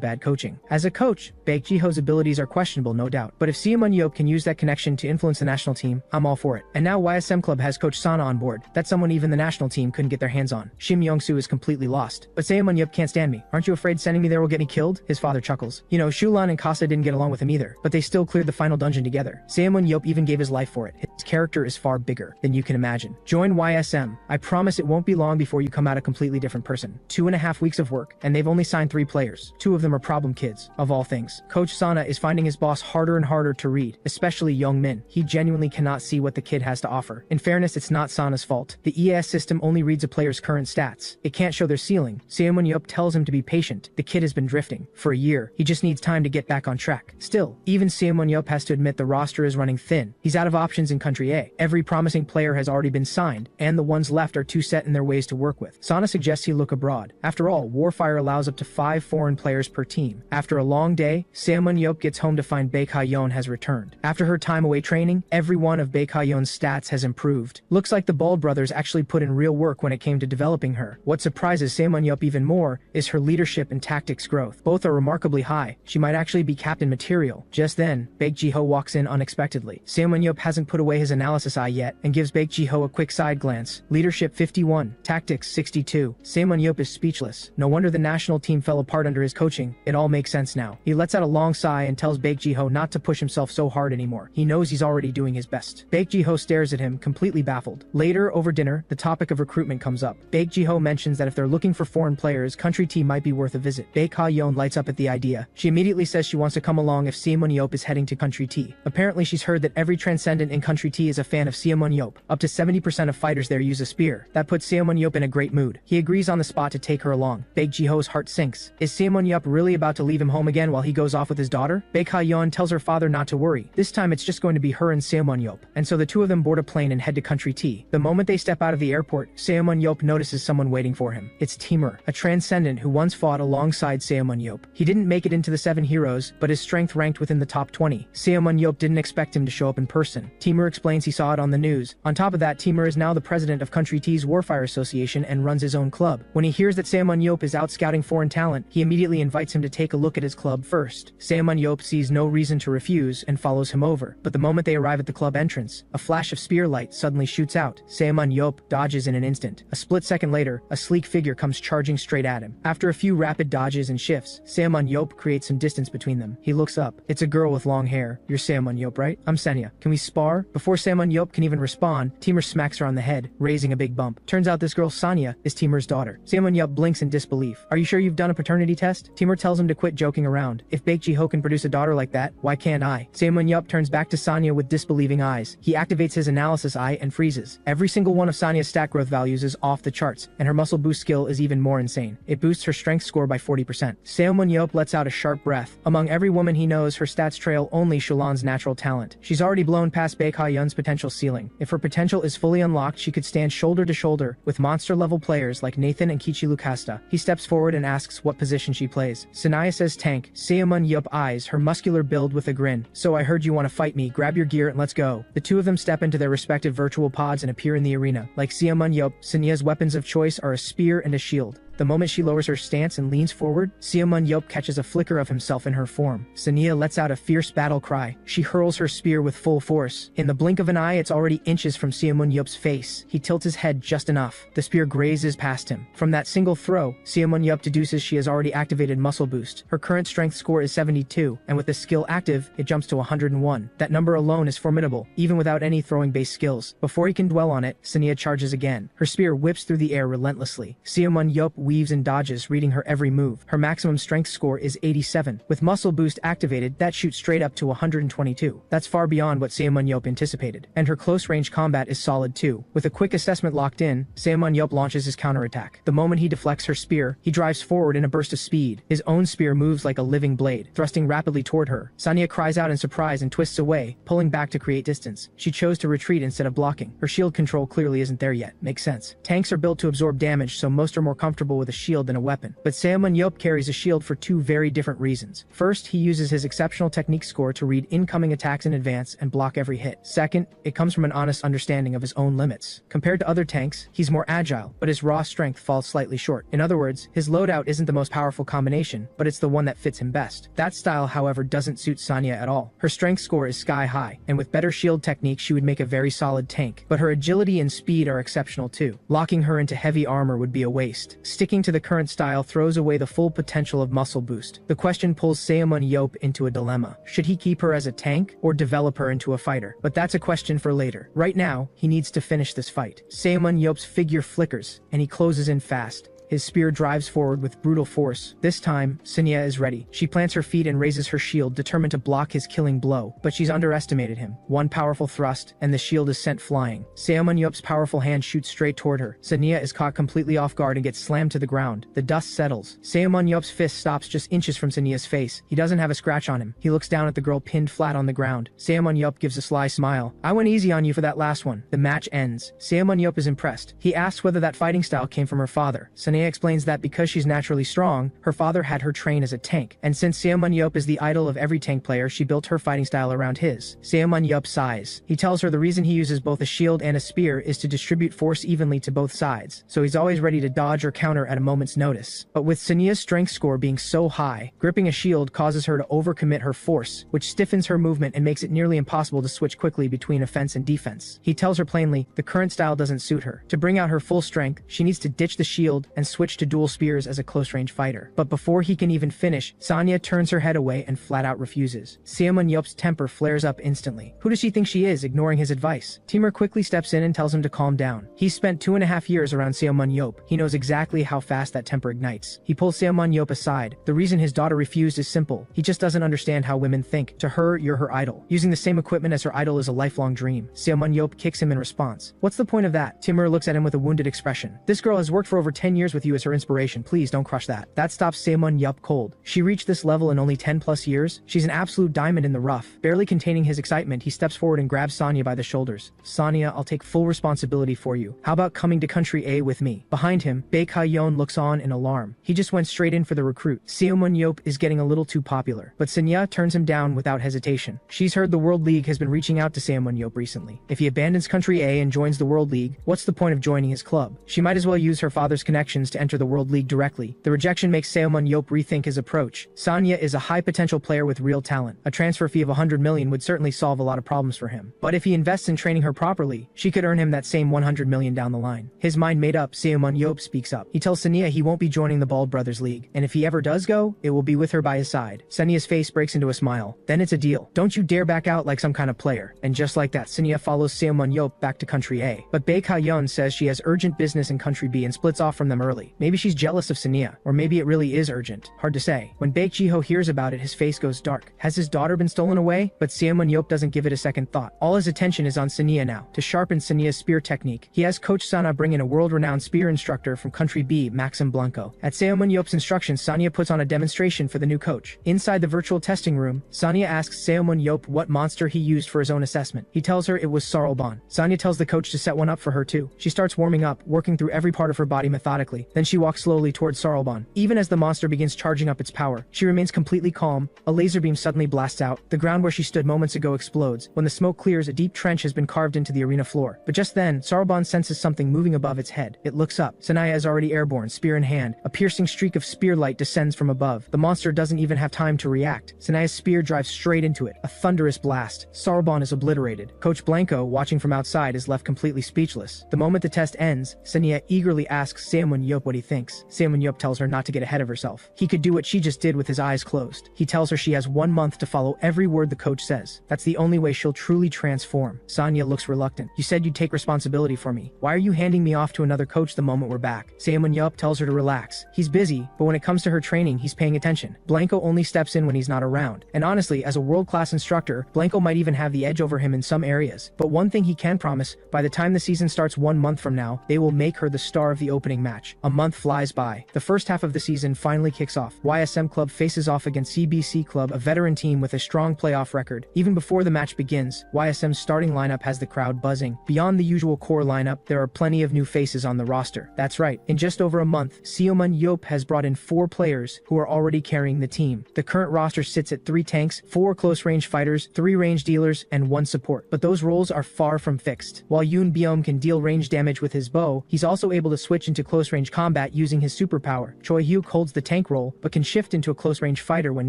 S1: bad coaching. As a coach, Baek Ji-ho's abilities are questionable, no doubt. But if Ximen Ye can use that connection to influence the national team, I'm all for it. And now YSM Club has Coach Sana on board. That's someone even the national team couldn't get their hands on. Shim Young-soo is completely lost. But Ximen Ye can't stand me. Aren't you afraid sending me there will get me killed? His father chuckles. You know, Shulan and Kasa didn't get along with him either, but they still cleared the final dungeon together. Ximen Ye even gave his life for it. His character is far bigger than you can imagine. Join YSM. I promise it won't be long before you come out a completely different person. 2.5 weeks of work, and they've only signed 3 players. 2 of them are problem kids, of all things. Coach Sana is finding his boss harder and harder to read, especially Young Min. He genuinely cannot see what the kid has to offer. In fairness, it's not Sana's fault. The EAS system only reads a player's current stats. It can't show their ceiling. Ximen Ye tells him to be patient. The kid has been drifting. For a year, he just needs time to get back on track. Still, even Ximen Ye has to admit the roster is running thin. He's out of options in Country A. Every promising player has already been signed, and the ones left are too set in their ways to work with. Sana suggests he look abroad. After all, Warfire allows up to 5 foreign players per team. After a long day, Ximen Ye gets home to find Baek Ha-yeon has returned. After her time away training, every one of Baek Ha-yeon's stats has improved. Looks like the Bald brothers actually put in real work when it came to developing her. What surprises Ximen Ye even more is her leadership and tactics growth. Both are remarkably high. She might actually be captain material. Just then, Baek Ji-ho walks in unexpectedly. Ximen Ye hasn't put away his analysis eye yet and gives Baek Ji-ho a quick side glance. Leadership 51, tactics 62. Ximen Ye is speechless. No wonder the national team fell apart under his coaching. It all makes sense now. He lets out a long sigh and tells Baek Ji-ho not to push himself so hard anymore. He knows he's already doing his best. Baek Ji-ho stares at him, completely baffled. Later, over dinner, the topic of recruitment comes up. Baek Ji-ho mentions that if they're looking for foreign players, Country T might be worth a visit. Baek Ha-yeon lights up at the idea. She immediately says she wants to come along if Ximen Ye is heading to Country T. Apparently, she's heard that every transcendent in Country T is a fan of Ximen Ye. Up to 70% of fighters there use a spear. That puts Ximen Ye in a great mood. He agrees on the spot to take her along. Baek Ji-ho's heart sinks. Is Ximen Ye really about to leave him home again while he goes off with his daughter? Baek Ha-yeon tells her father not to worry. This time it's just going to be her and Ximen Ye. And so the two of them board a plane and head to Country T. The moment they step out of the airport, Ximen Ye notices someone waiting for him. It's Timur, a transcendent who once fought alongside Ximen Ye. He didn't make it into the 7 heroes, but his strength ranked within the top 20. Ximen Ye didn't expect him to show up in person. Timur explains he saw it on the news. On top of that, Timur is now the president of Country T's Warfire Association and runs his own club. When he hears that Ximen Ye is out scouting foreign talent, he immediately invites him to take a look at his club first. Ximen Ye sees no reason to refuse and follows him over. But the moment they arrive at the club entrance, a flash of spear light suddenly shoots out. Ximen Ye dodges in an instant. A split second later, a sleek figure comes charging straight at him. After a few rapid dodges and shifts, Ximen Ye creates some distance between them. He looks up. It's a girl with long hair. You're Ximen Ye, right? I'm Senya. Can we spar? Before Ximen Ye can even respond, Timur smacks her on the head, raising a big bump. Turns out this girl Sanya is Timur's daughter. Ximen Ye blinks in disbelief. Are you sure you've done a paternity test? Timur tells him to quit joking around. If Baekji Ho can produce a daughter like that, why can't I? Ximen Ye turns back to Sanya with disbelieving eyes. He activates his analysis eye and freezes. Every single one of Sanya's stat growth values is off the charts, and her muscle boost skill is even more insane. It boosts her strength score by 40%. Ximen Ye lets out a sharp breath. Among every woman he knows, her stats trail only Shulan's natural talent. She's already blown past Baek Ha-yeon's potential ceiling. If her potential is fully unlocked, she could stand shoulder to shoulder with monster-level players like Nathan and Kichi Lucasta. He steps forward and asks what position she plays. Sanaya says tank. Ximen Ye eyes her muscular build with a grin. So I heard you want to fight me. Grab your gear and let's go. The two of them step into their respective virtual pods and appear in the arena. Like Ximen Ye, Sanya's weapons of choice are a spear and a shield. The moment she lowers her stance and leans forward, Ximen Ye catches a flicker of himself in her form. Sanya lets out a fierce battle cry. She hurls her spear with full force. In the blink of an eye, it's already inches from Ximen Ye's face. He tilts his head just enough. The spear grazes past him. From that single throw, Ximen Ye deduces she has already activated muscle boost. Her current strength score is 72, and with the skill active, it jumps to 101. That number alone is formidable, even without any throwing-based skills. Before he can dwell on it, Sanya charges again. Her spear whips through the air relentlessly. Ximen Ye weaves and dodges, reading her every move. Her maximum strength score is 87. With muscle boost activated, that shoots straight up to 122. That's far beyond what Ximen Ye anticipated. And her close-range combat is solid too. With a quick assessment locked in, Ximen Ye launches his counterattack. The moment he deflects her spear, he drives forward in a burst of speed. His own spear moves like a living blade, thrusting rapidly toward her. Sanya cries out in surprise and twists away, pulling back to create distance. She chose to retreat instead of blocking. Her shield control clearly isn't there yet. Makes sense. Tanks are built to absorb damage, so most are more comfortable with a shield than a weapon. But Ximen Ye carries a shield for two very different reasons. First, he uses his exceptional technique score to read incoming attacks in advance and block every hit. Second, it comes from an honest understanding of his own limits. Compared to other tanks, he's more agile, but his raw strength falls slightly short. In other words, his loadout isn't the most powerful combination, but it's the one that fits him best. That style, however, doesn't suit Sanya at all. Her strength score is sky high, and with better shield technique, she would make a very solid tank. But her agility and speed are exceptional too. Locking her into heavy armor would be a waste. Sticking to the current style throws away the full potential of muscle boost. The question pulls Ximen Ye into a dilemma. Should he keep her as a tank or develop her into a fighter? But that's a question for later. Right now, he needs to finish this fight. Ximen Ye's figure flickers, and he closes in fast. His spear drives forward with brutal force. This time, Sanya is ready. She plants her feet and raises her shield, determined to block his killing blow. But she's underestimated him. One powerful thrust, and the shield is sent flying. Ximen Ye's powerful hand shoots straight toward her. Sanya is caught completely off guard and gets slammed to the ground. The dust settles. Ximen Ye's fist stops just inches from Sanya's face. He doesn't have a scratch on him. He looks down at the girl pinned flat on the ground. Ximen Ye gives a sly smile. I went easy on you for that last one. The match ends. Ximen Ye is impressed. He asks whether that fighting style came from her father. Sanya explains that because she's naturally strong, her father had her train as a tank, and since Ximen Ye is the idol of every tank player, she built her fighting style around his. Ximen Ye sighs. He tells her the reason he uses both a shield and a spear is to distribute force evenly to both sides, so he's always ready to dodge or counter at a moment's notice. But with Sanya's strength score being so high, gripping a shield causes her to overcommit her force, which stiffens her movement and makes it nearly impossible to switch quickly between offense and defense. He tells her plainly the current style doesn't suit her. To bring out her full strength, she needs to ditch the shield and switch to dual spears as a close-range fighter. But before he can even finish, Sanya turns her head away and flat-out refuses. Ximen Ye's temper flares up instantly. Who does she think she is, ignoring his advice? Timur quickly steps in and tells him to calm down. He's spent 2.5 years around Ximen Ye. He knows exactly how fast that temper ignites. He pulls Ximen Ye aside. The reason his daughter refused is simple. He just doesn't understand how women think. To her, you're her idol. Using the same equipment as her idol is a lifelong dream. Ximen Ye kicks him in response. What's the point of that? Timur looks at him with a wounded expression. This girl has worked for over 10 years with you as her inspiration. Please don't crush that. That stops Ximen Ye cold. She reached this level in only 10+ years. She's an absolute diamond in the rough. Barely containing his excitement, he steps forward and grabs Sanya by the shoulders. Sanya, I'll take full responsibility for you. How about coming to country A with me? Behind him, Baek Ha-yeon looks on in alarm. He just went straight in for the recruit. Ximen Ye is getting a little too popular, but Sanya turns him down without hesitation. She's heard the World League has been reaching out to Ximen Ye recently. If he abandons country A and joins the World League, what's the point of joining his club? She might as well use her father's connections options to enter the World League directly. The rejection makes Ximen Ye rethink his approach. Sanya is a high-potential player with real talent. A transfer fee of 100 million would certainly solve a lot of problems for him. But if he invests in training her properly, she could earn him that same 100 million down the line. His mind made up, Ximen Ye speaks up. He tells Sanya he won't be joining the Bald Brothers League, and if he ever does go, it will be with her by his side. Sanya's face breaks into a smile. Then it's a deal. Don't you dare back out like some kind of player. And just like that, Sanya follows Ximen Ye back to Country A. But Bae Ka-yeon says she has urgent business in Country B and splits off from them early. Maybe she's jealous of Sanya, or maybe it really is urgent. Hard to say. When Baek Ji-ho hears about it, his face goes dark. Has his daughter been stolen away? But Ximen Ye doesn't give it a second thought. All his attention is on Sanya now. To sharpen Sanya's spear technique, he has Coach Sana bring in a world-renowned spear instructor from Country B, Maxim Blanco. At Ximen Ye's instructions, Sanya puts on a demonstration for the new coach. Inside the virtual testing room, Sanya asks Ximen Ye what monster he used for his own assessment. He tells her it was Sarlban. Sanya tells the coach to set one up for her too. She starts warming up, working through every part of her body methodically. Then she walks slowly towards Sarlban. Even as the monster begins charging up its power, she remains completely calm. A laser beam suddenly blasts out. The ground where she stood moments ago explodes. When the smoke clears, a deep trench has been carved into the arena floor. But just then, Sarlban senses something moving above its head. It looks up. Sanaya is already airborne, spear in hand. A piercing streak of spear light descends from above. The monster doesn't even have time to react. Sanaya's spear drives straight into it. A thunderous blast. Sarlban is obliterated. Coach Blanco, watching from outside, is left completely speechless. The moment the test ends, Sanya eagerly asks Ximen Ye what he thinks. Ximen Ye tells her not to get ahead of herself. He could do what she just did with his eyes closed. He tells her she has 1 month to follow every word the coach says. That's the only way she'll truly transform. Sanya looks reluctant. You said you'd take responsibility for me. Why are you handing me off to another coach the moment we're back? Ximen Ye tells her to relax. He's busy, but when it comes to her training, he's paying attention. Blanco only steps in when he's not around. And honestly, as a world-class instructor, Blanco might even have the edge over him in some areas. But one thing he can promise, by the time the season starts 1 month from now, they will make her the star of the opening match. A month flies by. The first half of the season finally kicks off. YSM Club faces off against CBC Club, a veteran team with a strong playoff record. Even before the match begins, YSM's starting lineup has the crowd buzzing. Beyond the usual core lineup, there are plenty of new faces on the roster. That's right, in just over a month, Ximen Ye has brought in 4 players who are already carrying the team. The current roster sits at 3 tanks, 4 close-range fighters, 3 range dealers, and 1 support. But those roles are far from fixed. While Yoon Byum can deal range damage with his bow, he's also able to switch into close-range combat using his superpower. Choi Hyuk holds the tank role, but can shift into a close-range fighter when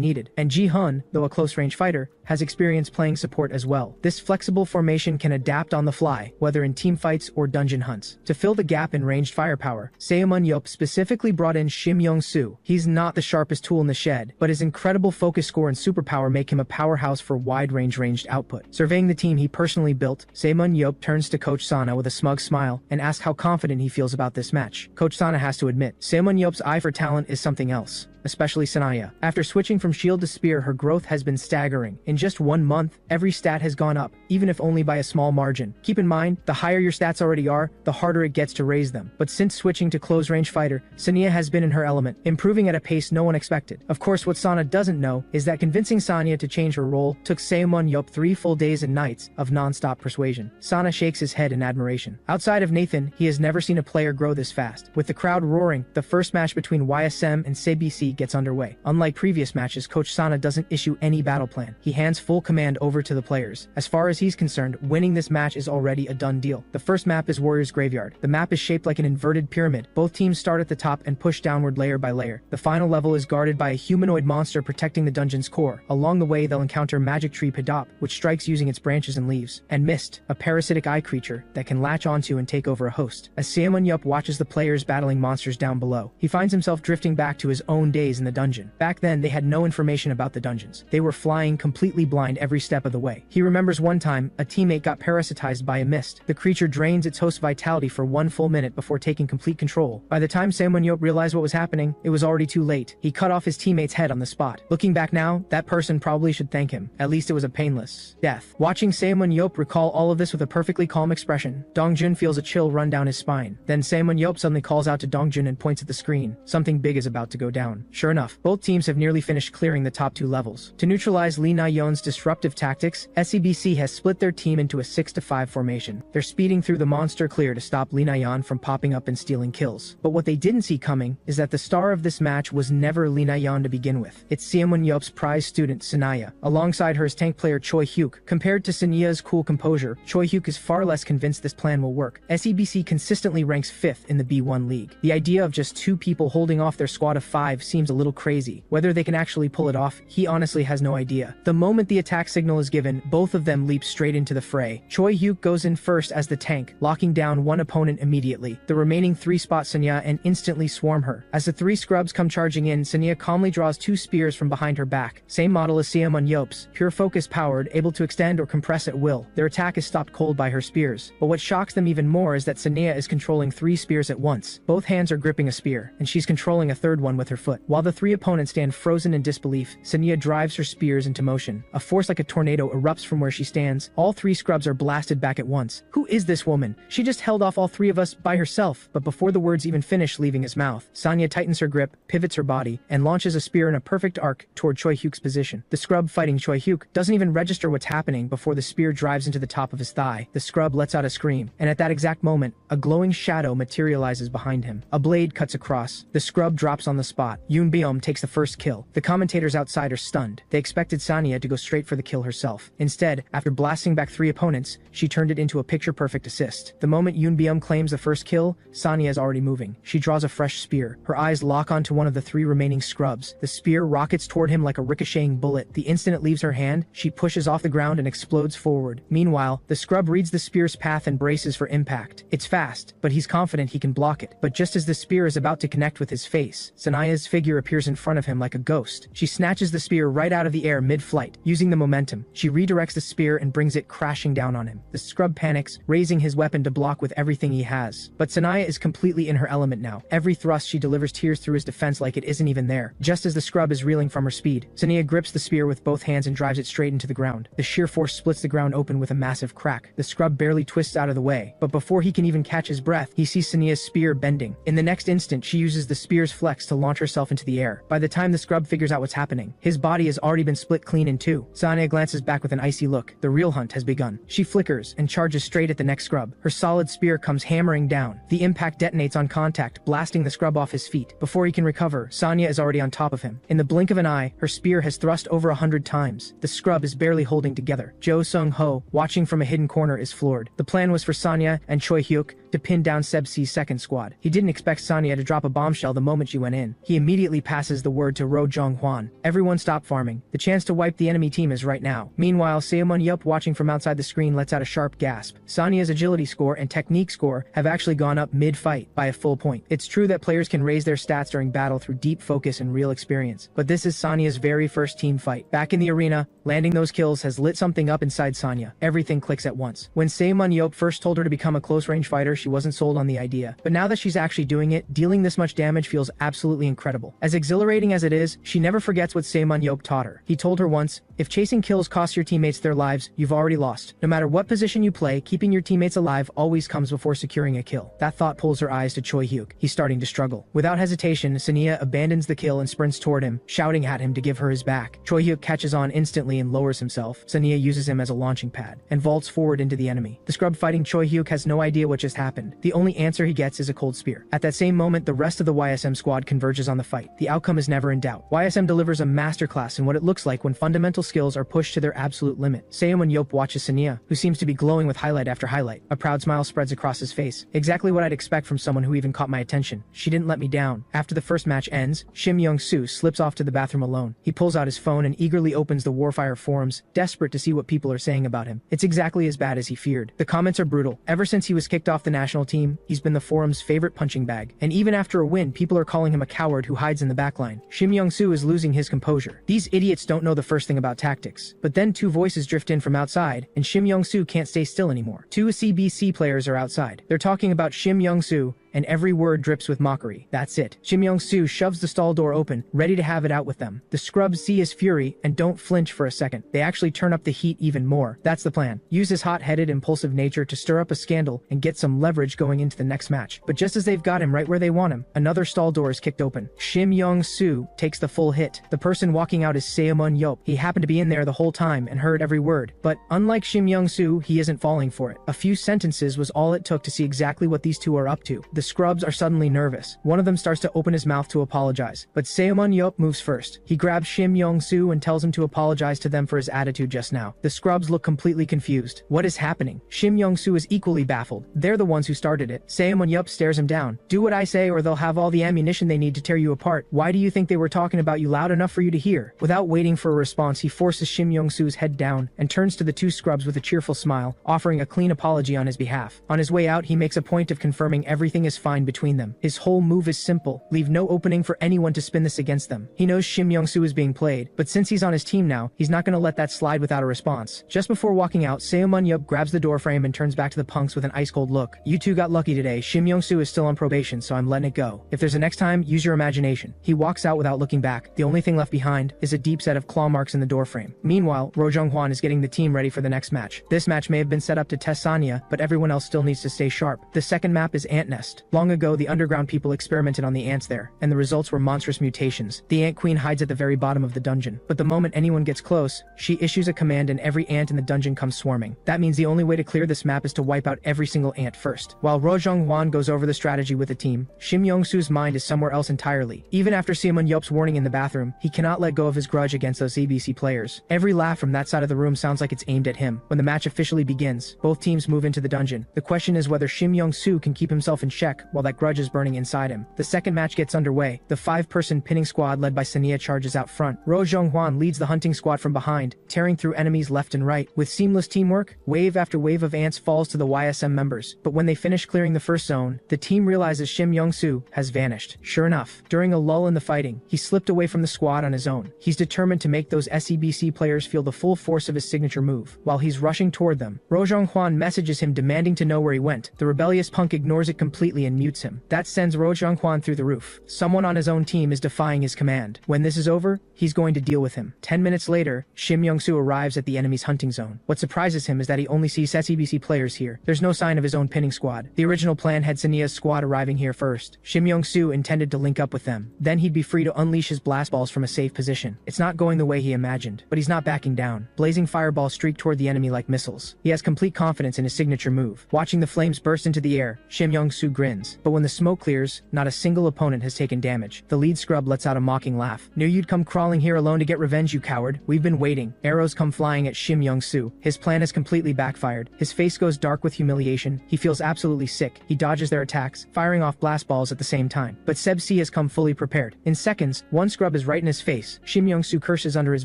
S1: needed. And Ji Hun, though a close-range fighter, has experience playing support as well. This flexible formation can adapt on the fly, whether in team fights or dungeon hunts. To fill the gap in ranged firepower, Ximen Ye specifically brought in Shim Young-soo. He's not the sharpest tool in the shed, but his incredible focus score and superpower make him a powerhouse for wide-range ranged output. Surveying the team he personally built, Ximen Ye turns to Coach Sana with a smug smile and asks how confident he feels about this match. Coach Sana has to admit, Ximen Ye's eye for talent is something else. Especially Sanaya. After switching from shield to spear, her growth has been staggering. In just 1 month, every stat has gone up, even if only by a small margin. Keep in mind, the higher your stats already are, the harder it gets to raise them. But since switching to close-range fighter, Sanya has been in her element, improving at a pace no one expected. Of course, what Sana doesn't know is that convincing Sanya to change her role took Ximen Ye 3 full days and nights of non-stop persuasion. Sana shakes his head in admiration. Outside of Nathan, he has never seen a player grow this fast. With the crowd roaring, the first match between YSM and CBC gets underway. Unlike previous matches, Coach Sana doesn't issue any battle plan. He hands full command over to the players. As far as he's concerned, winning this match is already a done deal. The first map is Warrior's Graveyard. The map is shaped like an inverted pyramid. Both teams start at the top and push downward layer by layer. The final level is guarded by a humanoid monster protecting the dungeon's core. Along the way, they'll encounter Magic Tree Padop, which strikes using its branches and leaves, and Mist, a parasitic eye creature that can latch onto and take over a host. As Ximen Ye watches the players battling monsters down below, he finds himself drifting back to his own days in the dungeon. Back then, they had no information about the dungeons. They were flying completely blind every step of the way. He remembers one time, a teammate got parasitized by a mist. The creature drains its host's vitality for 1 full minute before taking complete control. By the time Ximen Ye realized what was happening, it was already too late. He cut off his teammate's head on the spot. Looking back now, that person probably should thank him. At least it was a painless death. Watching Ximen Ye recall all of this with a perfectly calm expression, Dongjun feels a chill run down his spine. Then Ximen Ye suddenly calls out to Dongjun and points at the screen. Something big is about to go down. Sure enough, both teams have nearly finished clearing the top 2 levels. To neutralize Lee Na-yeon's disruptive tactics, SEBC has split their team into a 6-5 formation. They're speeding through the monster clear to stop Lee Na-yeon from popping up and stealing kills. But what they didn't see coming is that the star of this match was never Lee Na-yeon to begin with. It's Ximen Ye's prize student, Sanaya. Alongside her is tank player Choi Hyuk. Compared to Sanaya's cool composure, Choi Hyuk is far less convinced this plan will work. SEBC consistently ranks 5th in the B1 league. The idea of just 2 people holding off their squad of 5 seems a little crazy. Whether they can actually pull it off, he honestly has no idea. The moment the attack signal is given, both of them leap straight into the fray. Choi Hyuk goes in first as the tank, locking down one opponent immediately. The remaining 3 spot Sanya and instantly swarm her. As the 3 scrubs come charging in, Sanya calmly draws 2 spears from behind her back. Same model as Ximen Ye's, pure focus powered, able to extend or compress at will. Their attack is stopped cold by her spears. But what shocks them even more is that Sanya is controlling 3 spears at once. Both hands are gripping a spear, and she's controlling a third one with her foot. While the 3 opponents stand frozen in disbelief, Sanya drives her spears into motion. A force like a tornado erupts from where she stands. All 3 scrubs are blasted back at once. Who is this woman? She just held off all 3 of us by herself. But before the words even finish leaving his mouth, Sanya tightens her grip, pivots her body, and launches a spear in a perfect arc toward Choi Hyuk's position. The scrub fighting Choi Hyuk doesn't even register what's happening before the spear drives into the top of his thigh. The scrub lets out a scream, and at that exact moment, a glowing shadow materializes behind him. A blade cuts across. The scrub drops on the spot. Yoon Byum takes the first kill. The commentators outside are stunned. They expected Sanya to go straight for the kill herself. Instead, after blasting back 3 opponents, she turned it into a picture-perfect assist. The moment Yoon Byum claims the first kill, Sanya is already moving. She draws a fresh spear. Her eyes lock onto one of the 3 remaining scrubs. The spear rockets toward him like a ricocheting bullet. The instant it leaves her hand, she pushes off the ground and explodes forward. Meanwhile, the scrub reads the spear's path and braces for impact. It's fast, but he's confident he can block it. But just as the spear is about to connect with his face, Sanaya's figure appears in front of him like a ghost. She snatches the spear right out of the air mid-flight. Using the momentum, she redirects the spear and brings it crashing down on him. The scrub panics, raising his weapon to block with everything he has. But Sanaya is completely in her element now. Every thrust she delivers tears through his defense like it isn't even there. Just as the scrub is reeling from her speed, Sanaya grips the spear with both hands and drives it straight into the ground. The sheer force splits the ground open with a massive crack. The scrub barely twists out of the way, but before he can even catch his breath, he sees Sanaya's spear bending. In the next instant, she uses the spear's flex to launch herself into the air. By the time the scrub figures out what's happening, his body has already been split clean in 2. Sanaya glances back with an icy look. The real hunt has begun. She flickers and charges straight at the next scrub. Her solid spear comes hammering down. The impact detonates on contact, blasting the scrub off his feet. Before he can recover, Sanya is already on top of him. In the blink of an eye, her spear has thrust over 100 times. The scrub is barely holding together. Jo Sung-ho, watching from a hidden corner, is floored. The plan was for Sanya and Choi Hyuk to pin down Seb's second squad. He didn't expect Sanya to drop a bombshell the moment she went in. He immediately passes the word to Ro Jong-hwan. Everyone stop farming. The chance to wipe the enemy team is right now. Meanwhile, Ximen Ye, watching from outside the screen, lets out a sharp gasp. Sanya's agility score and technique score have actually gone up mid-fight by a full point. It's true that players can raise their stats during battle through deep focus and real experience, but this is Sanya's very first team fight. Back in the arena, landing those kills has lit something up inside Sanya. Everything clicks at once. When Ximen Ye first told her to become a close-range fighter, she wasn't sold on the idea. But now that she's actually doing it, dealing this much damage feels absolutely incredible. As exhilarating as it is, she never forgets what Ximen Ye taught her. He told her once, if chasing kills costs your teammates their lives, you've already lost. No matter what position you play, keeping your teammates alive always comes before securing a kill. That thought pulls her eyes to Choi Hyuk. He's starting to struggle. Without hesitation, Sanya abandons the kill and sprints toward him, shouting at him to give her his back. Choi Hyuk catches on instantly and lowers himself. Sanya uses him as a launching pad and vaults forward into the enemy. The scrub fighting Choi Hyuk has no idea what just happened. The only answer he gets is a cold spear. At that same moment, the rest of the YSM squad converges on the fight. The outcome is never in doubt. YSM delivers a masterclass in what it looks like when fundamental skills are pushed to their absolute limit. Ximen Ye watches Sanya, who seems to be glowing with highlight after highlight. A proud smile spreads across his face. Exactly what I'd expect from someone who even caught my attention. She didn't let me down. After the first match ends, Shim Young-soo slips off to the bathroom alone. He pulls out his phone and eagerly opens the Warfire forums, desperate to see what people are saying about him. It's exactly as bad as he feared. The comments are brutal. Ever since he was kicked off the national team, he's been the forum's favorite punching bag. And even after a win, people are calling him a coward who hides in the backline. Shim Young-soo is losing his composure. These idiots don't know the first thing about tactics. But then 2 voices drift in from outside, and Shim Young-soo can't stay still anymore. 2 CBC players are outside. They're talking about Shim Young-soo and every word drips with mockery. That's it. Shim Young-soo shoves the stall door open, ready to have it out with them. The scrubs see his fury and don't flinch for a second. They actually turn up the heat even more. That's the plan. Use his hot-headed, impulsive nature to stir up a scandal and get some leverage going into the next match. But just as they've got him right where they want him, another stall door is kicked open. Shim Young-soo takes the full hit. The person walking out is Ximen Ye. He happened to be in there the whole time and heard every word. But unlike Shim Young-soo, he isn't falling for it. A few sentences was all it took to see exactly what these two are up to. The scrubs are suddenly nervous. One of them starts to open his mouth to apologize, but Ximen Ye moves first. He grabs Shim Young-soo and tells him to apologize to them for his attitude just now. The scrubs look completely confused. What is happening? Shim Young-soo is equally baffled. They're the ones who started it. Ximen Ye stares him down. Do what I say or they'll have all the ammunition they need to tear you apart. Why do you think they were talking about you loud enough for you to hear? Without waiting for a response, he forces Shim Young-soo's head down and turns to the two scrubs with a cheerful smile, offering a clean apology on his behalf. On his way out, he makes a point of confirming everything is fine between them. His whole move is simple: leave no opening for anyone to spin this against them. He knows Shim Young-soo is being played, but since he's on his team now, he's not going to let that slide without a response. Just before walking out, Ximen Ye grabs the doorframe and turns back to the punks with an ice-cold look. You two got lucky today. Shim Young-soo is still on probation, so I'm letting it go. If there's a next time, use your imagination. He walks out without looking back. The only thing left behind is a deep set of claw marks in the doorframe. Meanwhile, Ro Jung-hwan is getting the team ready for the next match. This match may have been set up to test Sanya, but everyone else still needs to stay sharp. The second map is Ant Nest. Long ago, the underground people experimented on the ants there, and the results were monstrous mutations. The ant queen hides at the very bottom of the dungeon, but the moment anyone gets close, she issues a command and every ant in the dungeon comes swarming. That means the only way to clear this map is to wipe out every single ant first. While Ro Jung-hwan goes over the strategy with the team, Shim Young-soo's mind is somewhere else entirely. Even after Ximen Ye's warning in the bathroom, he cannot let go of his grudge against those CBC players. Every laugh from that side of the room sounds like it's aimed at him. When the match officially begins, both teams move into the dungeon. The question is whether Shim Young-soo can keep himself in check while that grudge is burning inside him. The second match gets underway. The 5-person pinning squad led by Sania charges out front. Ro Jung-hwan leads the hunting squad from behind, tearing through enemies left and right. With seamless teamwork, wave after wave of ants falls to the YSM members. But when they finish clearing the first zone, the team realizes Shim Young-soo has vanished. Sure enough, during a lull in the fighting, he slipped away from the squad on his own. He's determined to make those SEBC players feel the full force of his signature move. While he's rushing toward them, Ro Jung-hwan messages him demanding to know where he went. The rebellious punk ignores it completely and mutes him. That sends Ro Jung-hwan through the roof. Someone on his own team is defying his command. When this is over, he's going to deal with him. 10 minutes later, Shim Young-soo arrives at the enemy's hunting zone. What surprises him is that he only sees SEBC players here. There's no sign of his own pinning squad. The original plan had Sania's squad arriving here first. Shim Young-soo intended to link up with them. Then he'd be free to unleash his blast balls from a safe position. It's not going the way he imagined, but he's not backing down. Blazing fireballs streak toward the enemy like missiles. He has complete confidence in his signature move. Watching the flames burst into the air, Shim Young-soo grins. But when the smoke clears, not a single opponent has taken damage. The lead scrub lets out a mocking laugh. Knew you'd come crawling here alone to get revenge, you coward. We've been waiting. Arrows come flying at Shim Young-soo. His plan has completely backfired. His face goes dark with humiliation. He feels absolutely sick. He dodges their attacks, firing off blast balls at the same time. But Seb C has come fully prepared. In seconds, one scrub is right in his face. Shim Young-soo curses under his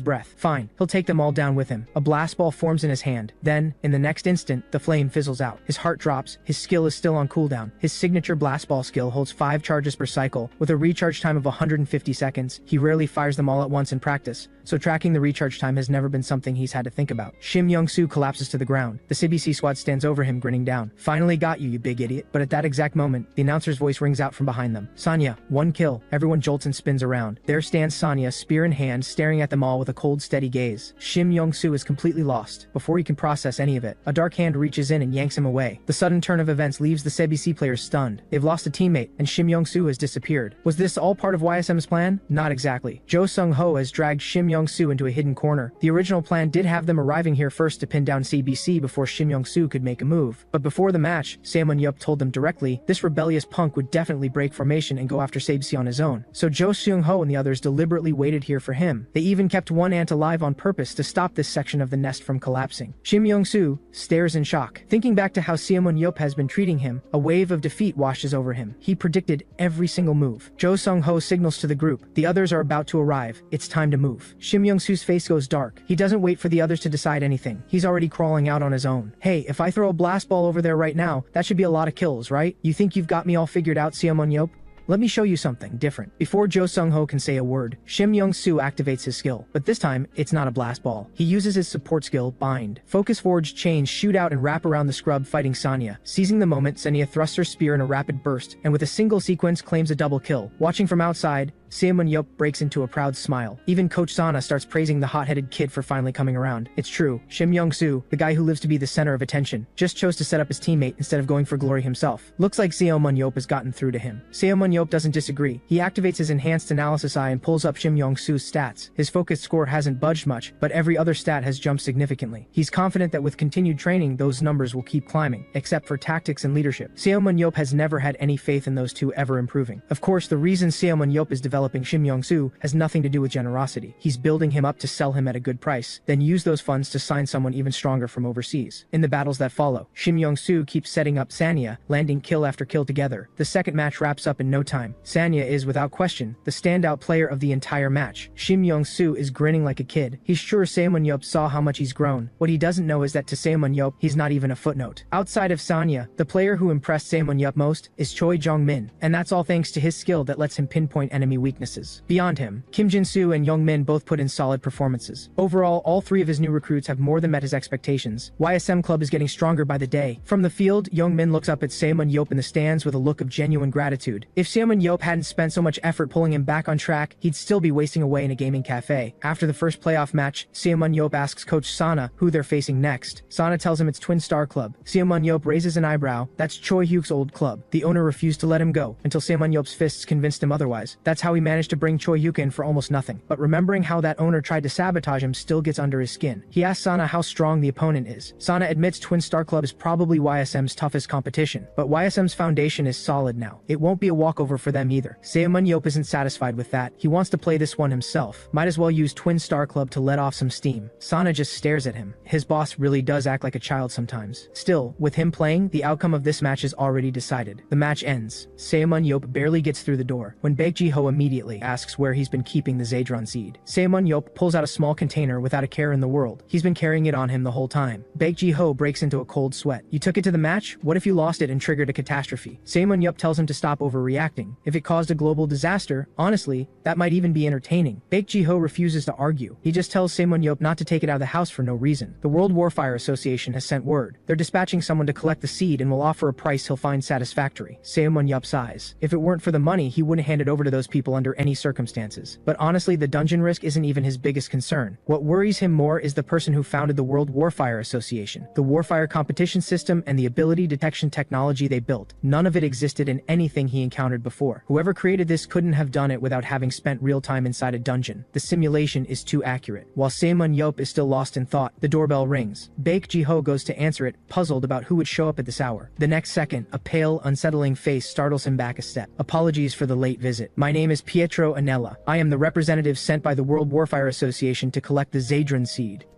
S1: breath. Fine, he'll take them all down with him. A blast ball forms in his hand. Then, in the next instant, the flame fizzles out. His heart drops. His skill is still on cooldown. His signature blast ball skill holds 5 charges per cycle, with a recharge time of 150 seconds. He rarely fires them all at once in practice, so tracking the recharge time has never been something he's had to think about. Shim Young-soo collapses to the ground. The CBC squad stands over him, grinning down. Finally got you, you big idiot. But at that exact moment, the announcer's voice rings out from behind them. Sanya, 1 kill. Everyone jolts and spins around. There stands Sanya, spear in hand, staring at them all with a cold, steady gaze. Shim Young-soo is completely lost. Before he can process any of it, a dark hand reaches in and yanks him away. The sudden turn of events leaves the CBC players stunned. They've lost a teammate, and Shim Young-soo has disappeared. Was this all part of YSM's plan? Not exactly. Jo Sung-ho has dragged Shim Young-soo into a hidden corner. The original plan did have them arriving here first to pin down CBC before Shim Young-soo could make a move. But before the match, Ximen Ye told them directly this rebellious punk would definitely break formation and go after CBC on his own. So Jo Sung-ho and the others deliberately waited here for him. They even kept one ant alive on purpose to stop this section of the nest from collapsing. Shim Young-soo stares in shock. Thinking back to how Ximen Ye has been treating him, a wave of defeat washes over him. He predicted every single move. Jo Sung-ho signals to the group. The others are about to arrive. It's time to move. Shim Young-soo's face goes dark. He doesn't wait for the others to decide anything. He's already crawling out on his own. Hey, if I throw a blast ball over there right now, that should be a lot of kills, right? You think you've got me all figured out, Ximen Ye? Let me show you something different. Before Jo Sung-ho can say a word, Shim Young-soo activates his skill, but this time, it's not a blast ball. He uses his support skill, Bind. Focus Forge chains shoot out and wrap around the scrub fighting Sanya. Seizing the moment, Sanya thrusts her spear in a rapid burst, and with a single sequence claims a double kill. Watching from outside, Ximen Ye breaks into a proud smile. Even Coach Sana starts praising the hot-headed kid for finally coming around. It's true, Shim Young-soo, the guy who lives to be the center of attention, just chose to set up his teammate instead of going for glory himself. Looks like Ximen Ye has gotten through to him. Ximen Ye doesn't disagree. He activates his enhanced analysis eye and pulls up Shim Young-soo's stats. His focused score hasn't budged much, but every other stat has jumped significantly. He's confident that with continued training, those numbers will keep climbing, except for tactics and leadership. Ximen Ye has never had any faith in those two ever improving. Of course, the reason Ximen Ye is developing Shim Young-soo has nothing to do with generosity. He's building him up to sell him at a good price, then use those funds to sign someone even stronger from overseas. In the battles that follow, Shim Young-soo keeps setting up Sanya, landing kill after kill together. The second match wraps up in no time. Sanya is, without question, the standout player of the entire match. Shim Young-soo is grinning like a kid. He's sure Ximen Ye saw how much he's grown. What he doesn't know is that to Ximen Ye, he's not even a footnote. Outside of Sanya, the player who impressed Ximen Ye most is Choi Jong-min, and that's all thanks to his skill that lets him pinpoint enemy weaknesses. Beyond him, Kim Jin-soo and Young-min both put in solid performances. Overall, all three of his new recruits have more than met his expectations. YSM Club is getting stronger by the day. From the field, Young-min looks up at Ximen Ye in the stands with a look of genuine gratitude. If Ximen Ye hadn't spent so much effort pulling him back on track, he'd still be wasting away in a gaming cafe. After the first playoff match, Ximen Ye asks Coach Sana who they're facing next. Sana tells him it's Twin Star Club. Ximen Ye raises an eyebrow. That's Choi Hyuk's old club. The owner refused to let him go until Ximen Ye's fists convinced him otherwise. That's how he managed to bring Choi Hyuk in for almost nothing. But remembering how that owner tried to sabotage him still gets under his skin. He asks Sana how strong the opponent is. Sana admits Twin Star Club is probably YSM's toughest competition, but YSM's foundation is solid now. It won't be a walkover for them either. Ximen Ye isn't satisfied with that. He wants to play this one himself. Might as well use Twin Star Club to let off some steam. Sana just stares at him. His boss really does act like a child sometimes. Still, with him playing, the outcome of this match is already decided. The match ends. Ximen Ye barely gets through the door when Baek Ji-ho immediately asks where he's been keeping the Zadron seed. Ximen Ye pulls out a small container without a care in the world. He's been carrying it on him the whole time. Baek Ji-ho breaks into a cold sweat. You took it to the match? What if you lost it and triggered a catastrophe? Ximen Ye tells him to stop overreacting. If it caused a global disaster, honestly, that might even be entertaining. Baek Ji-ho refuses to argue. He just tells Ximen Ye not to take it out of the house for no reason. The World Warfire Association has sent word. They're dispatching someone to collect the seed and will offer a price he'll find satisfactory. Ximen Ye sighs. If it weren't for the money, he wouldn't hand it over to those people under any circumstances. But honestly, the dungeon risk isn't even his biggest concern. What worries him more is the person who founded the World Warfire Association. The Warfire competition system and the ability detection technology they built. None of it existed in anything he encountered before. Whoever created this couldn't have done it without having spent real time inside a dungeon. The simulation is too accurate. While Ximen Ye is still lost in thought, the doorbell rings. Baek Ji-ho goes to answer it, puzzled about who would show up at this hour. The next second, a pale, unsettling face startles him back a step. Apologies for the late visit. My name is Pietro Anella. I am the representative sent by the World Warfire Association to collect the Zadron seed.